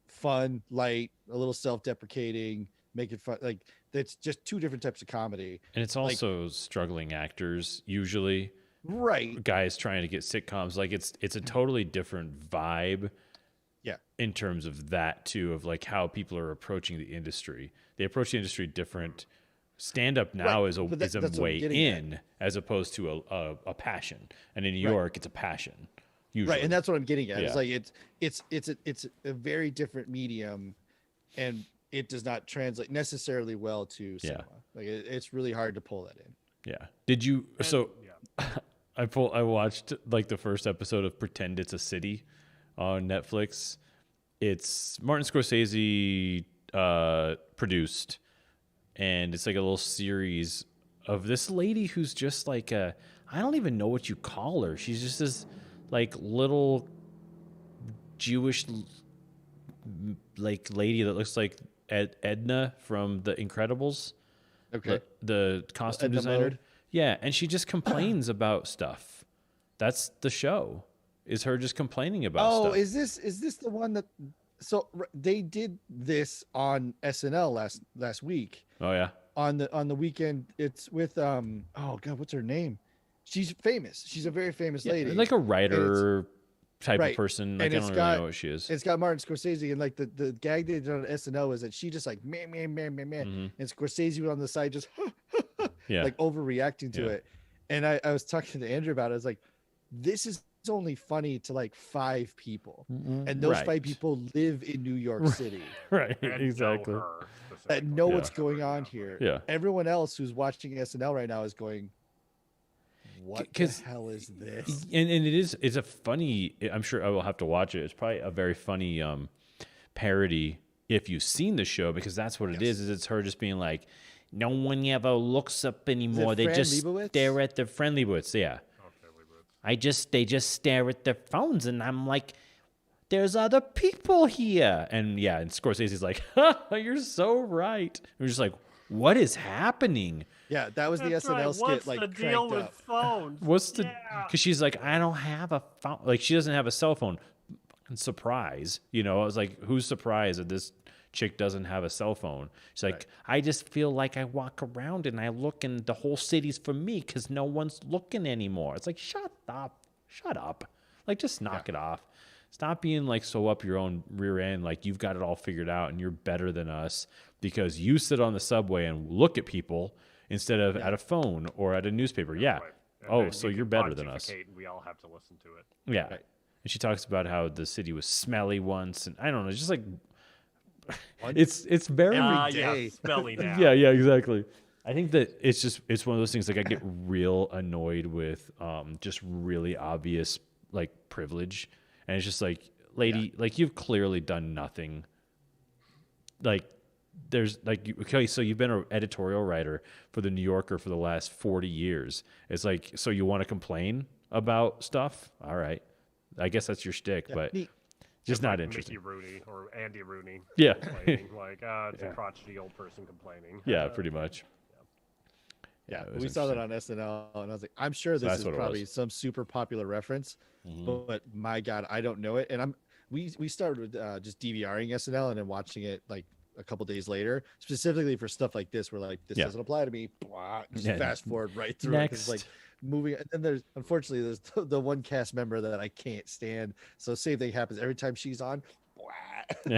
Speaker 3: fun, light, a little self-deprecating, make it fun. Like, it's just two different types of comedy.
Speaker 2: And it's also struggling actors usually.
Speaker 3: Right.
Speaker 2: Guys trying to get sitcoms. Like it's a totally different vibe.
Speaker 3: Yeah.
Speaker 2: In terms of that too, of like how people are approaching the industry. They approach the industry different. Stand up now is a way in as opposed to a passion. And in New York, it's a passion. Usually.
Speaker 3: Right. And that's what I'm getting at.
Speaker 2: Yeah.
Speaker 3: It's like it's a very different medium, and it does not translate necessarily well to cinema. Like it's really hard to pull that in.
Speaker 2: Yeah. Did you I watched like the first episode of Pretend It's a City on Netflix. It's Martin Scorsese produced, and it's like a little series of this lady who's just like I don't even know what you call her. She's just this like little Jewish like lady that looks like Edna from The Incredibles.
Speaker 3: Okay.
Speaker 2: The costume
Speaker 3: Edna
Speaker 2: designer.
Speaker 3: Mode?
Speaker 2: Yeah, and she just complains about stuff. That's the show. Is her just complaining about stuff.
Speaker 3: Oh, is this the one that? So they did this on SNL last week.
Speaker 2: Oh yeah.
Speaker 3: On the weekend, it's with oh god, what's her name? She's famous. She's a very famous lady.
Speaker 2: Like a writer type of person. Like,
Speaker 3: And
Speaker 2: I don't really know what she is.
Speaker 3: It's got Martin Scorsese, and like the gag they did on SNL is that she just like man, and Scorsese was on the side just like overreacting to it. And I was talking to Andrew about it. I was like, this is only funny to like 5 people, and those 5 people live in New York City,
Speaker 2: Right,
Speaker 1: And
Speaker 2: exactly.
Speaker 1: know her
Speaker 3: that know what's
Speaker 1: specifically.
Speaker 3: going on here.
Speaker 2: Yeah.
Speaker 3: Everyone else who's watching SNL right now is going, what the hell is this?
Speaker 2: And it's a funny. I'm sure I will have to watch it. It's probably a very funny parody if you've seen the show, because that's what it is. Is it's her just being like, no one ever looks up anymore. They
Speaker 3: Fran
Speaker 2: just
Speaker 3: Lebowitz?
Speaker 2: stare at their friendly boots. Yeah. They just stare at their phones, and I'm like, there's other people here. And yeah, and Scorsese's like, you're so right. We're just like, what is happening?
Speaker 3: Yeah, that was the
Speaker 1: That's
Speaker 3: SNL
Speaker 1: right.
Speaker 3: skit.
Speaker 1: What's
Speaker 3: Like
Speaker 1: the deal
Speaker 3: cranked
Speaker 1: with
Speaker 3: up.
Speaker 1: phones?
Speaker 2: What's the? Because she's like, I don't have a phone. Like she doesn't have a cell phone. Surprise, you know. I was like, who's surprised that this chick doesn't have a cell phone? She's like, I just feel like I walk around and I look, and the whole city's for me because no one's looking anymore. It's like, shut up, like just knock it off. Stop being like so up your own rear end, like you've got it all figured out and you're better than us because you sit on the subway and look at people instead of at a phone or at a newspaper. Yeah.
Speaker 1: Right. And
Speaker 2: Oh,
Speaker 1: then
Speaker 2: so
Speaker 1: you
Speaker 2: you're
Speaker 1: can
Speaker 2: better than us.
Speaker 1: pontificate, and we all have to listen to it.
Speaker 2: Yeah. And she talks about how the city was smelly once, and I don't know, just like it's very
Speaker 1: Yeah, smelly now.
Speaker 2: yeah, exactly. I think that it's one of those things like I get real annoyed with just really obvious like privilege, and it's just like, lady, like you've clearly done nothing. Like there's like, okay, so you've been an editorial writer for the New Yorker for the last 40 years. It's like, so you want to complain about stuff? All right, I guess that's your shtick, but just not interesting.
Speaker 1: Mickey Rooney or Andy Rooney.
Speaker 2: Yeah.
Speaker 1: Complaining, like, it's a crotchety old person complaining.
Speaker 2: Yeah, pretty much.
Speaker 3: Yeah,
Speaker 2: it was
Speaker 3: we saw that
Speaker 2: interesting.
Speaker 3: on SNL, and I was like, I'm sure this
Speaker 2: that's
Speaker 3: is
Speaker 2: what it
Speaker 3: probably
Speaker 2: was.
Speaker 3: some super popular reference, but my God, I don't know it. And we started with just DVRing SNL and then watching it like a couple days later, specifically for stuff like this, where like this
Speaker 2: Yeah.
Speaker 3: doesn't apply to me. Blah, just
Speaker 2: Yeah.
Speaker 3: fast forward right through it. 'Cause it's like
Speaker 2: Next.
Speaker 3: moving, and then there's unfortunately there's the one cast member that I can't stand. So same thing happens every time she's on. Blah,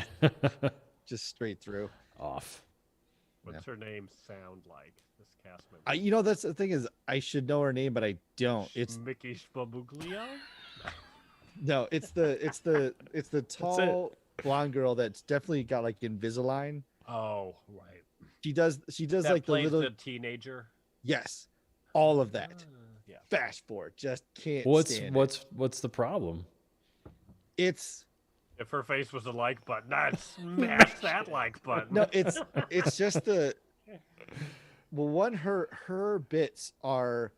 Speaker 3: just straight through.
Speaker 2: Off.
Speaker 1: What's her name sound like? This cast member.
Speaker 3: That's the thing is I should know her name, but I don't. It's
Speaker 1: Mickey Spabuglio.
Speaker 3: no, it's the tall blonde girl that's definitely got like Invisalign.
Speaker 1: Oh, right.
Speaker 3: She does
Speaker 1: That
Speaker 3: like the
Speaker 1: plays
Speaker 3: little
Speaker 1: the teenager.
Speaker 3: yes, all of that.
Speaker 1: Yeah.
Speaker 3: Fast forward, just can't. stand it.
Speaker 2: What's the problem?
Speaker 3: It's
Speaker 1: If her face was a like button, I'd smash that like button.
Speaker 3: no, it's just the well, one her bits are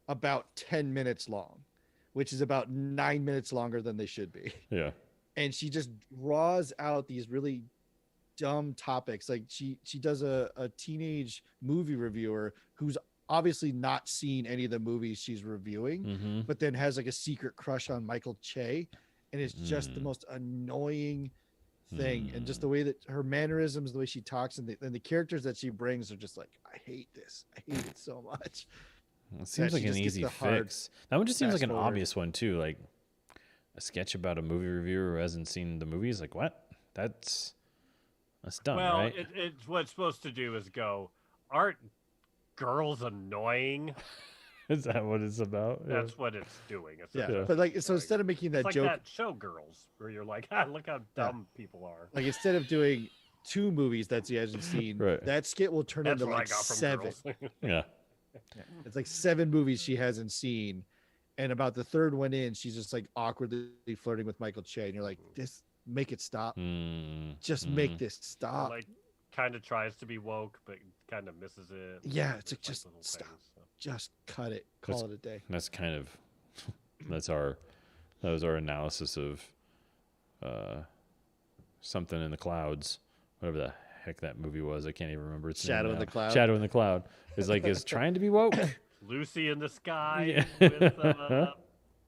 Speaker 3: about 10 minutes long, which is about 9 minutes longer than they should be.
Speaker 2: Yeah.
Speaker 3: And she just draws out these really dumb topics. Like she does a teenage movie reviewer who's obviously not seen any of the movies she's reviewing,
Speaker 2: Mm-hmm.
Speaker 3: but then has like a secret crush on Michael Che, and it's just the most annoying thing. And just the way that her mannerisms, the way she talks, and the characters that she brings are just like, I hate this. I hate it so much.
Speaker 2: It seems
Speaker 3: she
Speaker 2: like an
Speaker 3: just gets
Speaker 2: easy
Speaker 3: the hard
Speaker 2: fix. That one just seems like an
Speaker 3: fast forward.
Speaker 2: obvious one too. Like a sketch about a movie reviewer who hasn't seen the movies. Like what? That's done,
Speaker 1: Well,
Speaker 2: right?
Speaker 1: it's what it's supposed to do is go, aren't girls annoying?
Speaker 2: Is that what it's about? Yeah.
Speaker 1: That's what it's doing. It's
Speaker 3: Yeah.
Speaker 2: Yeah.
Speaker 3: But like, so instead of making that
Speaker 1: like
Speaker 3: joke,
Speaker 1: that Showgirls, where you're like, look how dumb people are.
Speaker 3: like instead of doing 2 movies that she hasn't seen,
Speaker 2: Right.
Speaker 3: that skit will turn
Speaker 1: That's
Speaker 3: into
Speaker 1: what I
Speaker 3: like
Speaker 1: got from
Speaker 3: 7.
Speaker 1: girls.
Speaker 2: Yeah.
Speaker 3: It's like 7 movies she hasn't seen, and about the 3rd one in, she's just like awkwardly flirting with Michael Che, and you're like, "This, make it stop. Just make this stop."
Speaker 1: Like, kind of tries to be woke, but kind of misses it.
Speaker 3: Yeah, it's like,
Speaker 1: There's,
Speaker 3: just
Speaker 1: little
Speaker 3: stop.
Speaker 1: things, so.
Speaker 3: Just cut it. Call it a day.
Speaker 2: That's kind of that was our analysis of something in the clouds, whatever the heck that movie was. I can't even remember its
Speaker 3: Shadow
Speaker 2: name
Speaker 3: in the
Speaker 2: now.
Speaker 3: Cloud?
Speaker 2: Shadow in the Cloud is trying to be woke.
Speaker 1: Lucy in the Sky
Speaker 2: Yeah.
Speaker 1: with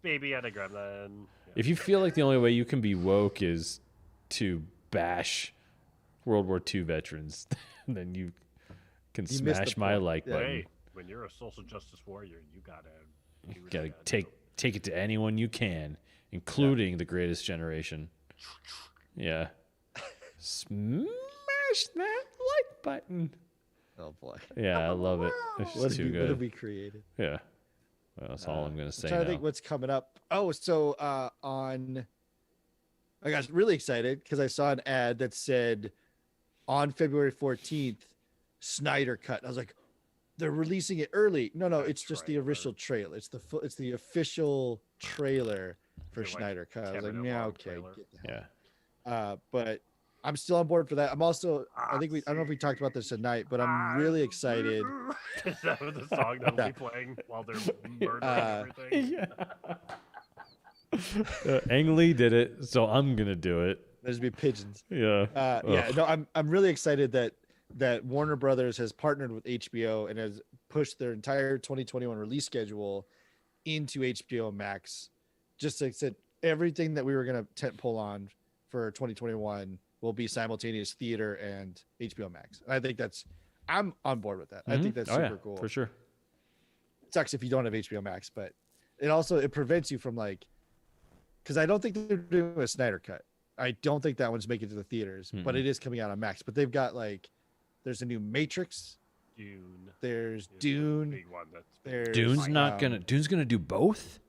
Speaker 1: Baby and a Gremlin. Yeah.
Speaker 2: If you feel like the only way you can be woke is to bash World War II veterans, then you can
Speaker 3: You missed the
Speaker 2: smash my
Speaker 3: point.
Speaker 2: like
Speaker 3: Yeah.
Speaker 2: button.
Speaker 1: Hey, when you're a social justice warrior, you gotta
Speaker 2: Take it to anyone you can, including the greatest generation. Yeah. Smash that like button.
Speaker 3: Oh boy.
Speaker 2: Yeah, I love it. It's
Speaker 3: What
Speaker 2: just too
Speaker 3: have
Speaker 2: good.
Speaker 3: we created?
Speaker 2: Yeah. Well, that's all I'm gonna say
Speaker 3: I'm trying to
Speaker 2: now.
Speaker 3: think what's coming up. Oh, so I got really excited because I saw an ad that said on February 14th, Snyder Cut. I was like, they're releasing it early. No, it's just the official trailer. It's the official trailer for
Speaker 1: Like
Speaker 3: Snyder Cut. I was like,
Speaker 1: 10-minute
Speaker 3: yeah,
Speaker 1: long
Speaker 3: okay.
Speaker 1: trailer.
Speaker 3: Get the hell
Speaker 2: Yeah.
Speaker 3: but I'm still on board for that. I'm also, I don't know if we talked about this tonight, but I'm really excited.
Speaker 1: Is that the song that'll be playing while they're murdering everything?
Speaker 2: Ang Lee did it, so I'm gonna do it.
Speaker 3: There's gonna be pigeons.
Speaker 2: Yeah.
Speaker 3: Yeah, no, I'm really excited that Warner Brothers has partnered with HBO and has pushed their entire 2021 release schedule into HBO Max. Just like I said, everything that we were gonna tentpole on for 2021 will be simultaneous theater and HBO Max. And I think I'm on board with that. I think that's super cool.
Speaker 2: For sure.
Speaker 3: It sucks if you don't have HBO Max, but it prevents you from like, because I don't think they're doing a Snyder Cut. I don't think that one's making it to the theaters, but it is coming out on Max. But they've got like, there's a new Matrix.
Speaker 1: Dune.
Speaker 3: There's
Speaker 1: is the
Speaker 3: Dune.
Speaker 1: big one that's
Speaker 3: There's
Speaker 2: Dune's gonna do both.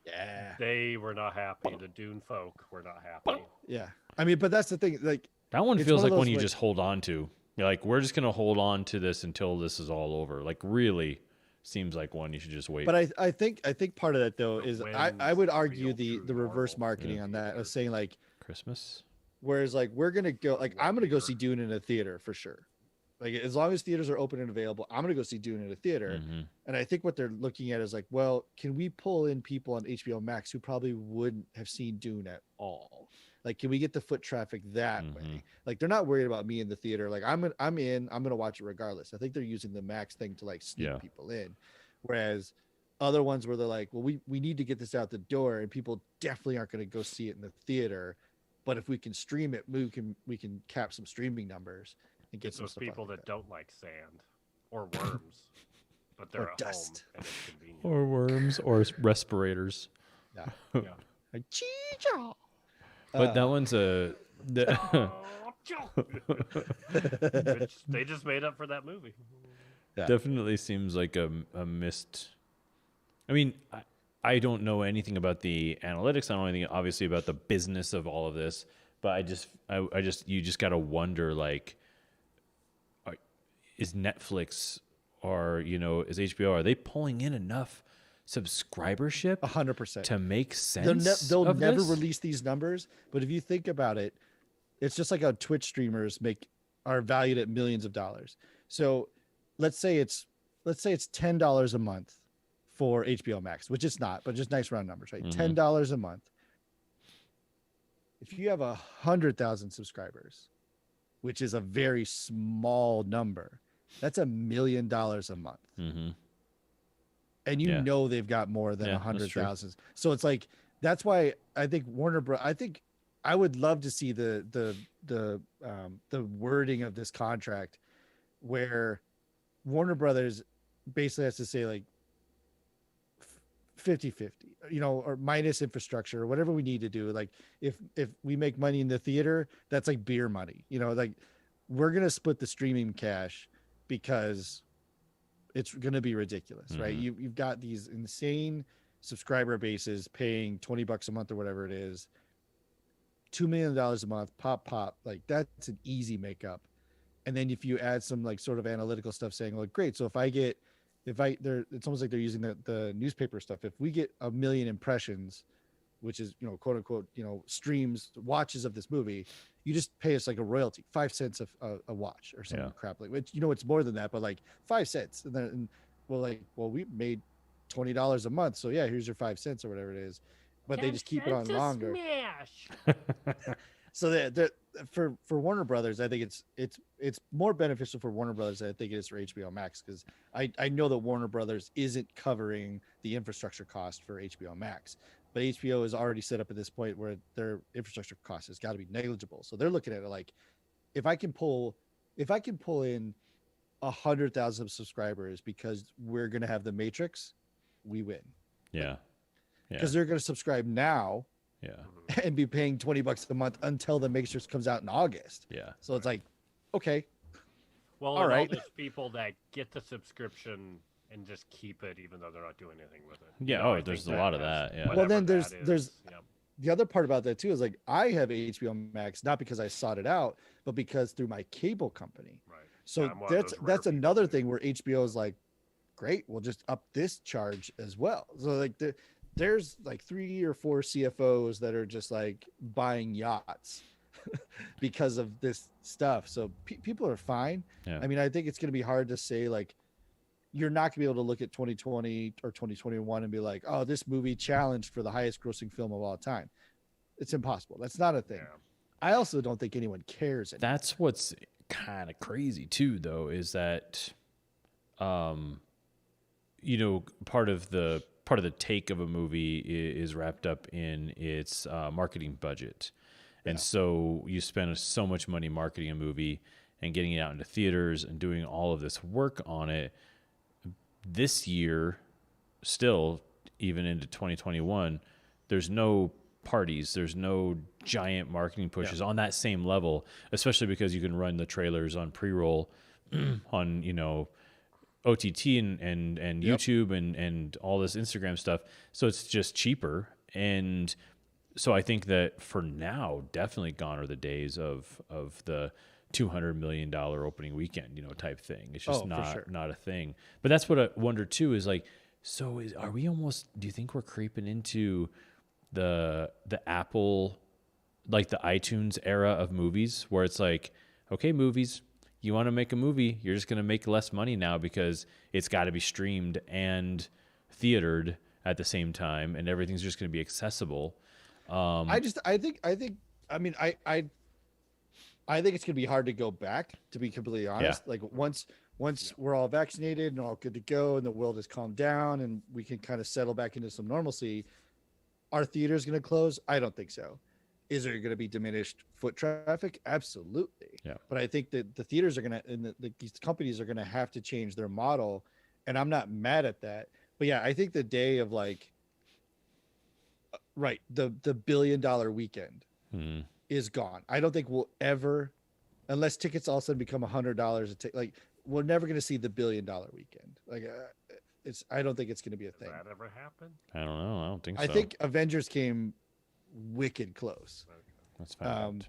Speaker 3: Yeah.
Speaker 1: They were not happy. The Dune folk were not happy.
Speaker 3: Yeah. I mean, but that's the thing. Like,
Speaker 2: That one
Speaker 3: It's
Speaker 2: feels
Speaker 3: one of
Speaker 2: like one
Speaker 3: those,
Speaker 2: you
Speaker 3: like-
Speaker 2: just hold on to. You're like, we're just gonna hold on to this until this is all over. Like, really seems like one you should just wait.
Speaker 3: but I think part of that though is I
Speaker 1: When's
Speaker 3: would
Speaker 1: the
Speaker 3: argue
Speaker 1: real
Speaker 3: the
Speaker 1: true
Speaker 3: reverse
Speaker 1: normal?
Speaker 3: marketing on that of saying like,
Speaker 2: Christmas.
Speaker 3: whereas like we're gonna go like I'm gonna go see Dune in a theater for sure. Like as long as theaters are open and available, I'm gonna go see Dune in a theater.
Speaker 2: Mhm.
Speaker 3: And I think what they're looking at is like, well, can we pull in people on HBO Max who probably wouldn't have seen Dune at all? Like, can we get the foot traffic that way?
Speaker 2: Mhm.
Speaker 3: Like, they're not worried about me in the theater. Like, I'm gonna watch it regardless. I think they're using the Max thing to like sneak
Speaker 2: Yeah.
Speaker 3: people in, whereas other ones where they're like, well, we need to get this out the door, and people definitely aren't gonna go see it in the theater. But if we can stream it, we can cap some streaming numbers and get
Speaker 1: It's
Speaker 3: some
Speaker 1: those
Speaker 3: stuff
Speaker 1: people
Speaker 3: like
Speaker 1: that don't like sand or worms, but they're
Speaker 3: Or
Speaker 1: at
Speaker 3: dust.
Speaker 1: home and it's convenient.
Speaker 2: Or worms or respirators.
Speaker 3: Yeah.
Speaker 1: Yeah.
Speaker 3: Like, chee-chaw.
Speaker 2: But that one's a.
Speaker 1: Which they just made up for that movie.
Speaker 2: Definitely seems like a missed. I mean, I don't know anything about the analytics. I don't know anything, obviously, about the business of all of this. But you just gotta wonder, like, is Netflix or is HBO, are they pulling in enough subscribership
Speaker 3: 100%
Speaker 2: to make sense?
Speaker 3: They'll
Speaker 2: of
Speaker 3: never
Speaker 2: this?
Speaker 3: release these numbers, but if you think about it, it's just like how Twitch streamers are valued at millions of dollars. So let's say it's $10 a month for HBO Max, which it's not, but just nice round numbers, right?
Speaker 2: Mhm.
Speaker 3: $10 a month. If you have 100,000 subscribers, which is a very small number, that's $1 million a month.
Speaker 2: Mhm.
Speaker 3: And they've got more than
Speaker 2: Yeah, that's true.
Speaker 3: 100,000. So it's like, that's why I think I think I would love to see the wording of this contract where Warner Brothers basically has to say like 50-50, or minus infrastructure or whatever we need to do. Like if we make money in the theater, that's like beer money, like we're going to split the streaming cash because it's going to be ridiculous, right? You've got these insane subscriber bases paying $20 a month or whatever it is, $2 million a month, pop, like that's an easy makeup. And then if you add some like sort of analytical stuff saying, like, great, so it's almost like they're using the newspaper stuff. If we get 1 million impressions, which is, quote unquote, streams, watches of this movie, you just pay us like a royalty, 5 cents a watch or something crap like, which, it's more than that, but like 5 cents. And then we made $20 a month. So yeah, here's your 5 cents or whatever it is, but they just keep it on longer. So that for Warner Brothers, I think it's more beneficial for Warner Brothers than I think it is for HBO Max, because I know that Warner Brothers isn't covering the infrastructure cost for HBO Max, but HBO is already set up at this point where their infrastructure cost has got to be negligible. So they're looking at it like, if I can pull in 100,000 subscribers because we're going to have the Matrix, we win.
Speaker 2: Yeah.
Speaker 3: Because they're going to subscribe now.
Speaker 2: Yeah.
Speaker 3: And be paying $20 a month until the Matrix comes out in August.
Speaker 2: Yeah.
Speaker 3: So it's like, okay.
Speaker 1: Well,
Speaker 3: all right.
Speaker 1: There's people that get the subscription and just keep it even though they're not doing anything with it.
Speaker 2: Yeah. There's a lot of that. Yeah.
Speaker 3: Well, then there's the other part about that too is like, I have HBO Max not because I sought it out, but because through my cable company.
Speaker 1: Right.
Speaker 3: So that's another thing where HBO is like, great, we'll just up this charge as well. So like there's like 3 or 4 CFOs that are just like buying yachts because of this stuff. So people are fine.
Speaker 2: Yeah.
Speaker 3: I mean, I think it's going to be hard to say, like, you're not going to be able to look at 2020 or 2021 and be like, oh, this movie challenged for the highest grossing film of all time. It's impossible. That's not a thing. Yeah. I also don't think anyone cares anymore.
Speaker 2: That's what's kind of crazy too, though, is that, part of the take of a movie is wrapped up in its marketing budget. And so you spend so much money marketing a movie and getting it out into theaters and doing all of this work on it. This year, still, even into 2021, there's no parties, there's no giant marketing pushes on that same level, especially because you can run the trailers on pre-roll on, OTT and YouTube and all this Instagram stuff. So it's just cheaper. And so I think that for now, definitely gone are the days of the $200 million opening weekend, type thing. It's just not a thing. But that's what I wonder too, is like, do you think we're creeping into the Apple, like the iTunes era of movies, where it's like, okay, movies, you want to make a movie, you're just going to make less money now because it's got to be streamed and theatered at the same time, and everything's just going to be accessible.
Speaker 3: I think it's going to be hard to go back, to be completely honest. Like once we're all vaccinated and all good to go and the world has calmed down and we can kind of settle back into some normalcy, are theaters going to close? I don't think so. Is there going to be diminished foot traffic? Absolutely.
Speaker 2: Yeah.
Speaker 3: But I think that the theaters are going to, and these companies are going to have to change their model. And I'm not mad at that. But yeah, I think the day of like, right, the $1 billion weekend is gone. I don't think we'll ever, unless tickets all of a sudden become $100 a ticket, like we're never going to see the $1 billion weekend. Like I don't think it's going to be a thing.
Speaker 1: Does that ever happen?
Speaker 2: I don't know. I don't think so.
Speaker 3: I think Avengers came wicked close.
Speaker 2: That's fine.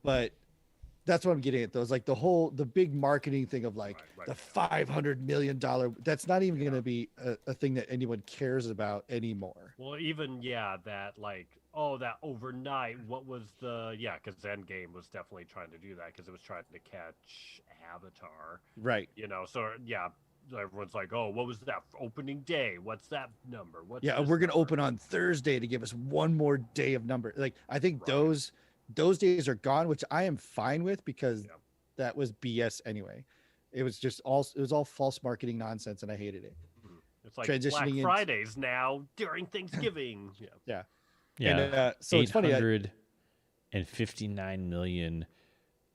Speaker 3: But that's what I'm getting at though. It's like the big marketing thing of like the $500 million. That's not even going to be a thing that anyone cares about anymore.
Speaker 1: Well, even that like that overnight. What was the because Endgame was definitely trying to do that because it was trying to catch Avatar.
Speaker 3: Right.
Speaker 1: So everyone's like, oh, what was that opening day? What's that number? What's
Speaker 3: we're going to open on Thursday to give us one more day of number. Like I think those days are gone, which I am fine with because that was BS anyway. It was all false marketing nonsense and I hated it.
Speaker 1: It's like Black Fridays now during Thanksgiving.
Speaker 2: Yeah.
Speaker 3: And, so it's funny.
Speaker 2: 859 million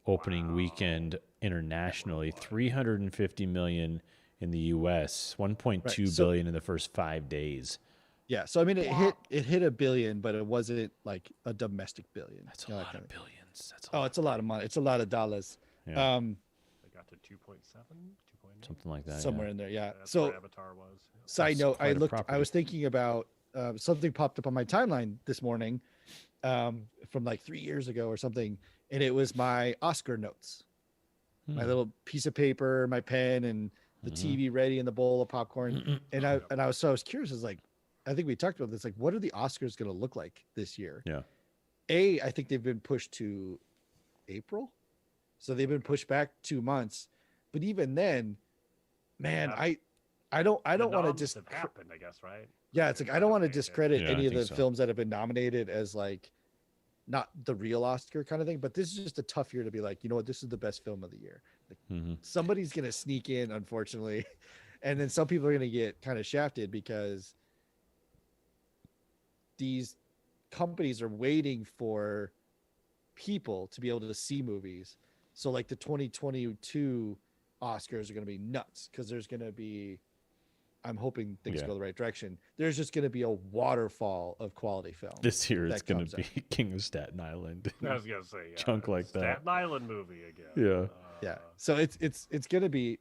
Speaker 2: opening weekend internationally, 350 million in the US, 1.2 billion in the first 5 days.
Speaker 3: Yeah, so I mean, it hit $1 billion, but it wasn't like a domestic billion.
Speaker 2: That's a lot of billions.
Speaker 3: It's a lot of money. It's a lot of dollars.
Speaker 2: Yeah.
Speaker 1: They got to 2.7, 2.8,
Speaker 2: something like that.
Speaker 3: Somewhere in there, yeah.
Speaker 1: That's
Speaker 3: so
Speaker 1: where Avatar was.
Speaker 3: Side note, I was thinking about something popped up on my timeline this morning from like 3 years ago or something, and it was my Oscar notes, my little piece of paper, my pen, and the TV ready, and the bowl of popcorn. And I was curious. I was like, I think we talked about this. Like, what are the Oscars going to look like this year?
Speaker 2: Yeah.
Speaker 3: I think they've been pushed to April, so they've been pushed back 2 months. But even then, man, I don't want to
Speaker 1: happened, I guess, right?
Speaker 3: Yeah, it's like I don't want to discredit any of the
Speaker 2: so.
Speaker 3: films that have been nominated as like not the real Oscar kind of thing. But this is just a tough year to be like, you know what, this is the best film of the year. Like, somebody's gonna sneak in, unfortunately, and then some people are gonna get kind of shafted because these companies are waiting for people to be able to see movies. So like the 2022 Oscars are going to be nuts because there's going to be, I'm hoping things go the right direction. There's just going to be a waterfall of quality film.
Speaker 2: This year it's going to be King of Staten Island.
Speaker 1: I was going to say,
Speaker 2: chunk like that.
Speaker 1: Staten Island movie again.
Speaker 2: Yeah.
Speaker 3: Yeah. So it's going to be,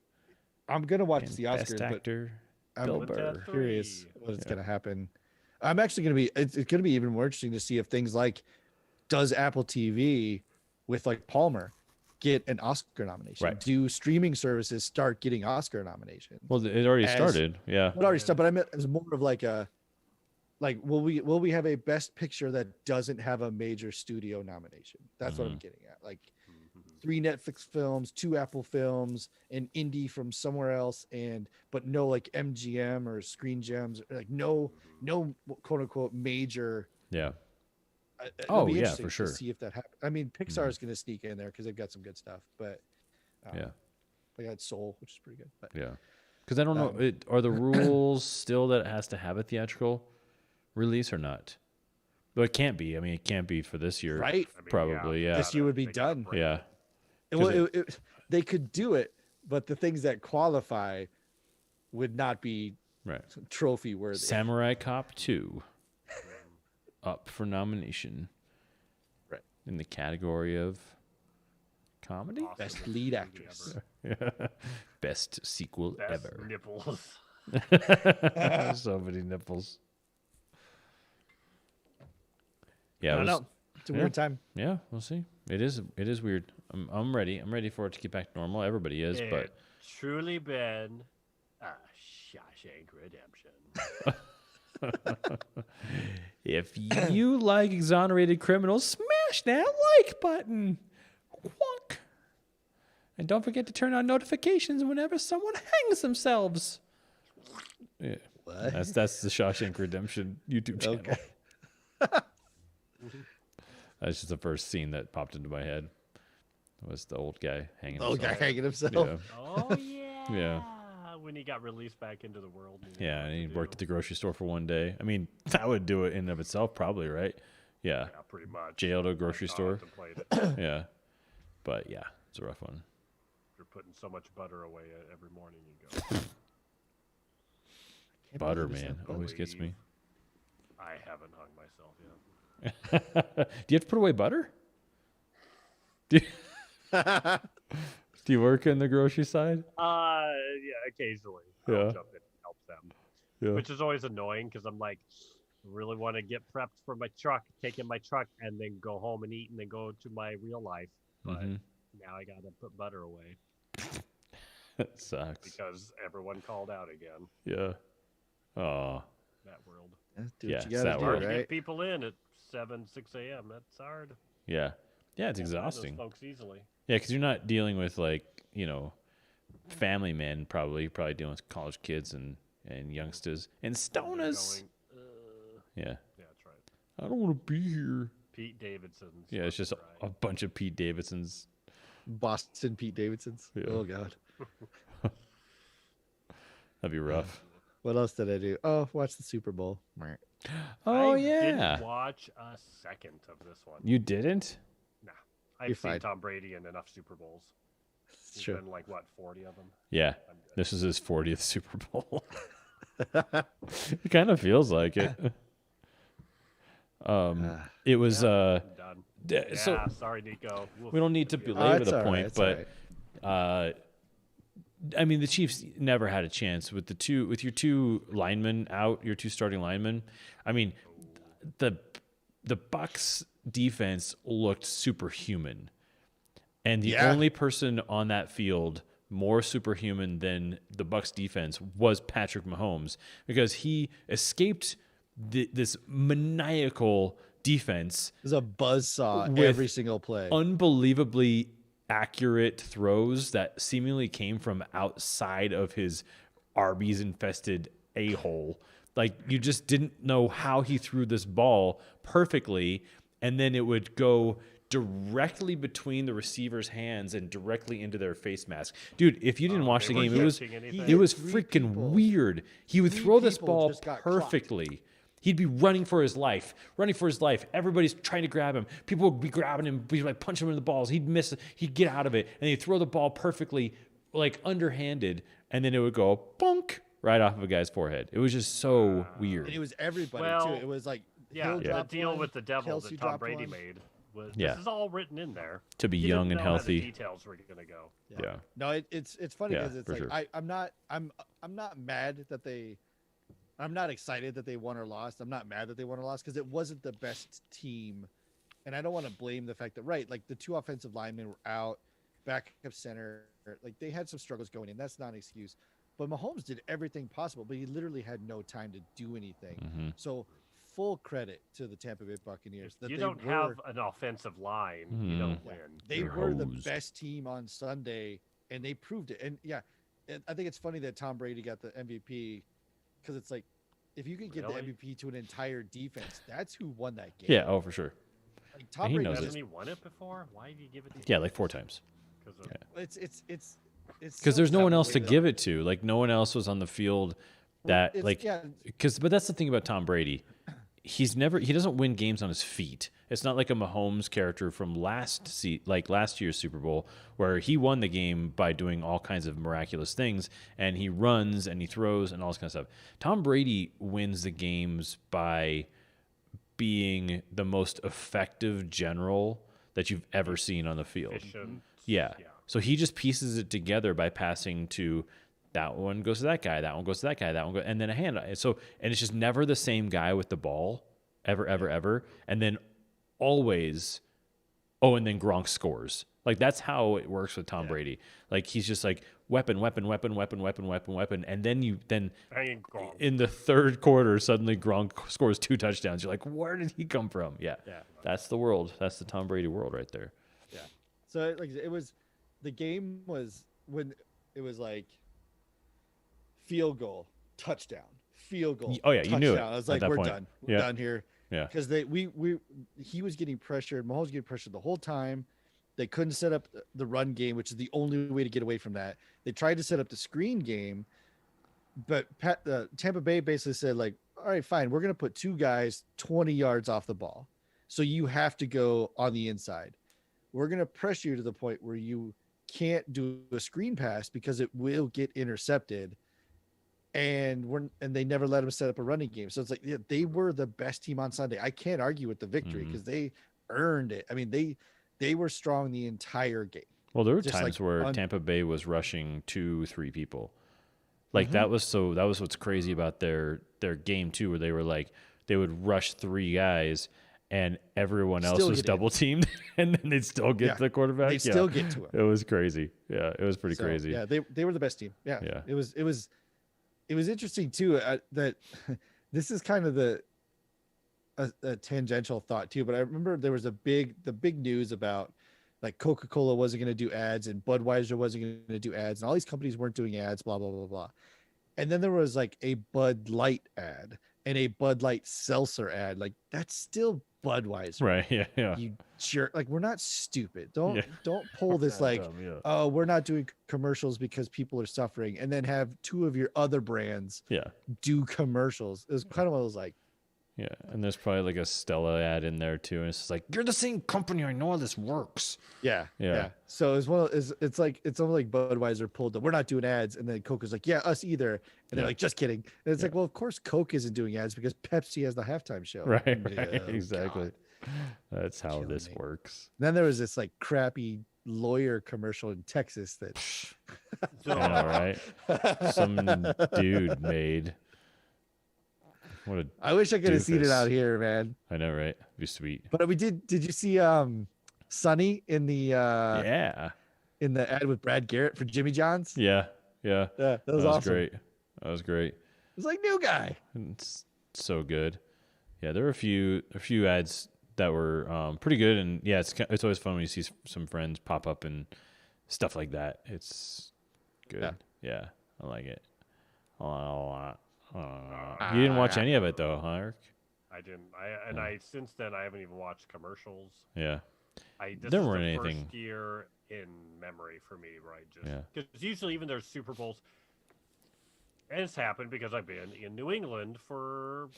Speaker 3: I'm going to watch the Oscars,
Speaker 2: Best actor,
Speaker 3: but
Speaker 2: Bill
Speaker 3: I'm
Speaker 2: Burr.
Speaker 3: curious what's going to happen. I'm actually going to be, it's going to be even more interesting to see if things like, does Apple TV with like Palmer get an Oscar nomination?
Speaker 2: Right.
Speaker 3: Do streaming services start getting Oscar nominations?
Speaker 2: Well, it already started. Yeah.
Speaker 3: It already started, but I meant it was more of like will we have a best picture that doesn't have a major studio nomination? That's what I'm getting at. Like 3 Netflix films, 2 Apple films, an indie from somewhere else, but no like MGM or Screen Gems, like no quote unquote major.
Speaker 2: Yeah.
Speaker 3: It'll be
Speaker 2: yeah,
Speaker 3: interesting
Speaker 2: for sure.
Speaker 3: to see if that happens. I mean, Pixar is going to sneak in there because they've got some good stuff, but they got Soul, which is pretty good. But,
Speaker 2: yeah, because I don't know, are the rules still that it has to have a theatrical release or not? But it can't be. I mean, it can't be for this year,
Speaker 3: right?
Speaker 2: Probably, yeah.
Speaker 3: This year would be done.
Speaker 2: Yeah.
Speaker 3: Well, they could do it, but the things that qualify would not be trophy worthy.
Speaker 2: Samurai Cop 2 up for nomination, in the category of comedy,
Speaker 3: best lead actress,
Speaker 2: best sequel ever.
Speaker 1: Nipples.
Speaker 2: So many nipples. Yeah,
Speaker 3: I don't know. It's a weird time.
Speaker 2: Yeah, we'll see. It is weird. I'm ready. I'm ready for it to get back to normal. Everybody is, but
Speaker 1: truly been a Shawshank Redemption.
Speaker 2: If you like exonerated criminals, smash that like button. Wonk. And don't forget to turn on notifications whenever someone hangs themselves. Yeah.
Speaker 3: What?
Speaker 2: That's the Shawshank Redemption YouTube channel.
Speaker 3: Okay.
Speaker 2: That's just the first scene that popped into my head. It was the old guy hanging
Speaker 3: himself. Old guy hanging himself.
Speaker 2: Yeah.
Speaker 1: Oh, yeah.
Speaker 2: Yeah.
Speaker 1: When he got released back into the world.
Speaker 2: Yeah, and he worked at the grocery store for one day. I mean, that would do it in and of itself, probably, right? Yeah.
Speaker 1: Yeah, pretty much.
Speaker 2: Jail to a grocery store.
Speaker 1: Contemplate it.
Speaker 2: Yeah. But yeah, it's a rough one.
Speaker 1: You're putting so much butter away every morning you go.
Speaker 3: Can't
Speaker 2: Butter,
Speaker 3: believe it's
Speaker 2: man,
Speaker 3: not butter.
Speaker 2: always gets me.
Speaker 1: I haven't hung myself yet.
Speaker 2: Do you have to put away butter? Do you work in the grocery side?
Speaker 1: Yeah, occasionally. I'll
Speaker 2: Yeah.
Speaker 1: jump in and help them.
Speaker 2: Yeah.
Speaker 1: Which is always annoying because I'm like, really want to get prepped for my truck, take in my truck, and then go home and eat and then go to my real life. But now I got to put butter away
Speaker 2: That sucks.
Speaker 1: because everyone called out again.
Speaker 2: Yeah. Oh.
Speaker 1: That world.
Speaker 3: Do
Speaker 2: Yeah,
Speaker 3: what you
Speaker 2: it's
Speaker 3: gotta
Speaker 2: that
Speaker 3: do,
Speaker 2: world.
Speaker 1: Hard to
Speaker 3: right?
Speaker 1: get people in at 6 a.m. That's hard.
Speaker 2: Yeah. Yeah, it's
Speaker 1: Can't find those
Speaker 2: exhausting.
Speaker 1: folks easily.
Speaker 2: Yeah, because you're not dealing with like, you know, family men probably. You're probably dealing with college kids and youngsters and
Speaker 1: They're
Speaker 2: stoners.
Speaker 1: going,
Speaker 2: Yeah.
Speaker 1: yeah, that's right.
Speaker 2: I don't want to be here.
Speaker 1: Pete Davidson.
Speaker 2: Yeah, it's just a bunch of Pete Davidsons.
Speaker 3: Boston Pete Davidsons.
Speaker 2: Yeah.
Speaker 3: Oh God.
Speaker 2: That'd be rough.
Speaker 3: What else did I do? Oh, watch the Super Bowl.
Speaker 2: Oh,
Speaker 1: I
Speaker 2: yeah.
Speaker 1: didn't watch a second of this one.
Speaker 2: You didn't?
Speaker 1: Nah. I've
Speaker 3: You're
Speaker 1: seen
Speaker 3: fine.
Speaker 1: Tom Brady in enough Super Bowls.
Speaker 3: It's
Speaker 1: He's
Speaker 3: true.
Speaker 1: been like, what, 40 of them?
Speaker 2: Yeah.
Speaker 1: I'm good.
Speaker 2: This is his 40th Super Bowl. It kind of feels like it. It was
Speaker 1: I'm done.
Speaker 2: so
Speaker 1: Yeah, sorry, Nico.
Speaker 2: we don't need to
Speaker 1: Forget it.
Speaker 2: belabor
Speaker 3: it's
Speaker 2: the
Speaker 3: all right,
Speaker 2: point,
Speaker 3: it's all
Speaker 2: but I mean the Chiefs never had a chance with your two linemen out, your two starting linemen. I mean the Bucks defense looked superhuman. And the
Speaker 3: Yeah.
Speaker 2: only person on that field more superhuman than the Bucks defense was Patrick Mahomes because he escaped this maniacal defense
Speaker 3: There's a buzzsaw
Speaker 2: With
Speaker 3: every single play.
Speaker 2: unbelievably accurate throws that seemingly came from outside of his Arby's infested a-hole. Like you just didn't know how he threw this ball perfectly, and then it would go directly between the receiver's hands and directly into their face mask. Dude, if you didn't watch the
Speaker 1: they
Speaker 2: game,
Speaker 1: weren't
Speaker 2: it was
Speaker 1: catching
Speaker 2: it
Speaker 1: anything.
Speaker 2: was
Speaker 3: Three
Speaker 2: freaking
Speaker 3: people-
Speaker 2: weird. He would
Speaker 3: three
Speaker 2: throw this
Speaker 3: people
Speaker 2: ball
Speaker 3: just got clocked.
Speaker 2: perfectly. He'd be running for his life. Everybody's trying to grab him. People would be grabbing him, be like punching him in the balls. He'd miss. He'd get out of it, and he'd throw the ball perfectly, like underhanded, and then it would go bonk right off of a guy's forehead. It was just so weird.
Speaker 3: And it was everybody
Speaker 1: Well,
Speaker 3: too. It was like
Speaker 1: Yeah,
Speaker 3: Hill
Speaker 1: the
Speaker 3: dropped
Speaker 1: deal
Speaker 3: one,
Speaker 1: with the devil
Speaker 3: Kelsey
Speaker 1: that Tom
Speaker 3: dropped
Speaker 1: Brady
Speaker 3: one.
Speaker 1: made was
Speaker 2: Yeah.
Speaker 1: this is all written in there.
Speaker 2: To be
Speaker 1: He
Speaker 2: young
Speaker 1: didn't
Speaker 2: and
Speaker 1: know how
Speaker 2: healthy.
Speaker 1: the details were going to go.
Speaker 2: Yeah.
Speaker 3: No, it's funny
Speaker 2: Yeah,
Speaker 3: because it's
Speaker 2: for
Speaker 3: like
Speaker 2: sure.
Speaker 3: I'm not mad that I'm not excited that they won or lost. I'm not mad that they won or lost because it wasn't the best team, and I don't want to blame the fact that like the two offensive linemen were out, backup center, like they had some struggles going in. That's not an excuse, but Mahomes did everything possible, but he literally had no time to do anything.
Speaker 2: Mm-hmm.
Speaker 3: So full credit to the Tampa Bay Buccaneers that
Speaker 1: You
Speaker 3: they
Speaker 1: don't
Speaker 3: were,
Speaker 1: have an offensive line, you don't
Speaker 3: Yeah.
Speaker 1: win.
Speaker 3: they
Speaker 2: They're
Speaker 3: were the
Speaker 2: hosed.
Speaker 3: best team on Sunday, and they proved it. And yeah, and I think it's funny that Tom Brady got the MVP because it's like if you can give
Speaker 1: Really?
Speaker 3: the MVP to an entire defense, that's who won that game.
Speaker 2: Yeah. Oh, for sure.
Speaker 3: like, Tom
Speaker 2: he
Speaker 3: Brady
Speaker 2: knows
Speaker 3: was-
Speaker 1: Hasn't he won it before? Why did you give it to
Speaker 2: Yeah,
Speaker 1: him?
Speaker 2: like 4 times.
Speaker 1: 'Cause of-
Speaker 3: It's
Speaker 2: Because
Speaker 3: so
Speaker 2: there's no
Speaker 3: tough
Speaker 2: one
Speaker 3: the
Speaker 2: else
Speaker 3: way
Speaker 2: to
Speaker 3: that-
Speaker 2: give it to. Like no one else was on the field that
Speaker 3: it's-
Speaker 2: like
Speaker 3: yeah,
Speaker 2: but that's the thing about Tom Brady. He doesn't win games on his feet. It's not like a Mahomes character from last year's Super Bowl where he won the game by doing all kinds of miraculous things and he runs and he throws and all this kind of stuff. Tom Brady wins the games by being the most effective general that you've ever seen on the field.
Speaker 1: efficient.
Speaker 2: Yeah. So he just pieces it together by passing to that one goes to that guy, that one goes to that guy, that one goes, and then a hand. So and it's just never the same guy with the ball, ever, and then always. Oh, and then Gronk scores. Like that's how it works with Tom Brady. Like he's just like weapon, and then
Speaker 1: Hanging Gronk.
Speaker 2: in the third quarter suddenly Gronk scores 2 touchdowns. You're like, where did he come from? Yeah. That's the world. That's the Tom Brady world right there.
Speaker 3: So like it was, the game was when it was like field goal, touchdown, field goal.
Speaker 2: Oh, yeah, you knew it
Speaker 3: touchdown. I was
Speaker 2: at
Speaker 3: like,
Speaker 2: that
Speaker 3: we're
Speaker 2: point.
Speaker 3: done. We're
Speaker 2: Yeah.
Speaker 3: done here.
Speaker 2: Yeah.
Speaker 3: Because he was getting pressured. Mahomes was getting pressured the whole time. They couldn't set up the run game, which is the only way to get away from that. They tried to set up the screen game, but Tampa Bay basically said like, all right, fine, we're gonna put 2 guys 20 yards off the ball. So you have to go on the inside. We're going to press you to the point where you can't do a screen pass because it will get intercepted. And they never let them set up a running game. So it's like, yeah, they were the best team on Sunday. I can't argue with the victory because they earned it. I mean, they were strong the entire game.
Speaker 2: Well, there were
Speaker 3: Just
Speaker 2: times
Speaker 3: like
Speaker 2: where Tampa Bay was rushing 2-3 people. Like that was what's crazy about their game too, where they were like, they would rush 3 guys and everyone else
Speaker 3: Still
Speaker 2: was
Speaker 3: get
Speaker 2: double teamed and then they'd still get to the quarterback.
Speaker 3: They'd still get to him.
Speaker 2: It was crazy. Yeah, it was pretty crazy.
Speaker 3: Yeah, they were the best team. Yeah.
Speaker 2: Yeah.
Speaker 3: It was interesting too that this is kind of a tangential thought too, but I remember there was the big news about like Coca-Cola wasn't going to do ads and Budweiser wasn't going to do ads and all these companies weren't doing ads, blah, blah, blah, blah. And then there was like a Bud Light ad and a Bud Light seltzer ad. Like that's still Budweiser.
Speaker 2: Right. Yeah. Yeah.
Speaker 3: You jerk. Like we're not stupid. Don't pull this like, oh, we're not doing commercials because people are suffering and then have 2 of your other brands do commercials. It was kind of one of those like,
Speaker 2: yeah, and there's probably like a Stella ad in there too, and it's just like, you're the same company. I know how this works.
Speaker 3: Yeah.
Speaker 2: Yeah.
Speaker 3: So it's it's almost like Budweiser pulled we're not doing ads, and then Coke is like, yeah, us either, and they're like, just kidding. And it's like, well, of course Coke isn't doing ads because Pepsi has the halftime show.
Speaker 2: Right.
Speaker 3: Yeah,
Speaker 2: Exactly.
Speaker 3: God.
Speaker 2: That's how
Speaker 3: Killing
Speaker 2: this
Speaker 3: me.
Speaker 2: works.
Speaker 3: Then there was this like crappy lawyer commercial in Texas that
Speaker 2: I know, right? Some dude made. What a
Speaker 3: I wish I could have seen it
Speaker 2: doofus.
Speaker 3: out here, man.
Speaker 2: I know, right? It'd be sweet.
Speaker 3: But we did you see Sonny in the
Speaker 2: Yeah.
Speaker 3: in the ad with Brad Garrett for Jimmy John's?
Speaker 2: Yeah.
Speaker 3: Yeah, that was awesome.
Speaker 2: Great. That was great.
Speaker 3: It was like new guy.
Speaker 2: It's so good. Yeah, there were a few ads that were pretty good, and yeah, it's always fun when you see some friends pop up and stuff like that. It's good. Yeah, I like it a lot. You didn't watch any of it though, huh, Eric?
Speaker 1: I didn't. Since then I haven't even watched commercials.
Speaker 2: Yeah.
Speaker 1: This
Speaker 2: There
Speaker 1: is
Speaker 2: weren't
Speaker 1: the
Speaker 2: anything.
Speaker 1: first year in memory for me, right?
Speaker 2: Yeah.
Speaker 1: Because usually even there's Super Bowls, and it's happened because I've been in New England for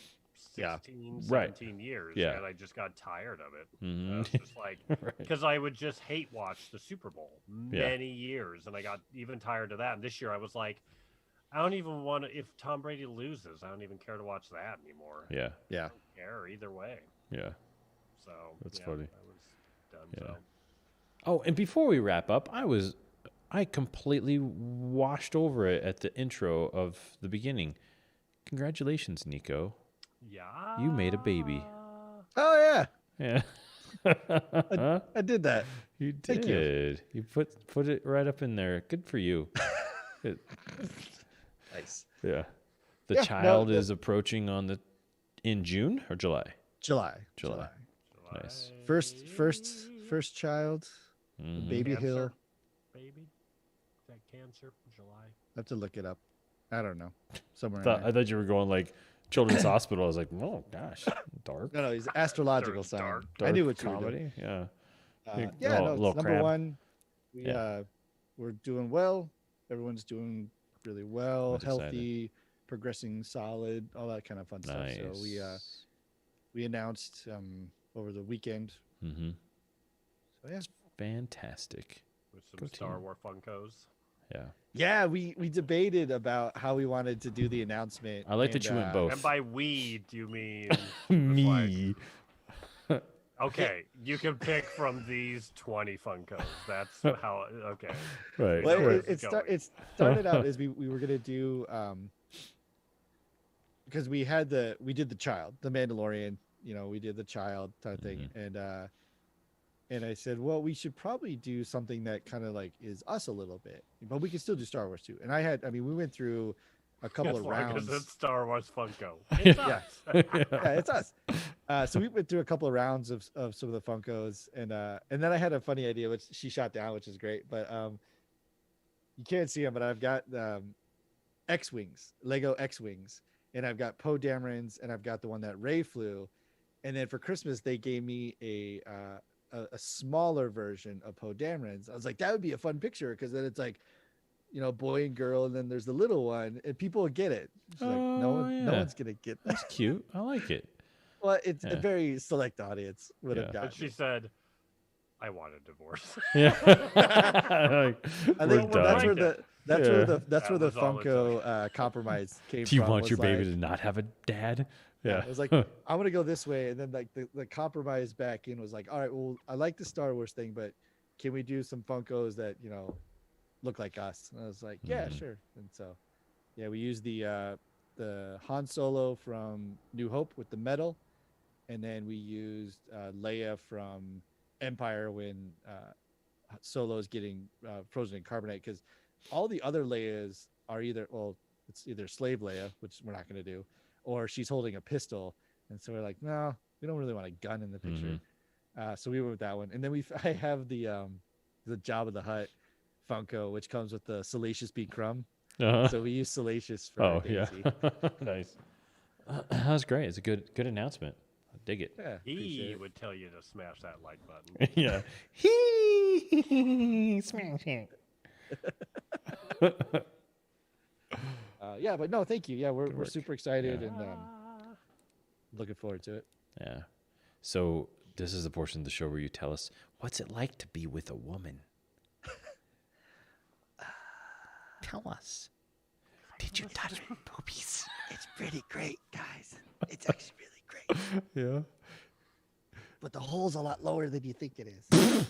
Speaker 1: 16, 17 years,
Speaker 2: Yeah.
Speaker 1: and I just got tired of it.
Speaker 2: Mhm.
Speaker 1: It's just like because I would just hate watch the Super Bowl many years, and I got even tired of that. And this year I was like, I don't even want to. If Tom Brady loses, I don't even care to watch that anymore.
Speaker 2: Yeah.
Speaker 3: Yeah.
Speaker 1: I don't care either way.
Speaker 2: Yeah.
Speaker 1: So
Speaker 2: That's funny.
Speaker 1: I was done.
Speaker 2: Yeah.
Speaker 1: So.
Speaker 2: Oh, and before we wrap up, I completely washed over it at the intro of the beginning. Congratulations, Nico.
Speaker 1: Yeah.
Speaker 2: You made a baby.
Speaker 3: Oh yeah.
Speaker 2: Yeah.
Speaker 3: I did that.
Speaker 2: You did.
Speaker 3: Thank you.
Speaker 2: You put it right up in there. Good for you.
Speaker 3: Nice.
Speaker 2: Yeah. The
Speaker 3: Yeah,
Speaker 2: child is approaching in June or July?
Speaker 3: July.
Speaker 2: Nice.
Speaker 3: First child.
Speaker 2: Mhm.
Speaker 3: Baby
Speaker 1: Cancer,
Speaker 3: Hill.
Speaker 1: baby? Is that cancer? July.
Speaker 3: I have to look it up. I don't know. Somewhere in
Speaker 2: I
Speaker 3: there.
Speaker 2: thought you were going like Children's Hospital. I was like, oh gosh, dark.
Speaker 3: No, he's astrological sign.
Speaker 1: Dark
Speaker 3: I knew
Speaker 2: Dark
Speaker 3: what you were doing.
Speaker 2: comedy. Yeah.
Speaker 3: Yeah, no,
Speaker 2: little
Speaker 3: it's number
Speaker 2: crab.
Speaker 3: 1. We're doing well. Everyone's doing really well,
Speaker 2: That's
Speaker 3: healthy, progressing solid, all that kind of fun
Speaker 2: Nice.
Speaker 3: stuff. So we announced over the weekend.
Speaker 2: Mm-hmm.
Speaker 3: So yeah.
Speaker 2: Fantastic.
Speaker 1: With some
Speaker 2: Go
Speaker 1: Star
Speaker 2: team.
Speaker 1: Wars Funkos.
Speaker 2: Yeah.
Speaker 3: Yeah, we debated about how we wanted to do the announcement.
Speaker 2: I like that you went both.
Speaker 1: And by we, do you mean
Speaker 2: Me.
Speaker 1: okay, you can pick from these 20 Funkos. That's how. Okay.
Speaker 2: Right.
Speaker 3: Well,
Speaker 1: Where
Speaker 3: it
Speaker 1: it's going.
Speaker 3: started out as we were gonna do because we did the child, the Mandalorian. We did the child type thing, and I said, well, we should probably do something that kind of like is us a little bit, but we can still do Star Wars too. And we went through a couple
Speaker 1: As
Speaker 3: of
Speaker 1: long
Speaker 3: rounds.
Speaker 1: as it's Star Wars Funko. It's us.
Speaker 3: Yeah, it's us. So we went through a couple of rounds of some of the Funkos, and then I had a funny idea, which she shot down, which is great. But you can't see them, but I've got X-wings, Lego X-wings, and I've got Poe Damerons, and I've got the one that Ray flew. And then for Christmas, they gave me a smaller version of Poe Damerons. I was like, that would be a fun picture because then it's like, boy and girl, and then there's the little one, and people will get it. She's like, no one's gonna get that.
Speaker 2: That's cute. I like it.
Speaker 3: Well, it's
Speaker 2: Yeah.
Speaker 3: a very select audience would have
Speaker 2: Yeah.
Speaker 3: gotten.
Speaker 1: But she said, "I want a divorce."
Speaker 2: Yeah. Like,
Speaker 3: I
Speaker 2: we're
Speaker 3: think
Speaker 2: done.
Speaker 3: that's where the that's where the
Speaker 1: That
Speaker 3: where the
Speaker 1: was all it
Speaker 3: Funko compromise came
Speaker 2: Do you
Speaker 3: from.
Speaker 2: want
Speaker 3: was
Speaker 2: your baby
Speaker 3: like-
Speaker 2: to not have a dad?
Speaker 3: Yeah,
Speaker 2: Yeah.
Speaker 3: it was like I'm gonna go this way, and then like the compromise back in was like, all right, well, I like the Star Wars thing, but can we do some Funkos that look like us? And I was like, yeah, sure. And so, yeah, we used the Han Solo from New Hope with the medal, and then we used Leia from Empire when Solo's getting frozen in carbonite, because all the other Leias are it's either slave Leia, which we're not going to do, or she's holding a pistol, and so we're like, no, we don't really want a gun in the picture. So we went with that one, and then I have the Jabba the Hutt Funko, which comes with the Salacious B. Crumb.
Speaker 2: Uh-huh.
Speaker 3: So we use Salacious for
Speaker 2: Oh,
Speaker 3: Daisy.
Speaker 2: yeah. Nice. That was great. It's a good announcement. I dig it.
Speaker 3: Yeah, appreciate
Speaker 1: He
Speaker 3: it.
Speaker 1: would tell you to smash that like button.
Speaker 2: Yeah. Smash it.
Speaker 3: Yeah, but no, thank you. Yeah, we're
Speaker 2: work.
Speaker 3: super excited
Speaker 2: Yeah.
Speaker 3: and looking forward to it.
Speaker 2: Yeah. So this is the portion of the show where you tell us what's it like to be with a woman. Tell us. Did you touch her boobies?
Speaker 3: It's pretty great, guys. It's actually really great.
Speaker 2: Yeah.
Speaker 3: But the hole's a lot lower than you think it is.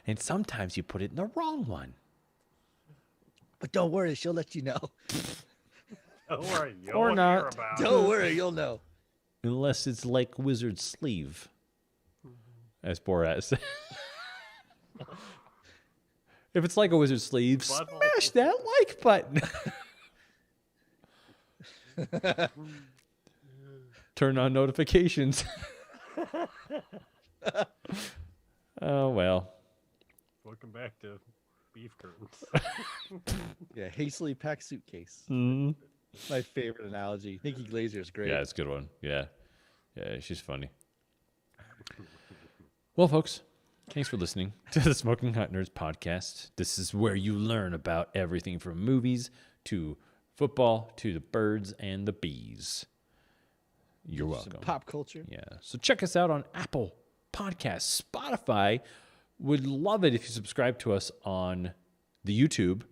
Speaker 2: And sometimes you put it in the wrong one.
Speaker 3: But don't worry, she'll let you know.
Speaker 1: Don't worry, you'll
Speaker 2: Or
Speaker 1: hear
Speaker 2: not.
Speaker 1: about it.
Speaker 3: Don't worry, you'll know.
Speaker 2: Unless it's like Wizard Sleeve. As Borat said. If it's like a Wizard Sleeve,
Speaker 1: Butthole.
Speaker 2: smash that like button. Turn on notifications. Oh, well.
Speaker 1: Welcome back to beef curtains.
Speaker 3: Yeah, hastily packed suitcase.
Speaker 2: Mm.
Speaker 3: My favorite analogy. Nikki Glazer is great.
Speaker 2: Yeah, it's a good one. Yeah. Yeah, she's funny. Well, folks, thanks for listening to the Smoking Hot Nerds podcast. This is where you learn about everything from movies to football to the birds and the bees. You're
Speaker 3: Some
Speaker 2: welcome.
Speaker 3: pop culture.
Speaker 2: Yeah. So check us out on Apple Podcasts, Spotify. Would love it if you subscribe to us on the YouTube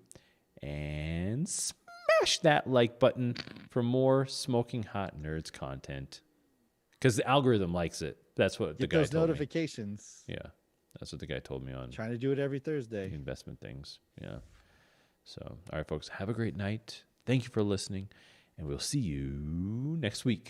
Speaker 2: and smash that like button for more Smoking Hot Nerds content. Because the algorithm likes it. That's what the
Speaker 3: Get
Speaker 2: guy
Speaker 3: those
Speaker 2: told me.
Speaker 3: notifications.
Speaker 2: Yeah. That's what the guy told me on
Speaker 3: Trying to do it every Thursday.
Speaker 2: investment things. Yeah. So, all right, folks, have a great night. Thank you for listening, and we'll see you next week.